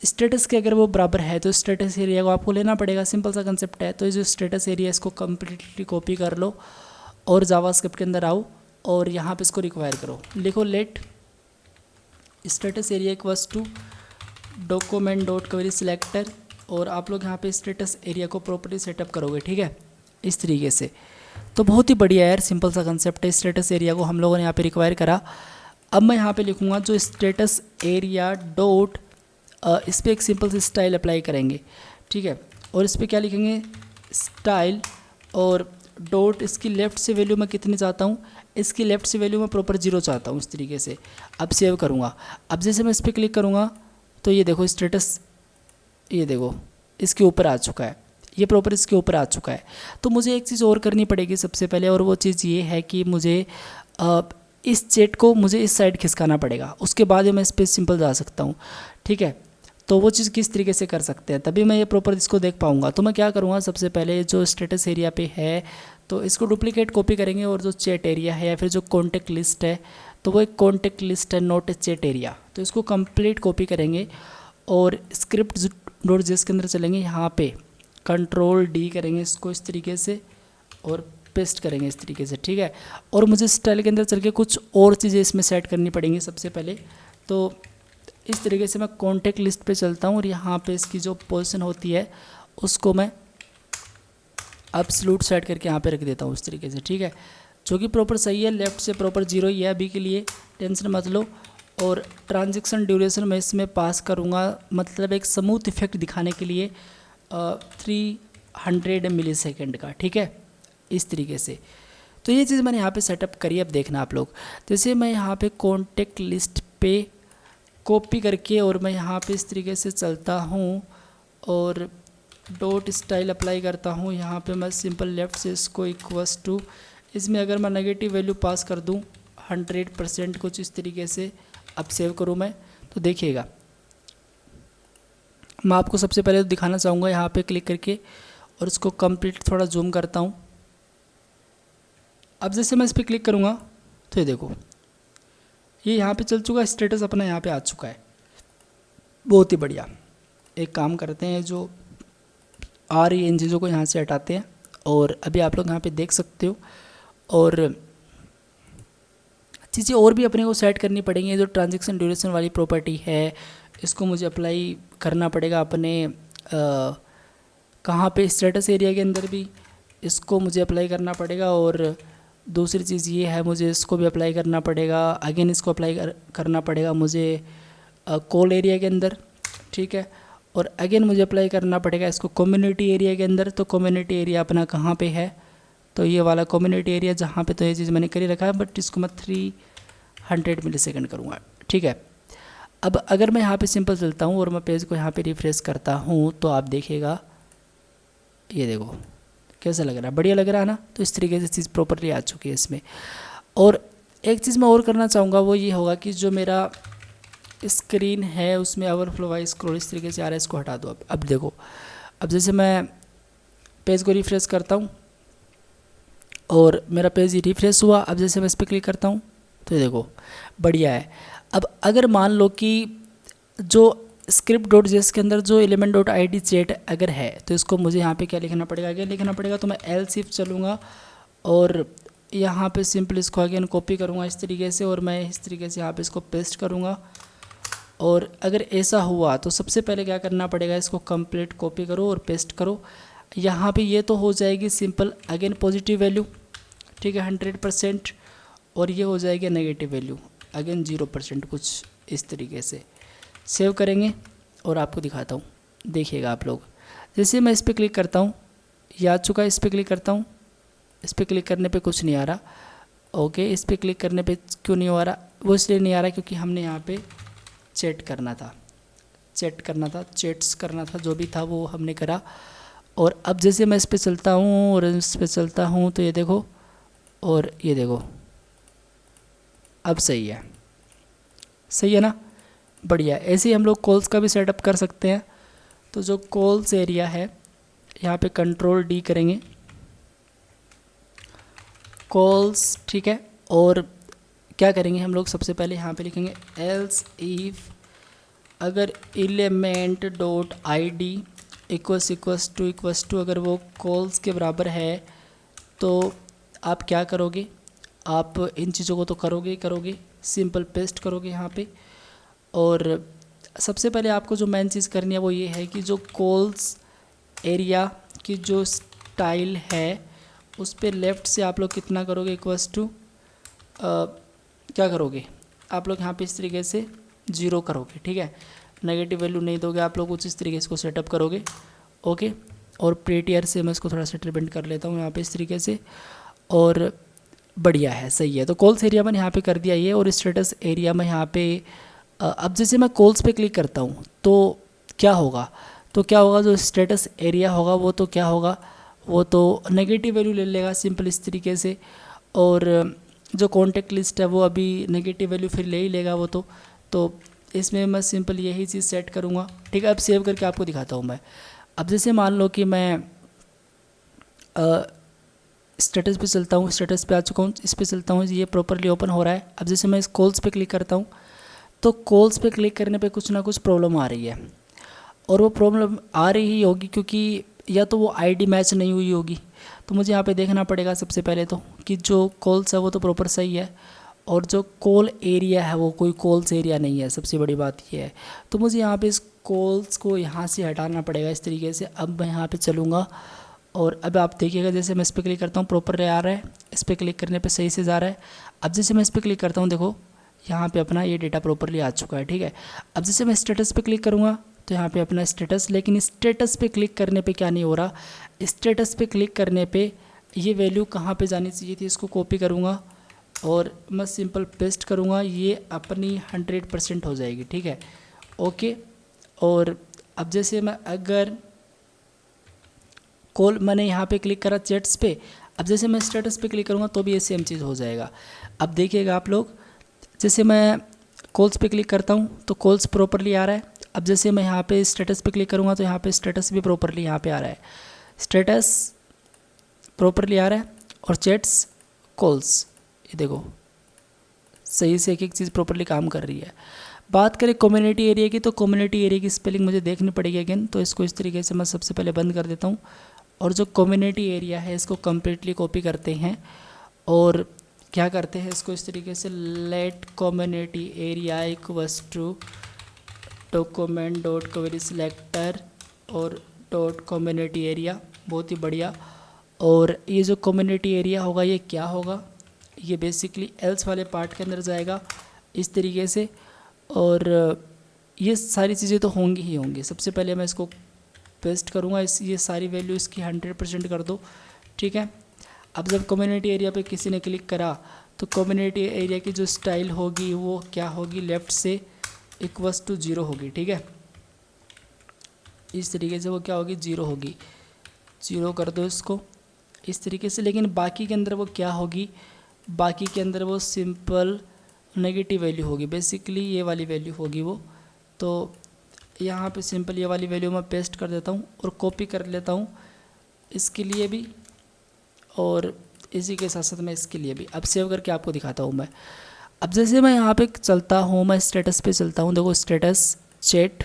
स्टेटस के अगर वो बराबर है तो स्टेटस एरिया को आपको लेना पड़ेगा, सिंपल सा कंसेप्ट है। तो ये जो स्टेटस एरिया इसको कम्प्लीटली कॉपी कर लो और जावास्क्रिप्ट के अंदर आओ और यहाँ पे इसको रिक्वायर करो, लिखो let status area equals to document dot query selector, और आप लोग यहाँ पे स्टेटस एरिया को प्रॉपर्ली सेटअप करोगे, ठीक है, इस तरीके से। तो बहुत ही बढ़िया यार, सिंपल सा कंसेप्ट है। स्टेटस एरिया को हम लोगों ने यहाँ पे रिक्वायर करा। अब मैं यहाँ पे लिखूँगा जो स्टेटस एरिया डॉट, इस पर एक सिंपल सी स्टाइल अप्लाई करेंगे, ठीक है, और इस पर क्या लिखेंगे स्टाइल, और डॉट इसकी लेफ़्ट से वैल्यू मैं कितनी चाहता हूँ, इसकी लेफ़्ट से वैल्यू मैं प्रॉपर 0 चाहता हूँ, इस तरीके से। अब सेव करूँगा। अब जैसे मैं इस पर क्लिक करूँगा तो ये देखो स्टेटस, ये देखो इसके ऊपर आ चुका है, ये प्रॉपर इसके ऊपर आ चुका है। तो मुझे एक चीज़ और करनी पड़ेगी सबसे पहले, और वो चीज़ ये है कि मुझे इस चेट को मुझे इस साइड खिसकाना पड़ेगा, उसके बाद मैं इस पर सिंपल जा सकता हूँ, ठीक है। तो वो चीज़ किस तरीके से कर सकते हैं, तभी मैं ये प्रॉपर इसको देख पाऊँगा। तो मैं क्या करूँगा, सबसे पहले जो स्टेटस एरिया पे है तो इसको डुप्लीकेट कॉपी करेंगे, और जो चैट एरिया है या फिर जो कॉन्टेक्ट लिस्ट है तो वो एक कॉन्टेक्ट लिस्ट है, नॉट ए चैट एरिया। तो इसको कंप्लीट कॉपी करेंगे और स्क्रिप्ट डॉट जेएस के अंदर चलेंगे, यहाँ पे कंट्रोल डी करेंगे इसको इस तरीके से और पेस्ट करेंगे इस तरीके से, ठीक है। और मुझे स्टाइल के अंदर चल के कुछ और चीज़ें इसमें सेट करनी पड़ेंगी सबसे पहले। तो इस तरीके से मैं कॉन्टेक्ट लिस्ट पे चलता हूँ और यहाँ पे इसकी जो पोजीशन होती है उसको मैं एब्सोल्यूट सेट करके यहाँ पे रख देता हूँ इस तरीके से, ठीक है, जो कि प्रॉपर सही है। लेफ़्ट से प्रॉपर 0 ही है अभी के लिए, टेंशन मत लो। और ट्रांजैक्शन ड्यूरेशन मैं इसमें पास करूँगा, मतलब एक स्मूथ इफेक्ट दिखाने के लिए 300 मिली सेकेंड का, ठीक है, इस तरीके से। तो ये चीज़ मैंने यहाँ पे सेटअप करी। अब देखना आप लोग, जैसे मैं यहाँ पे कॉन्टेक्ट लिस्ट पे कॉपी करके और मैं यहाँ पे इस तरीके से चलता हूँ और डॉट स्टाइल अप्लाई करता हूँ। यहाँ पे मैं सिंपल लेफ़्ट से इसको इक्वल्स टू, इसमें अगर मैं नेगेटिव वैल्यू पास कर दूँ 100% कुछ इस तरीके से। अब सेव करूँ मैं तो देखिएगा, मैं आपको सबसे पहले तो दिखाना चाहूँगा यहाँ पे क्लिक करके और इसको कंप्लीट थोड़ा जूम करता हूँ। अब जैसे मैं इस पर क्लिक करूँगा तो ये देखो ये यहाँ पे चल चुका है, स्टेटस अपना यहाँ पे आ चुका है। बहुत ही बढ़िया। एक काम करते हैं, जो आ रही है इन चीज़ों को यहाँ से हटाते हैं और अभी आप लोग यहाँ पे देख सकते हो। और चीज़ें और भी अपने को सेट करनी पड़ेंगी। जो ट्रांजैक्शन ड्यूरेशन वाली प्रॉपर्टी है इसको मुझे अप्लाई करना पड़ेगा अपने कहाँ पे, स्टेटस एरिया के अंदर भी इसको मुझे अप्लाई करना पड़ेगा। और दूसरी चीज़ ये है, मुझे इसको भी अप्लाई करना पड़ेगा, अगेन इसको अप्लाई करना पड़ेगा मुझे कॉल एरिया के अंदर, ठीक है। और अगेन मुझे अप्लाई करना पड़ेगा इसको कम्युनिटी एरिया के अंदर। तो कम्युनिटी एरिया अपना कहाँ पे है, तो ये वाला कम्युनिटी एरिया जहाँ पे, तो ये चीज़ मैंने कर ही रखा है, बट इसको मैं 300 मिली सेकेंड करूँगा, ठीक है। अब अगर मैं यहाँ पे सिंपल चलता हूँ और मैं पेज को यहाँ पे रिफ्रेश करता हूँ तो आप देखिएगा, ये देखो कैसा लग रहा है, बढ़िया लग रहा है ना। तो इस तरीके से चीज़ प्रॉपरली आ चुकी है इसमें। और एक चीज़ मैं और करना चाहूँगा वो ये होगा कि जो मेरा स्क्रीन है उसमें ओवरफ्लो वाइज स्क्रॉल इस तरीके से आ रहा है, इसको हटा दो। अब देखो, अब जैसे मैं पेज को रिफ्रेश करता हूँ और मेरा पेज ही रिफ्रेश हुआ। अब जैसे मैं इस पर क्लिक करता हूँ तो ये देखो बढ़िया है। अब अगर मान लो कि जो स्क्रिप्ट डॉट जेएस के अंदर जो element dot I D chat अगर है तो इसको मुझे यहाँ पे क्या लिखना पड़ेगा, अगेन लिखना पड़ेगा। तो मैं एल शिफ्ट चलूँगा और यहाँ पे सिंपल इसको अगेन कॉपी करूँगा इस तरीके से, और मैं इस तरीके से यहाँ पे इसको पेस्ट करूँगा। और अगर ऐसा हुआ तो सबसे पहले क्या करना पड़ेगा, इसको कंप्लीट कॉपी करो और पेस्ट करो। यहाँ पे ये तो हो जाएगी सिंपल अगेन पॉजिटिव वैल्यू, ठीक है, 100%। और ये हो जाएगी नेगेटिव वैल्यू अगेन 0% कुछ इस तरीके से। सेव करेंगे और आपको दिखाता हूँ, देखिएगा आप लोग। जैसे मैं इस पर क्लिक करता हूँ, ये आ चुका है, इस पर क्लिक करता हूँ, इस पर क्लिक करने पे कुछ नहीं आ रहा। ओके, इस पर क्लिक करने पे क्यों नहीं आ रहा, वो इसलिए नहीं आ रहा क्योंकि हमने यहाँ पे चैट्स करना था, जो भी था वो हमने करा। और अब जैसे मैं इस पर चलता हूँ और इस पर चलता हूँ तो ये देखो, और ये देखो अब सही है ना, बढ़िया। ऐसे ही हम लोग कॉल्स का भी सेटअप कर सकते हैं। तो जो कॉल्स एरिया है यहाँ पे कंट्रोल डी करेंगे, कॉल्स, ठीक है। और क्या करेंगे हम लोग, सबसे पहले यहाँ पे लिखेंगे एल्स इफ अगर element dot I D equals to अगर वो कॉल्स के बराबर है तो आप क्या करोगे, आप इन चीज़ों को तो करोगे ही करोगे, सिंपल पेस्ट करोगे यहाँ पे। और सबसे पहले आपको जो मेन चीज़ करनी है वो ये है कि जो कॉल्स एरिया की जो स्टाइल है उस पर लेफ़्ट से आप लोग कितना करोगे, इक्वस टू क्या करोगे आप लोग यहाँ पे इस तरीके से 0 करोगे, ठीक है। नेगेटिव वैल्यू नहीं दोगे आप लोग, कुछ इस तरीके से इसको सेटअप करोगे, ओके। और प्रीटियर से मैं इसको थोड़ा सा ट्रिपेंट कर लेता हूँ यहाँ पे इस तरीके से, और बढ़िया है, सही है। तो कॉल्स एरिया मैंने यहाँ पे कर दिया ये, और स्टेटस एरिया में यहाँ पे अब जैसे मैं कॉल्स पे क्लिक करता हूँ तो क्या होगा, जो स्टेटस एरिया होगा वो तो क्या होगा, वो तो नेगेटिव वैल्यू ले लेगा सिंपल इस तरीके से। और जो कॉन्टेक्ट लिस्ट है वो अभी नेगेटिव वैल्यू फिर ले ही लेगा वो तो इसमें मैं सिंपल यही चीज़ सेट करूँगा, ठीक है। अब सेव करके आपको दिखाता हूँ मैं। अब जैसे मान लो कि मैं स्टेटस पे चलता हूँ, स्टेटस पे आ चुका हूँ, इस पे चलता हूँ, ये प्रॉपरली ओपन हो रहा है। अब जैसे मैं इस कॉल्स पे क्लिक करता हूँ तो कॉल्स पे क्लिक करने पे कुछ ना कुछ प्रॉब्लम आ रही है, और वो प्रॉब्लम आ रही ही होगी क्योंकि या तो वो आईडी मैच नहीं हुई होगी। तो मुझे यहाँ पे देखना पड़ेगा सबसे पहले तो कि जो कॉल्स है वो तो प्रॉपर सही है, और जो कॉल एरिया है वो कोई कॉल्स एरिया नहीं है, सबसे बड़ी बात ये है। तो मुझे यहाँ पे इस कॉल्स को यहाँ से हटाना पड़ेगा इस तरीके से। अब मैं यहाँ पे चलूँगा और अब आप देखिएगा जैसे मैं इस पर क्लिक करता हूँ प्रॉपर आ रहा है, इस पर क्लिक करने पे सही से जा रहा है। अब जैसे मैं इस पर क्लिक करता हूँ देखो यहाँ पे अपना ये डेटा प्रॉपरली आ चुका है, ठीक है। अब जैसे मैं स्टेटस पे क्लिक करूँगा तो यहाँ पे अपना स्टेटस, लेकिन स्टेटस पे क्लिक करने पे क्या नहीं हो रहा, स्टेटस पे क्लिक करने पे ये वैल्यू कहाँ पे जानी चाहिए थी, इसको कॉपी करूँगा और मैं सिंपल पेस्ट करूँगा, ये अपनी 100% हो जाएगी, ठीक है, ओके। और अब जैसे मैं अगर कॉल मैंने यहाँ पे क्लिक करा चैट्स पे, अब जैसे मैं स्टेटस पे क्लिक करूँगा तो भी ये सेम चीज़ हो जाएगा। अब देखिएगा आप लोग, जैसे मैं कॉल्स पे क्लिक करता हूँ तो कॉल्स प्रॉपरली आ रहा है। अब जैसे मैं यहाँ पे स्टेटस पे क्लिक करूँगा तो यहाँ पे स्टेटस भी प्रॉपरली यहाँ पे आ रहा है, स्टेटस प्रॉपरली आ रहा है, और चैट्स कॉल्स ये देखो सही से एक एक चीज़ प्रॉपरली काम कर रही है। बात करें कम्युनिटी एरिया की, तो कम्युनिटी एरिया की स्पेलिंग मुझे देखनी पड़ेगी अगेन, तो इसको इस तरीके से मैं सबसे पहले बंद कर देता हूँ, और जो कम्युनिटी एरिया है इसको कम्प्लीटली कॉपी करते हैं और क्या करते हैं इसको इस तरीके से, let community area equals to document dot query selector और डॉट कम्युनिटी एरिया, बहुत ही बढ़िया। और ये जो कम्युनिटी एरिया होगा ये क्या होगा, ये बेसिकली एल्स वाले पार्ट के अंदर जाएगा इस तरीके से, और ये सारी चीज़ें तो होंगी ही होंगी। सबसे पहले मैं इसको पेस्ट करूँगा, ये सारी वैल्यू इसकी 100% कर दो, ठीक है। अब जब कम्युनिटी एरिया पे किसी ने क्लिक करा तो कम्युनिटी एरिया की जो स्टाइल होगी वो क्या होगी, लेफ़्ट से इक्वल्स टू 0 होगी, ठीक है। इस तरीके से वो क्या होगी, 0 होगी, 0 कर दो इसको इस तरीके से। लेकिन बाकी के अंदर वो क्या होगी, बाकी के अंदर वो सिंपल नेगेटिव वैल्यू होगी, बेसिकली ये वाली वैल्यू होगी वो। तो यहाँ पे सिंपल ये वाली वैल्यू मैं पेस्ट कर देता हूँ और कॉपी कर लेता हूँ इसके लिए भी, और इसी के साथ साथ मैं इसके लिए भी। अब सेव करके आपको दिखाता हूँ मैं। अब जैसे मैं यहाँ पे चलता हूँ, मैं स्टेटस पे चलता हूँ, देखो status chat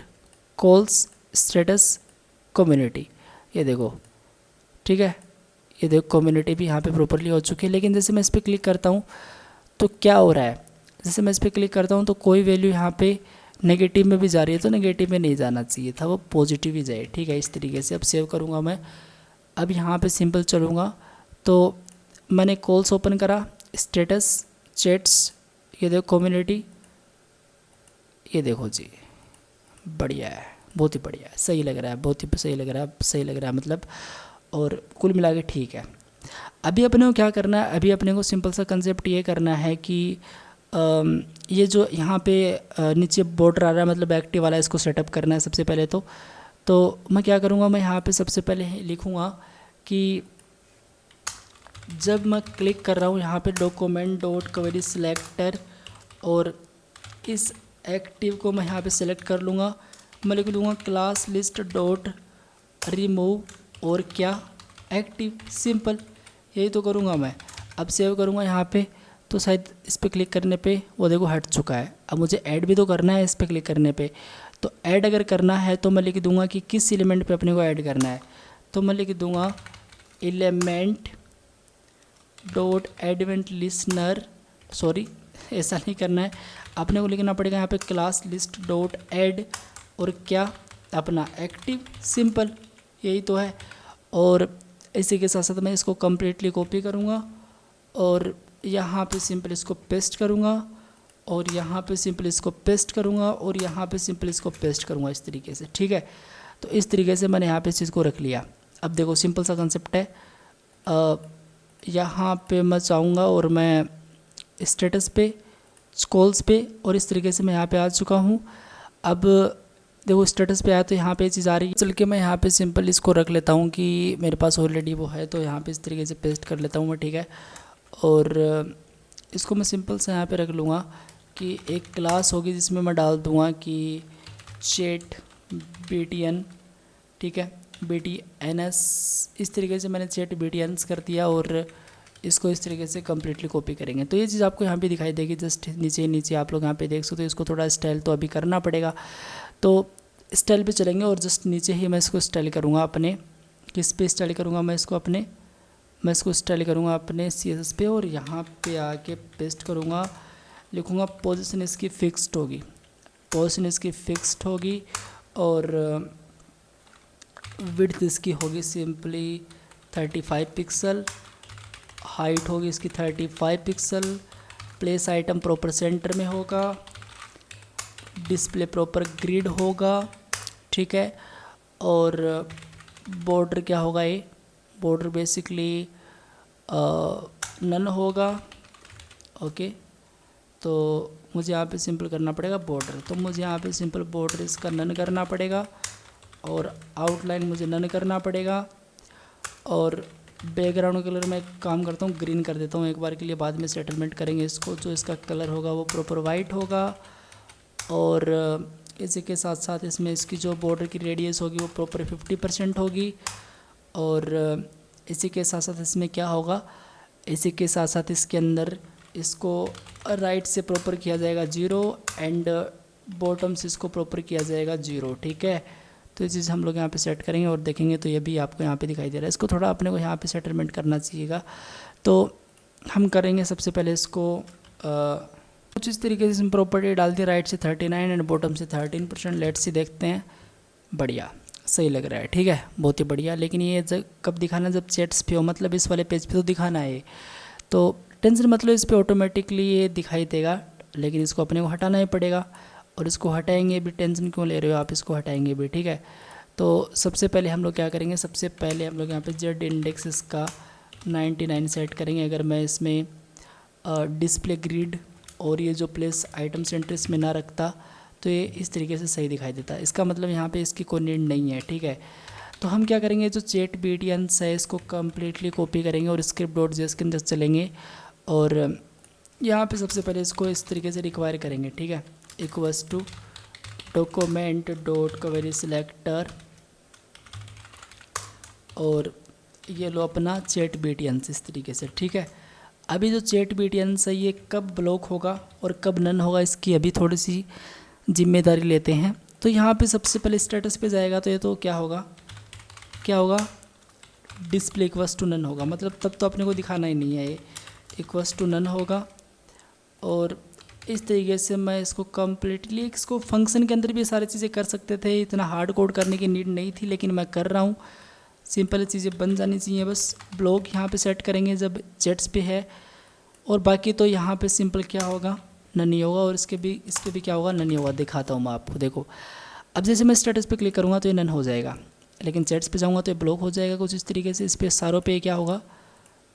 calls status community, ये देखो, ठीक है, ये देखो कम्युनिटी भी यहाँ पे प्रॉपरली हो चुकी है। लेकिन जैसे मैं इस पर क्लिक करता हूँ तो क्या हो रहा है, जैसे मैं इस पर क्लिक करता हूँ तो कोई वैल्यू यहाँ पे नेगेटिव में भी जा रही है, तो नेगेटिव में नहीं जाना चाहिए था, वो पॉजिटिव ही जाए, ठीक है, इस तरीके से। अब सेव करूँगा मैं, अब यहाँ पे सिंपल चलूँगा तो मैंने कॉल्स ओपन करा, स्टेटस चैट्स, ये देखो कम्युनिटी, ये देखो जी, बढ़िया है, बहुत ही बढ़िया है, सही लग रहा है, बहुत ही सही लग रहा है, सही लग रहा है मतलब, और कुल मिला के ठीक है। अभी अपने को क्या करना है, अभी अपने को सिंपल सा कंसेप्ट ये करना है कि ये जो यहाँ पे नीचे बॉर्डर आ रहा है मतलब एक्टिव वाला, इसको सेटअप करना है सबसे पहले तो मैं क्या करूँगा, मैं यहाँ पे सबसे पहले लिखूँगा कि जब मैं क्लिक कर रहा हूँ यहाँ पे डॉक्यूमेंट डॉट क्वेरी सिलेक्टर, और इस एक्टिव को मैं यहाँ पे सेलेक्ट कर लूँगा, मैं लिख लूँगा क्लास लिस्ट डॉट रिमूव और क्या एक्टिव, सिंपल यही तो करूँगा मैं। अब सेव करूँगा यहाँ पे तो शायद इस पर क्लिक करने पे वो देखो हट चुका है। अब मुझे ऐड भी तो करना है इस पर क्लिक करने पे। तो ऐड अगर करना है तो मैं लिख दूंगा कि किस एलिमेंट पे अपने को ऐड करना है। तो मैं लिख दूंगा element dot advent listener, sorry ऐसा नहीं करना है, अपने को लिखना पड़ेगा यहाँ पे क्लास लिस्ट डॉट ऐड और क्या अपना एक्टिव, सिंपल यही तो है। और इसी के साथ साथ मैं इसको कम्प्लीटली कॉपी करूँगा और यहाँ पे सिंपल इसको पेस्ट करूँगा और यहाँ पे सिंपल इसको पेस्ट करूँगा और यहाँ पे सिंपल इसको पेस्ट करूँगा इस तरीके से, ठीक है। तो इस तरीके से मैंने यहाँ पे इस चीज़ को रख लिया। अब देखो सिंपल सा कंसेप्ट है, यहाँ पे मैं चाहूँगा और मैं स्टेटस पे, कॉल्स पे, और इस तरीके से मैं यहाँ पे आ चुका हूँ। अब देखो स्टेटस पे आया तो यहाँ पे चीज़ आ रही है। चल के मैं यहाँ पे सिंपल इसको रख लेता हूँ कि मेरे पास ऑलरेडी वो है, तो यहाँ पे इस तरीके से पेस्ट कर लेता हूँ मैं, ठीक है। और इसको मैं सिंपल से यहाँ पे रख लूँगा कि एक क्लास होगी जिसमें मैं डाल दूँगा कि चैट BTN, ठीक है, BTNS। इस तरीके से मैंने चैट BTNS कर दिया और इसको इस तरीके से कम्प्लीटली कॉपी करेंगे। तो ये चीज़ आपको यहाँ पे दिखाई देगी, जस्ट नीचे नीचे आप लोग यहाँ पे देख सकते हो। इसको थोड़ा स्टाइल तो अभी करना पड़ेगा, तो स्टाइल पे चलेंगे और जस्ट नीचे ही मैं इसको स्टाइल करूँगा अपने, किस पे स्टाइल करूँगा मैं इसको अपने, मैं इसको स्टाइल करूँगा अपने CSS पे और यहाँ पे आके पेस्ट करूँगा, लिखूँगा पोजीशन इसकी फिक्स्ड होगी, पोजीशन इसकी फिक्स्ड होगी और विड्थ इसकी होगी सिंपली 35 पिक्सल, हाइट होगी इसकी 35 pixel, place item proper center में होगा, डिस्प्ले प्रॉपर ग्रिड होगा, ठीक है। और बॉर्डर क्या होगा, ये बॉर्डर बेसिकली नन होगा, ओके। तो मुझे यहाँ पे सिंपल करना पड़ेगा बॉर्डर, तो मुझे यहाँ पे सिंपल बॉर्डर इसका नन करना पड़ेगा और आउटलाइन मुझे नन करना पड़ेगा। और बैकग्राउंड कलर मैं काम करता हूँ ग्रीन कर देता हूँ एक बार के लिए, बाद में सेटलमेंट करेंगे इसको। जो इसका कलर होगा वो प्रॉपर वाइट होगा और इसी के साथ साथ इसमें इसकी जो बॉर्डर की रेडियस होगी वो प्रॉपर 50% होगी। और इसी के साथ साथ इसमें क्या होगा, इसी के साथ साथ इसके अंदर इसको राइट से प्रॉपर किया जाएगा 0 एंड बॉटम से इसको प्रॉपर किया जाएगा 0, ठीक है। तो ये चीज़ हम लोग यहाँ पे सेट करेंगे और देखेंगे तो ये भी आपको यहाँ पे दिखाई दे रहा है। इसको थोड़ा अपने को यहाँ पे सेटलमेंट करना चाहिएगा, तो हम करेंगे सबसे पहले इसको कुछ इस तरीके से प्रॉपर्टी डाल दी, राइट से 39 एंड बॉटम से 13%। लेट्स सी देखते हैं, बढ़िया सही लग रहा है, ठीक है, बहुत ही बढ़िया। लेकिन ये कब दिखाना, जब चैट्स पे हो, मतलब इस वाले पेज पे तो दिखाना है। तो टेंशन मतलब इस पर ऑटोमेटिकली ये दिखाई देगा, लेकिन इसको अपने को हटाना ही पड़ेगा। और इसको हटाएंगे भी, टेंशन क्यों ले रहे हो आप, इसको हटाएंगे भी, ठीक है। तो सबसे पहले हम लोग क्या करेंगे, सबसे पहले हम लोग यहाँ पे जेड इंडेक्स इसका 99 सेट करेंगे। अगर मैं इसमें डिस्प्ले ग्रिड और ये जो प्लेस आइटम सेंटर इसमें ना रखता तो ये इस तरीके से सही दिखाई देता। इसका मतलब यहाँ पे इसकी कोई नीड नहीं है, ठीक है। तो हम क्या करेंगे, जो चैट BTN है इसको कम्प्लीटली कॉपी करेंगे और script.js के अंदर चलेंगे और यहाँ पे सबसे पहले इसको इस तरीके से रिक्वायर करेंगे, ठीक है। Equals to document dot query selector और ये लो अपना चैट BTN इस तरीके से, ठीक है। अभी जो चैट BTN है ये कब ब्लॉक होगा और कब नन होगा, इसकी अभी थोड़ी सी जिम्मेदारी लेते हैं। तो यहाँ पे सबसे पहले स्टेटस पे जाएगा तो ये तो क्या होगा, क्या होगा, डिस्प्ले इक्वल्स टू नन होगा, मतलब तब तो अपने को दिखाना ही नहीं है, ये इक्वल्स टू नन होगा। और इस तरीके से मैं इसको कम्प्लीटली, इसको फंक्शन के अंदर भी सारी चीज़ें कर सकते थे, इतना हार्ड कोड करने की नीड नहीं थी, लेकिन मैं कर रहा हूँ। सिंपल चीज़ें बन जानी चाहिए, बस ब्लॉक यहाँ पे सेट करेंगे जब चैट्स पे है, और बाकी तो यहाँ पे सिंपल क्या होगा, नन ही होगा। और इस पर भी क्या होगा, नन ही होगा। दिखाता हूँ मैं आपको, देखो अब जैसे मैं स्टेटस पे क्लिक करूँगा तो ये नन हो जाएगा, लेकिन चैट्स पे जाऊँगा तो ये ब्लॉक हो जाएगा कुछ इस तरीके से। इस पर सारों पे क्या होगा,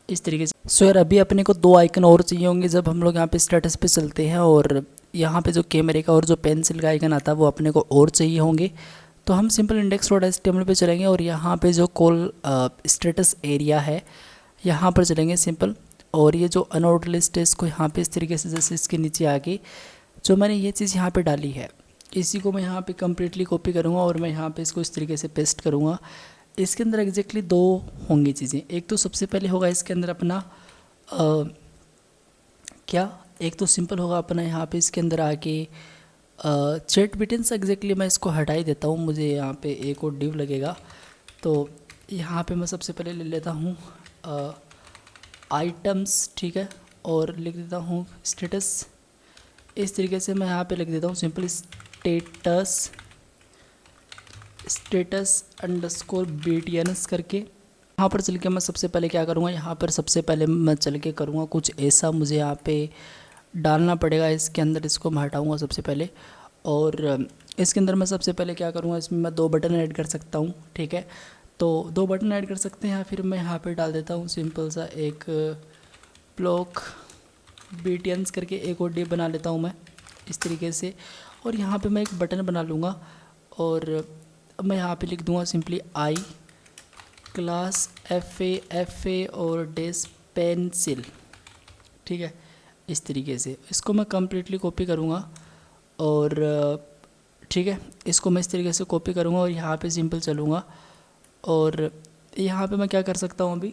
इस तरीके से। सो यार अभी अपने को 2 आइकन और चाहिए होंगे जब हम लोग यहाँ पे स्टेटस पे चलते हैं, और यहाँ पे जो कैमरे का और जो पेंसिल का आइकन आता है वो अपने को और चाहिए होंगे। तो हम सिंपल index.html पे चलेंगे और यहाँ पे जो कॉल स्टेटस एरिया है यहाँ पर चलेंगे सिंपल, और ये जो अनऑर्डर लिस्ट है इसको यहाँ पे इस तरीके से, जैसे इसके नीचे आके जो मैंने ये चीज़ यहाँ पे डाली है इसी को मैं यहाँ पे कम्प्लीटली कॉपी करूँगा और मैं यहाँ पे इसको इस तरीके से पेस्ट करूँगा। इसके अंदर एग्जैक्टली 2 होंगी चीज़ें। एक तो सबसे पहले होगा इसके अंदर अपना क्या एक तो सिंपल होगा अपना यहाँ पे इसके अंदर आके चैट बटन्स एग्जैक्टली मैं इसको हटा ही देता हूँ, मुझे यहाँ पे एक और डिव लगेगा। तो यहाँ पे मैं सबसे पहले ले लेता हूँ आइटम्स, ठीक है, और लिख देता हूँ स्टेटस। इस तरीके से मैं यहाँ पे लिख देता हूँ सिंपल स्टेटस अंडरस्कोर BTNS करके। यहाँ पर चल के मैं सबसे पहले क्या करूँगा, यहाँ पर सबसे पहले मैं चल के करूँगा कुछ ऐसा, मुझे यहाँ पे डालना पड़ेगा इसके अंदर, इसको मैं हटाऊँगा सबसे पहले। और इसके अंदर मैं सबसे पहले क्या करूँगा, इसमें मैं 2 बटन ऐड कर सकता हूँ, ठीक है। तो 2 बटन ऐड कर सकते हैं, या फिर मैं यहाँ पे डाल देता हूँ सिंपल सा एक ब्लॉक BTNS करके एक और डिव बना लेता हूँ मैं इस तरीके से। और यहाँ पे मैं एक बटन बना लूँगा और मैं यहाँ पे लिख दूँगा सिंपली आई क्लास FA और डेस पेंसिल, ठीक है। इस तरीके से इसको मैं कम्प्लीटली कॉपी करूँगा और ठीक है, इसको मैं इस तरीके से कॉपी करूँगा और यहाँ पे सिंपल चलूँगा। और यहाँ पे मैं क्या कर सकता हूँ, अभी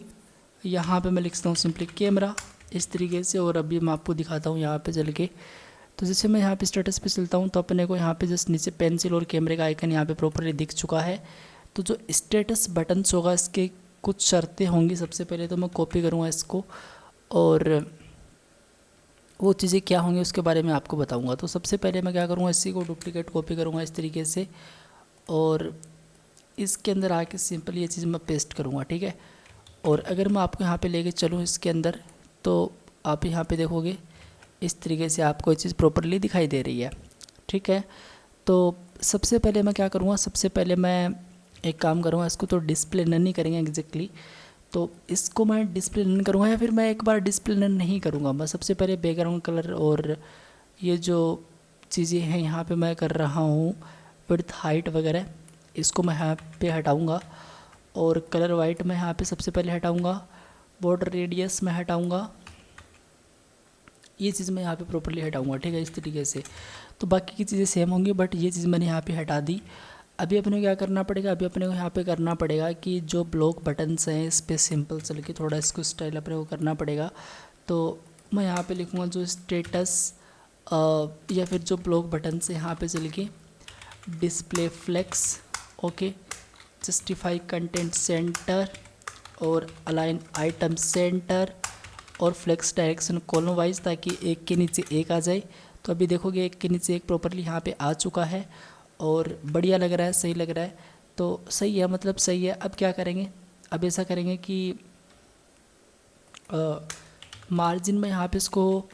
यहाँ पे मैं लिखता हूँ सिंपली कैमरा इस तरीके से। और अभी मैं आपको दिखाता हूँ यहाँ पे चल के। तो जैसे मैं यहाँ पे स्टेटस पे चलता हूँ तो अपने को यहाँ पे जस्ट नीचे पेंसिल और कैमरे का आइकन यहाँ पे प्रॉपर्ली दिख चुका है। तो जो स्टेटस बटन्स होगा इसके कुछ शर्तें होंगी। सबसे पहले तो मैं कॉपी करूँगा इसको और वो चीज़ें क्या होंगी उसके बारे में आपको बताऊँगा। तो सबसे पहले मैं क्या करूँगा, इसी को डुप्लीकेट कॉपी करूँगा इस तरीके से और इसके अंदर आके सिंपल ये चीज़ मैं पेस्ट करूँगा, ठीक है। और अगर मैं आपको यहाँ पे लेके चलूँ इसके अंदर तो आप यहाँ पे देखोगे इस तरीके से आपको ये चीज़ प्रॉपर्ली दिखाई दे रही है, ठीक है। तो सबसे पहले मैं क्या करूँगा, सबसे पहले मैं एक काम करूँगा, इसको तो डिस्प्ले नन ही करेंगे एग्जैक्टली। तो इसको मैं डिस्प्ले नन करूँगा या फिर मैं एक बार डिस्प्ले नन नहीं करूँगा। मैं सबसे पहले बैकग्राउंड कलर और ये जो चीज़ें हैं यहाँ पे मैं कर रहा हूँ विड्थ हाइट वगैरह, इसको मैं यहाँ पे हटाऊँगा। और कलर वाइट मैं यहाँ पे सबसे पहले हटाऊँगा, बॉर्डर रेडियस मैं हटाऊँगा, ये चीज़ मैं यहाँ पे प्रॉपर्ली हटाऊँगा, ठीक है, इस तरीके से। तो बाकी की चीज़ें सेम होंगी बट ये चीज़ मैंने यहाँ पे हटा दी। अभी अपने को क्या करना पड़ेगा, अभी अपने को यहाँ पे करना पड़ेगा कि जो ब्लॉक बटन्स हैं इस पर सिंपल चल के थोड़ा इसको स्टाइल अपने को करना पड़ेगा। तो मैं यहाँ पे लिखूँगा जो स्टेटस या फिर जो ब्लॉक बटन्स है यहाँ पे चल के display flex, okay, justify content center और अलाइन आइटम सेंटर और फ्लेक्स डायरेक्शन कॉलम वाइज, ताकि एक के नीचे एक आ जाए। तो अभी देखोगे एक के नीचे एक प्रॉपर्ली यहाँ पे आ चुका है और बढ़िया लग रहा है, सही लग रहा है। तो सही है, मतलब सही है। अब क्या करेंगे, अब ऐसा करेंगे कि मार्जिन में यहाँ पे इसको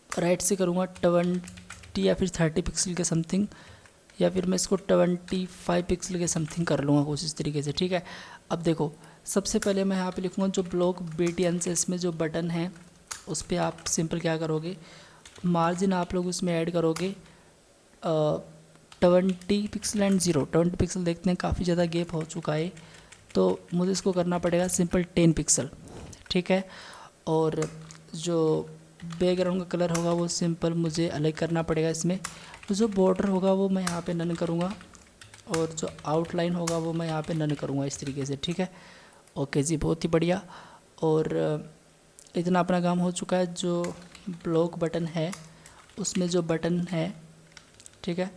राइट से करूँगा 20 या फिर 30 पिक्सल के समथिंग, या फिर मैं इसको 25 पिक्सल के समथिंग कर लूँगा कुछ इस तरीके से, ठीक है। अब देखो सबसे पहले मैं यहाँ पे लिखूँगा जो ब्लॉक BTNS में जो बटन है उस पर आप सिंपल क्या करोगे, मार्जिन आप लोग उसमें ऐड करोगे 20 पिक्सल एंड 20 पिक्सल। देखते हैं काफ़ी ज़्यादा गैप हो चुका है तो मुझे इसको करना पड़ेगा सिंपल 10 पिक्सल, ठीक है। और जो बैकग्राउंड का कलर होगा वो सिंपल मुझे अलग करना पड़ेगा इसमें। तो जो बॉर्डर होगा वो मैं यहाँ पे नन करूँगा और जो आउटलाइन होगा वो मैं यहाँ पे नन करूँगा इस तरीके से, ठीक है। ओके जी, बहुत ही बढ़िया। और इतना अपना काम हो चुका है। जो ब्लॉक बटन है उसमें जो बटन है, ठीक है,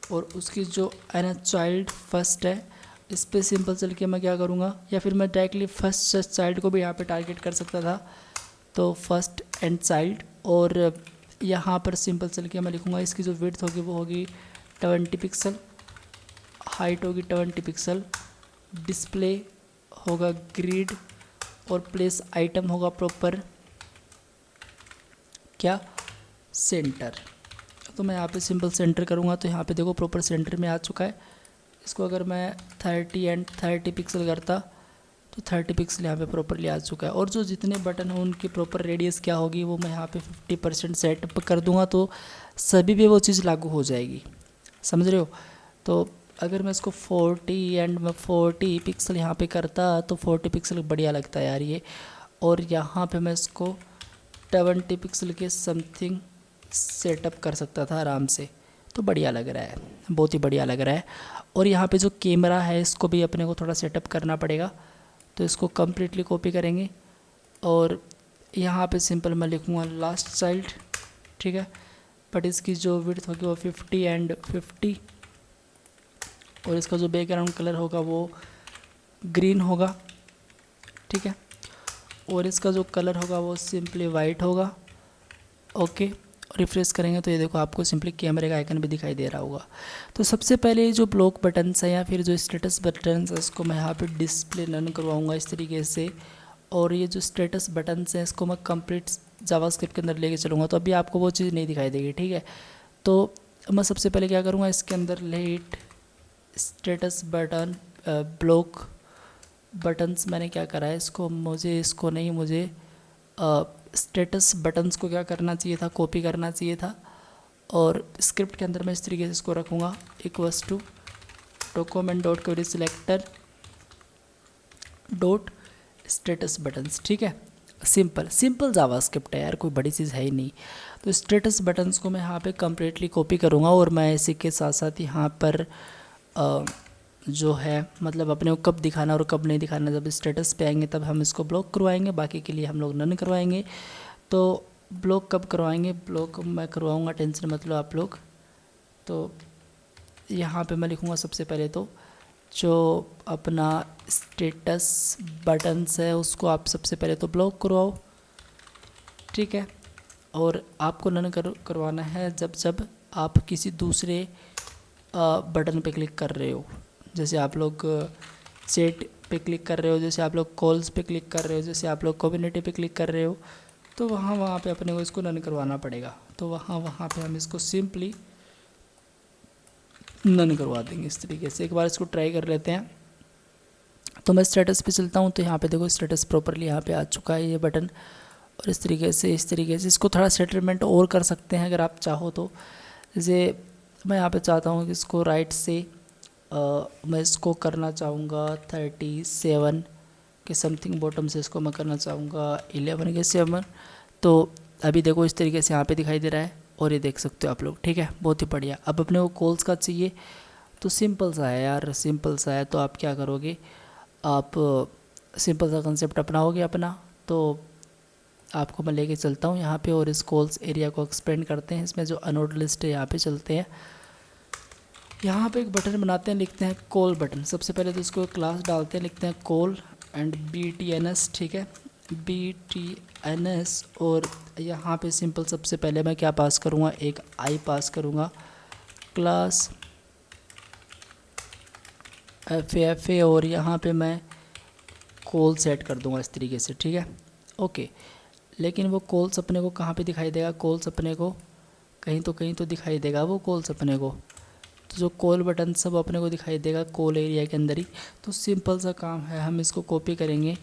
और उसकी जो है ना चाइल्ड फर्स्ट है, इस पर सिंपल चल के मैं क्या करूँगा, या फिर मैं डायरेक्टली फर्स्ट चाइल्ड को भी यहाँ पे टारगेट कर सकता था। तो फर्स्ट एंड चाइल्ड, और यहाँ पर सिंपल चल के मैं लिखूँगा इसकी जो विड्थ होगी वो होगी 20 पिक्सल, हाइट होगी 20 पिक्सल, डिस्प्ले होगा ग्रिड और प्लेस आइटम होगा प्रॉपर क्या सेंटर। तो मैं यहाँ पे सिंपल सेंटर करूँगा तो यहाँ पे देखो प्रॉपर सेंटर में आ चुका है। इसको अगर मैं 30 एंड 30 पिक्सल करता तो 30 पिक्सल यहाँ पे प्रॉपरली आ चुका है। और जो जितने बटन हैं उनकी प्रॉपर रेडियस क्या होगी वो मैं यहाँ पे 50% सेटअप कर दूँगा तो सभी पे वो चीज़ लागू हो जाएगी, समझ रहे हो। तो अगर मैं इसको 40 एंड मैं 40 पिक्सल यहाँ पे करता तो 40 पिक्सल बढ़िया लगता है यार ये। और यहाँ पे मैं इसको 20 पिक्सल के समथिंग सेटअप कर सकता था आराम से, तो बढ़िया लग रहा है, बहुत ही बढ़िया लग रहा है। और यहाँ पे जो कैमरा है इसको भी अपने को थोड़ा सेटअप करना पड़ेगा। तो इसको कम्प्लीटली कॉपी करेंगे और यहाँ पे सिंपल मैं लिखूँगा लास्ट चाइल्ड, ठीक है। बट इसकी जो विड्थ होगी वो 50 एंड 50, और इसका जो बैकग्राउंड कलर होगा वो ग्रीन होगा, ठीक है। और इसका जो कलर होगा वो सिंपली वाइट होगा, ओके। रिफ्रेश करेंगे तो ये देखो आपको सिंपली कैमरे का आइकन भी दिखाई दे रहा होगा। तो सबसे पहले ये जो ब्लॉक बटन्स है या फिर जो स्टेटस बटन्स है इसको मैं यहाँ पे डिस्प्ले नन करवाऊँगा इस तरीके से, और ये जो स्टेटस बटन्स हैं इसको मैं कंप्लीट जावास्क्रिप्ट के अंदर लेके चलूँगा, तो अभी आपको वो चीज़ नहीं दिखाई देगी, ठीक है। तो मैं सबसे पहले क्या करूँगा, इसके अंदर let status button block buttons मैंने क्या करा है, मुझे स्टेटस बटन्स को क्या करना चाहिए था, कॉपी करना चाहिए था, और स्क्रिप्ट के अंदर मैं इस तरीके से इसको रखूँगा equals to document dot query selector dot status buttons, ठीक है। सिंपल जावास्क्रिप्ट है यार, कोई बड़ी चीज़ है ही नहीं। तो स्टेटस बटन्स को मैं यहाँ पे कम्प्लीटली कॉपी करूँगा, और मैं इसी के साथ साथ यहाँ पर जो है मतलब अपने को कब दिखाना और कब नहीं दिखाना, जब स्टेटस पे आएंगे तब हम इसको ब्लॉक करवाएंगे, बाकी के लिए हम लोग नन करवाएंगे। तो ब्लॉक कब करवाएंगे, ब्लॉक मैं करवाऊँगा, टेंशन मत लो आप लोग। तो यहाँ पे मैं लिखूँगा सबसे पहले तो जो अपना स्टेटस बटन्स है उसको आप सबसे पहले तो ब्लॉक करवाओ, ठीक है। और आपको नन करवाना है जब आप किसी दूसरे बटन पे क्लिक कर रहे हो, जैसे आप लोग चैट पे क्लिक कर रहे हो, जैसे आप लोग कॉल्स पे क्लिक कर रहे हो, जैसे आप लोग कम्युनिटी पे क्लिक कर रहे हो, तो वहाँ पे अपने को इसको नन करवाना पड़ेगा। तो वहाँ पे हम इसको सिंपली नन करवा देंगे इस तरीके से। एक बार इसको ट्राई कर लेते हैं। तो मैं स्टेटस पे चलता हूँ, तो यहाँ पे देखो स्टेटस प्रॉपरली यहाँ पे आ चुका है ये बटन, और इस तरीके से इसको थोड़ा सेटलमेंट और कर सकते हैं अगर आप चाहो तो। जैसे मैं यहाँ पे चाहता हूँ कि इसको राइट से मैं इसको करना चाहूँगा 37 के समथिंग, बॉटम से इसको मैं करना चाहूँगा 11 के 7। तो अभी देखो इस तरीके से यहाँ पे दिखाई दे रहा है, और ये देख सकते हो आप लोग, ठीक है, बहुत ही बढ़िया। अब अपने को कॉल्स का चाहिए, तो सिंपल सा है यार, सिंपल सा है। तो आप क्या करोगे, आप सिंपल सा कंसेप्ट अपनाओगे अपना। तो आपको मैं लेके चलता हूँ यहाँ पे, और इस कॉल्स एरिया को एक्सपेंड करते हैं। इसमें जो अनोड लिस्ट है यहाँ पे चलते हैं, यहाँ पे एक बटन बनाते हैं, लिखते हैं कॉल बटन। सबसे पहले तो इसको क्लास डालते हैं, लिखते हैं कॉल एंड BTNS, ठीक है, BTNS। और यहाँ पे सिंपल सबसे पहले मैं क्या पास करूँगा, एक आई पास करूँगा, क्लास FA, और यहाँ पे मैं कॉल सेट कर दूँगा इस तरीके से, ठीक है, ओके। लेकिन वो कॉल्स अपने को कहाँ पे दिखाई देगा, कॉल्स अपने को कहीं तो दिखाई देगा वो कॉल्स अपने को। तो जो कॉल बटन सब अपने को दिखाई देगा कॉल एरिया के अंदर ही। तो सिंपल सा काम है, हम इसको कॉपी करेंगे,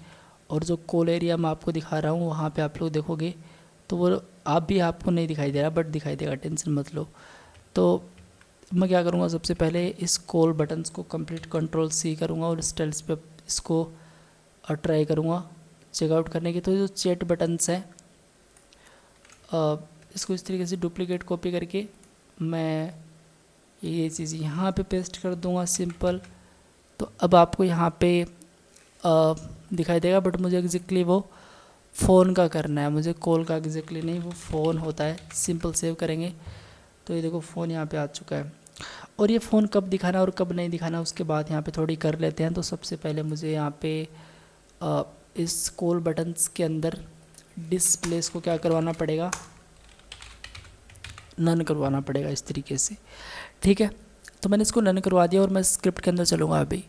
और जो कॉल एरिया मैं आपको दिखा रहा हूँ वहाँ पे आप लोग देखोगे तो वो आपको नहीं दिखाई दे रहा, बट दिखाई देगा, टेंशन मत लो। तो मैं क्या करूँगा, सबसे पहले इस कॉल बटन्स को कंप्लीट Ctrl+C करूँगा, और स्टाइल्स पे इसको ट्राई करूँगा चेकआउट करने की। तो जो चैट बटन्स हैं इसको इस तरीके से डुप्लीकेट कॉपी करके मैं ये चीज़ यहाँ पे पेस्ट कर दूँगा, सिंपल। तो अब आपको यहाँ पे दिखाई देगा, बट मुझे एग्जैक्टली वो फ़ोन का करना है, मुझे कॉल का एग्जैक्टली नहीं, वो फ़ोन होता है। सिंपल सेव करेंगे तो ये देखो फ़ोन यहाँ पे आ चुका है। और ये फ़ोन कब दिखाना और कब नहीं दिखाना उसके बाद यहाँ पे थोड़ी कर लेते हैं। तो सबसे पहले मुझे यहाँ पे इस कॉल बटन्स के अंदर डिस्प्लेस को क्या करवाना पड़ेगा, नन करवाना पड़ेगा इस तरीके से, ठीक है। तो मैंने इसको नन करवा दिया, और मैं स्क्रिप्ट के अंदर चलूँगा अभी।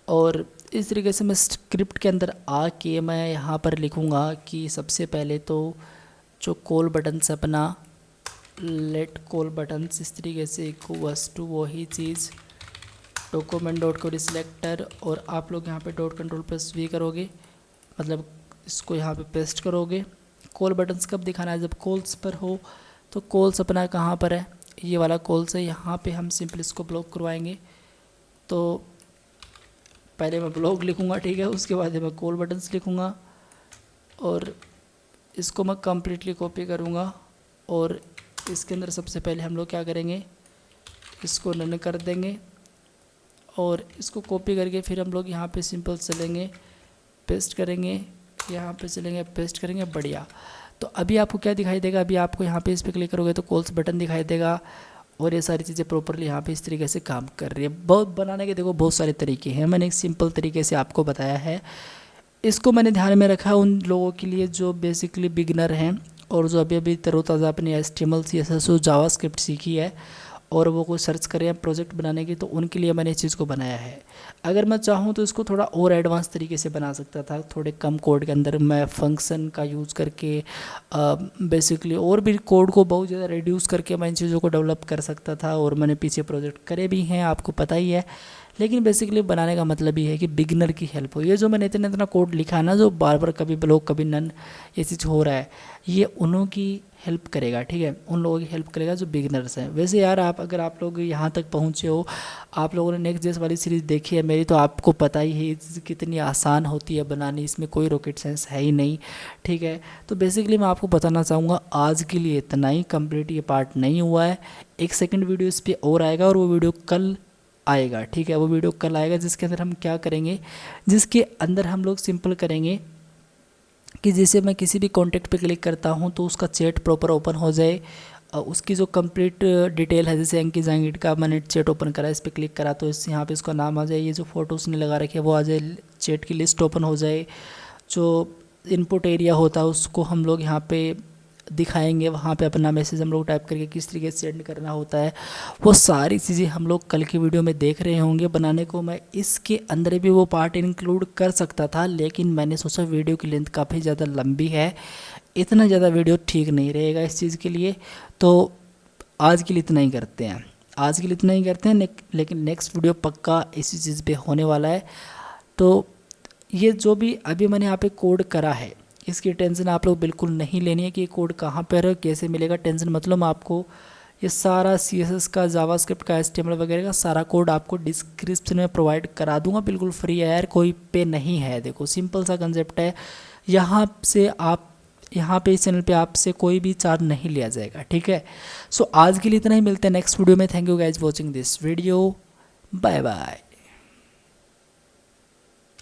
और इस तरीके से मैं स्क्रिप्ट के अंदर आके मैं यहाँ पर लिखूँगा कि सबसे पहले तो जो कॉल बटन्स अपना लेट कॉल बटन्स इस तरीके से इक्वल्स टू वही चीज़ डॉक्यूमेंट डॉट क्वेरी सिलेक्टर, और आप लोग यहाँ पे Ctrl+V करोगे, मतलब इसको यहाँ पे पेस्ट करोगे। कॉल बटन्स कब दिखाना है, जब कॉल्स पर हो। तो कॉल्स अपना कहाँ पर है, ये वाला कॉल्स है, यहाँ पे हम सिंपल इसको ब्लॉक करवाएंगे। तो पहले मैं ब्लॉक लिखूँगा, ठीक है, उसके बाद मैं कॉल बटन्स लिखूँगा, और इसको मैं कम्प्लीटली कॉपी करूँगा। और इसके अंदर सबसे पहले हम लोग क्या करेंगे, इसको नन कर देंगे, और इसको कॉपी करके फिर हम लोग यहाँ पे सिंपल चलेंगे, पेस्ट करेंगे, यहाँ पे चलेंगे, पेस्ट करेंगे, बढ़िया। तो अभी आपको क्या दिखाई देगा, अभी आपको यहाँ पे इस पर क्लिक करोगे तो कॉल्स बटन दिखाई देगा और ये सारी चीज़ें प्रॉपरली यहाँ पे इस तरीके से काम कर रही है। बहुत बनाने के देखो बहुत सारे तरीके हैं, मैंने एक सिंपल तरीके से आपको बताया है। इसको मैंने ध्यान में रखा उन लोगों के लिए जो बेसिकली बिगनर हैं और जो अभी अभी तरोताज़ा अपनी HTML CSS और जावास्क्रिप्ट सीखी है और वो कोई सर्च करें प्रोजेक्ट बनाने की, तो उनके लिए मैंने इस चीज़ को बनाया है। अगर मैं चाहूँ तो इसको थोड़ा और एडवांस तरीके से बना सकता था, थोड़े कम कोड के अंदर मैं फंक्शन का यूज़ करके बेसिकली और भी कोड को बहुत ज़्यादा रिड्यूस करके मैं इन चीज़ों को डेवलप कर सकता था और मैंने पीछे प्रोजेक्ट करे भी हैं, आपको पता ही है। लेकिन बेसिकली बनाने का मतलब ये है कि बिगिनर की हेल्प हो। ये जो मैंने इतना इतना कोड लिखा है ना, जो बार बार कभी ब्लॉक कभी नन ये चीज़ हो रहा है, ये उन्हों की हेल्प करेगा, ठीक है, उन लोगों की हेल्प करेगा जो बिगिनर्स हैं। वैसे यार अगर आप लोग यहाँ तक पहुँचे हो, आप लोगों ने नेक्स्ट जेस वाली सीरीज़ देखी है मेरी, तो आपको पता ही है ये चीज़ कितनी आसान होती है बनानी, इसमें कोई रॉकेट साइंस है ही नहीं, ठीक है। तो बेसिकली मैं आपको बताना चाहूँगा आज के लिए इतना ही, कंप्लीट ये पार्ट नहीं हुआ है। एक सेकेंड वीडियो इस पर और आएगा और वो वीडियो कल आएगा, ठीक है, वो वीडियो कल आएगा जिसके अंदर हम क्या करेंगे, जिसके अंदर हम लोग सिंपल करेंगे कि जैसे मैं किसी भी कॉन्टैक्ट पे क्लिक करता हूँ तो उसका चैट प्रॉपर ओपन हो जाए, उसकी जो कंप्लीट डिटेल है, जैसे अंकित जांगीड का मैंने चैट ओपन करा, इस पर क्लिक करा तो इस यहाँ पे इसका नाम आ जाए, ये जो फोटो उसने लगा रखे है वो आ जाए, चैट की लिस्ट ओपन हो जाए, जो इनपुट एरिया होता है उसको हम लोग यहाँ पे दिखाएंगे, वहाँ पे अपना मैसेज हम लोग टाइप करके किस तरीके से सेंड करना होता है, वो सारी चीज़ें हम लोग कल की वीडियो में देख रहे होंगे बनाने को। मैं इसके अंदर भी वो पार्ट इंक्लूड कर सकता था, लेकिन मैंने सोचा वीडियो की लेंथ काफ़ी ज़्यादा लंबी है, इतना ज़्यादा वीडियो ठीक नहीं रहेगा इस चीज़ के लिए, तो आज के लिए इतना ही करते हैं, आज के लिए इतना ही करते हैं। लेकिन नेक्स्ट वीडियो पक्का इसी चीज़ पे होने वाला है। तो ये जो भी अभी मैंने यहाँ पे कोड करा है, इसकी टेंशन आप लोग बिल्कुल नहीं लेनी है कि ये कोड कहाँ पर है, कैसे मिलेगा, टेंशन मतलब मैं आपको ये सारा CSS का, जावास्क्रिप्ट का, HTML वगैरह का सारा कोड आपको डिस्क्रिप्शन में प्रोवाइड करा दूंगा, बिल्कुल फ्री है यार, कोई पे नहीं है। देखो सिंपल सा कंसेप्ट है, यहाँ से आप यहाँ पे इस चैनल पे आपसे कोई भी चार्ज नहीं लिया जाएगा, ठीक है। सो आज के लिए इतना ही, मिलते हैं नेक्स्ट वीडियो में। Thank you guys watching this video, bye bye.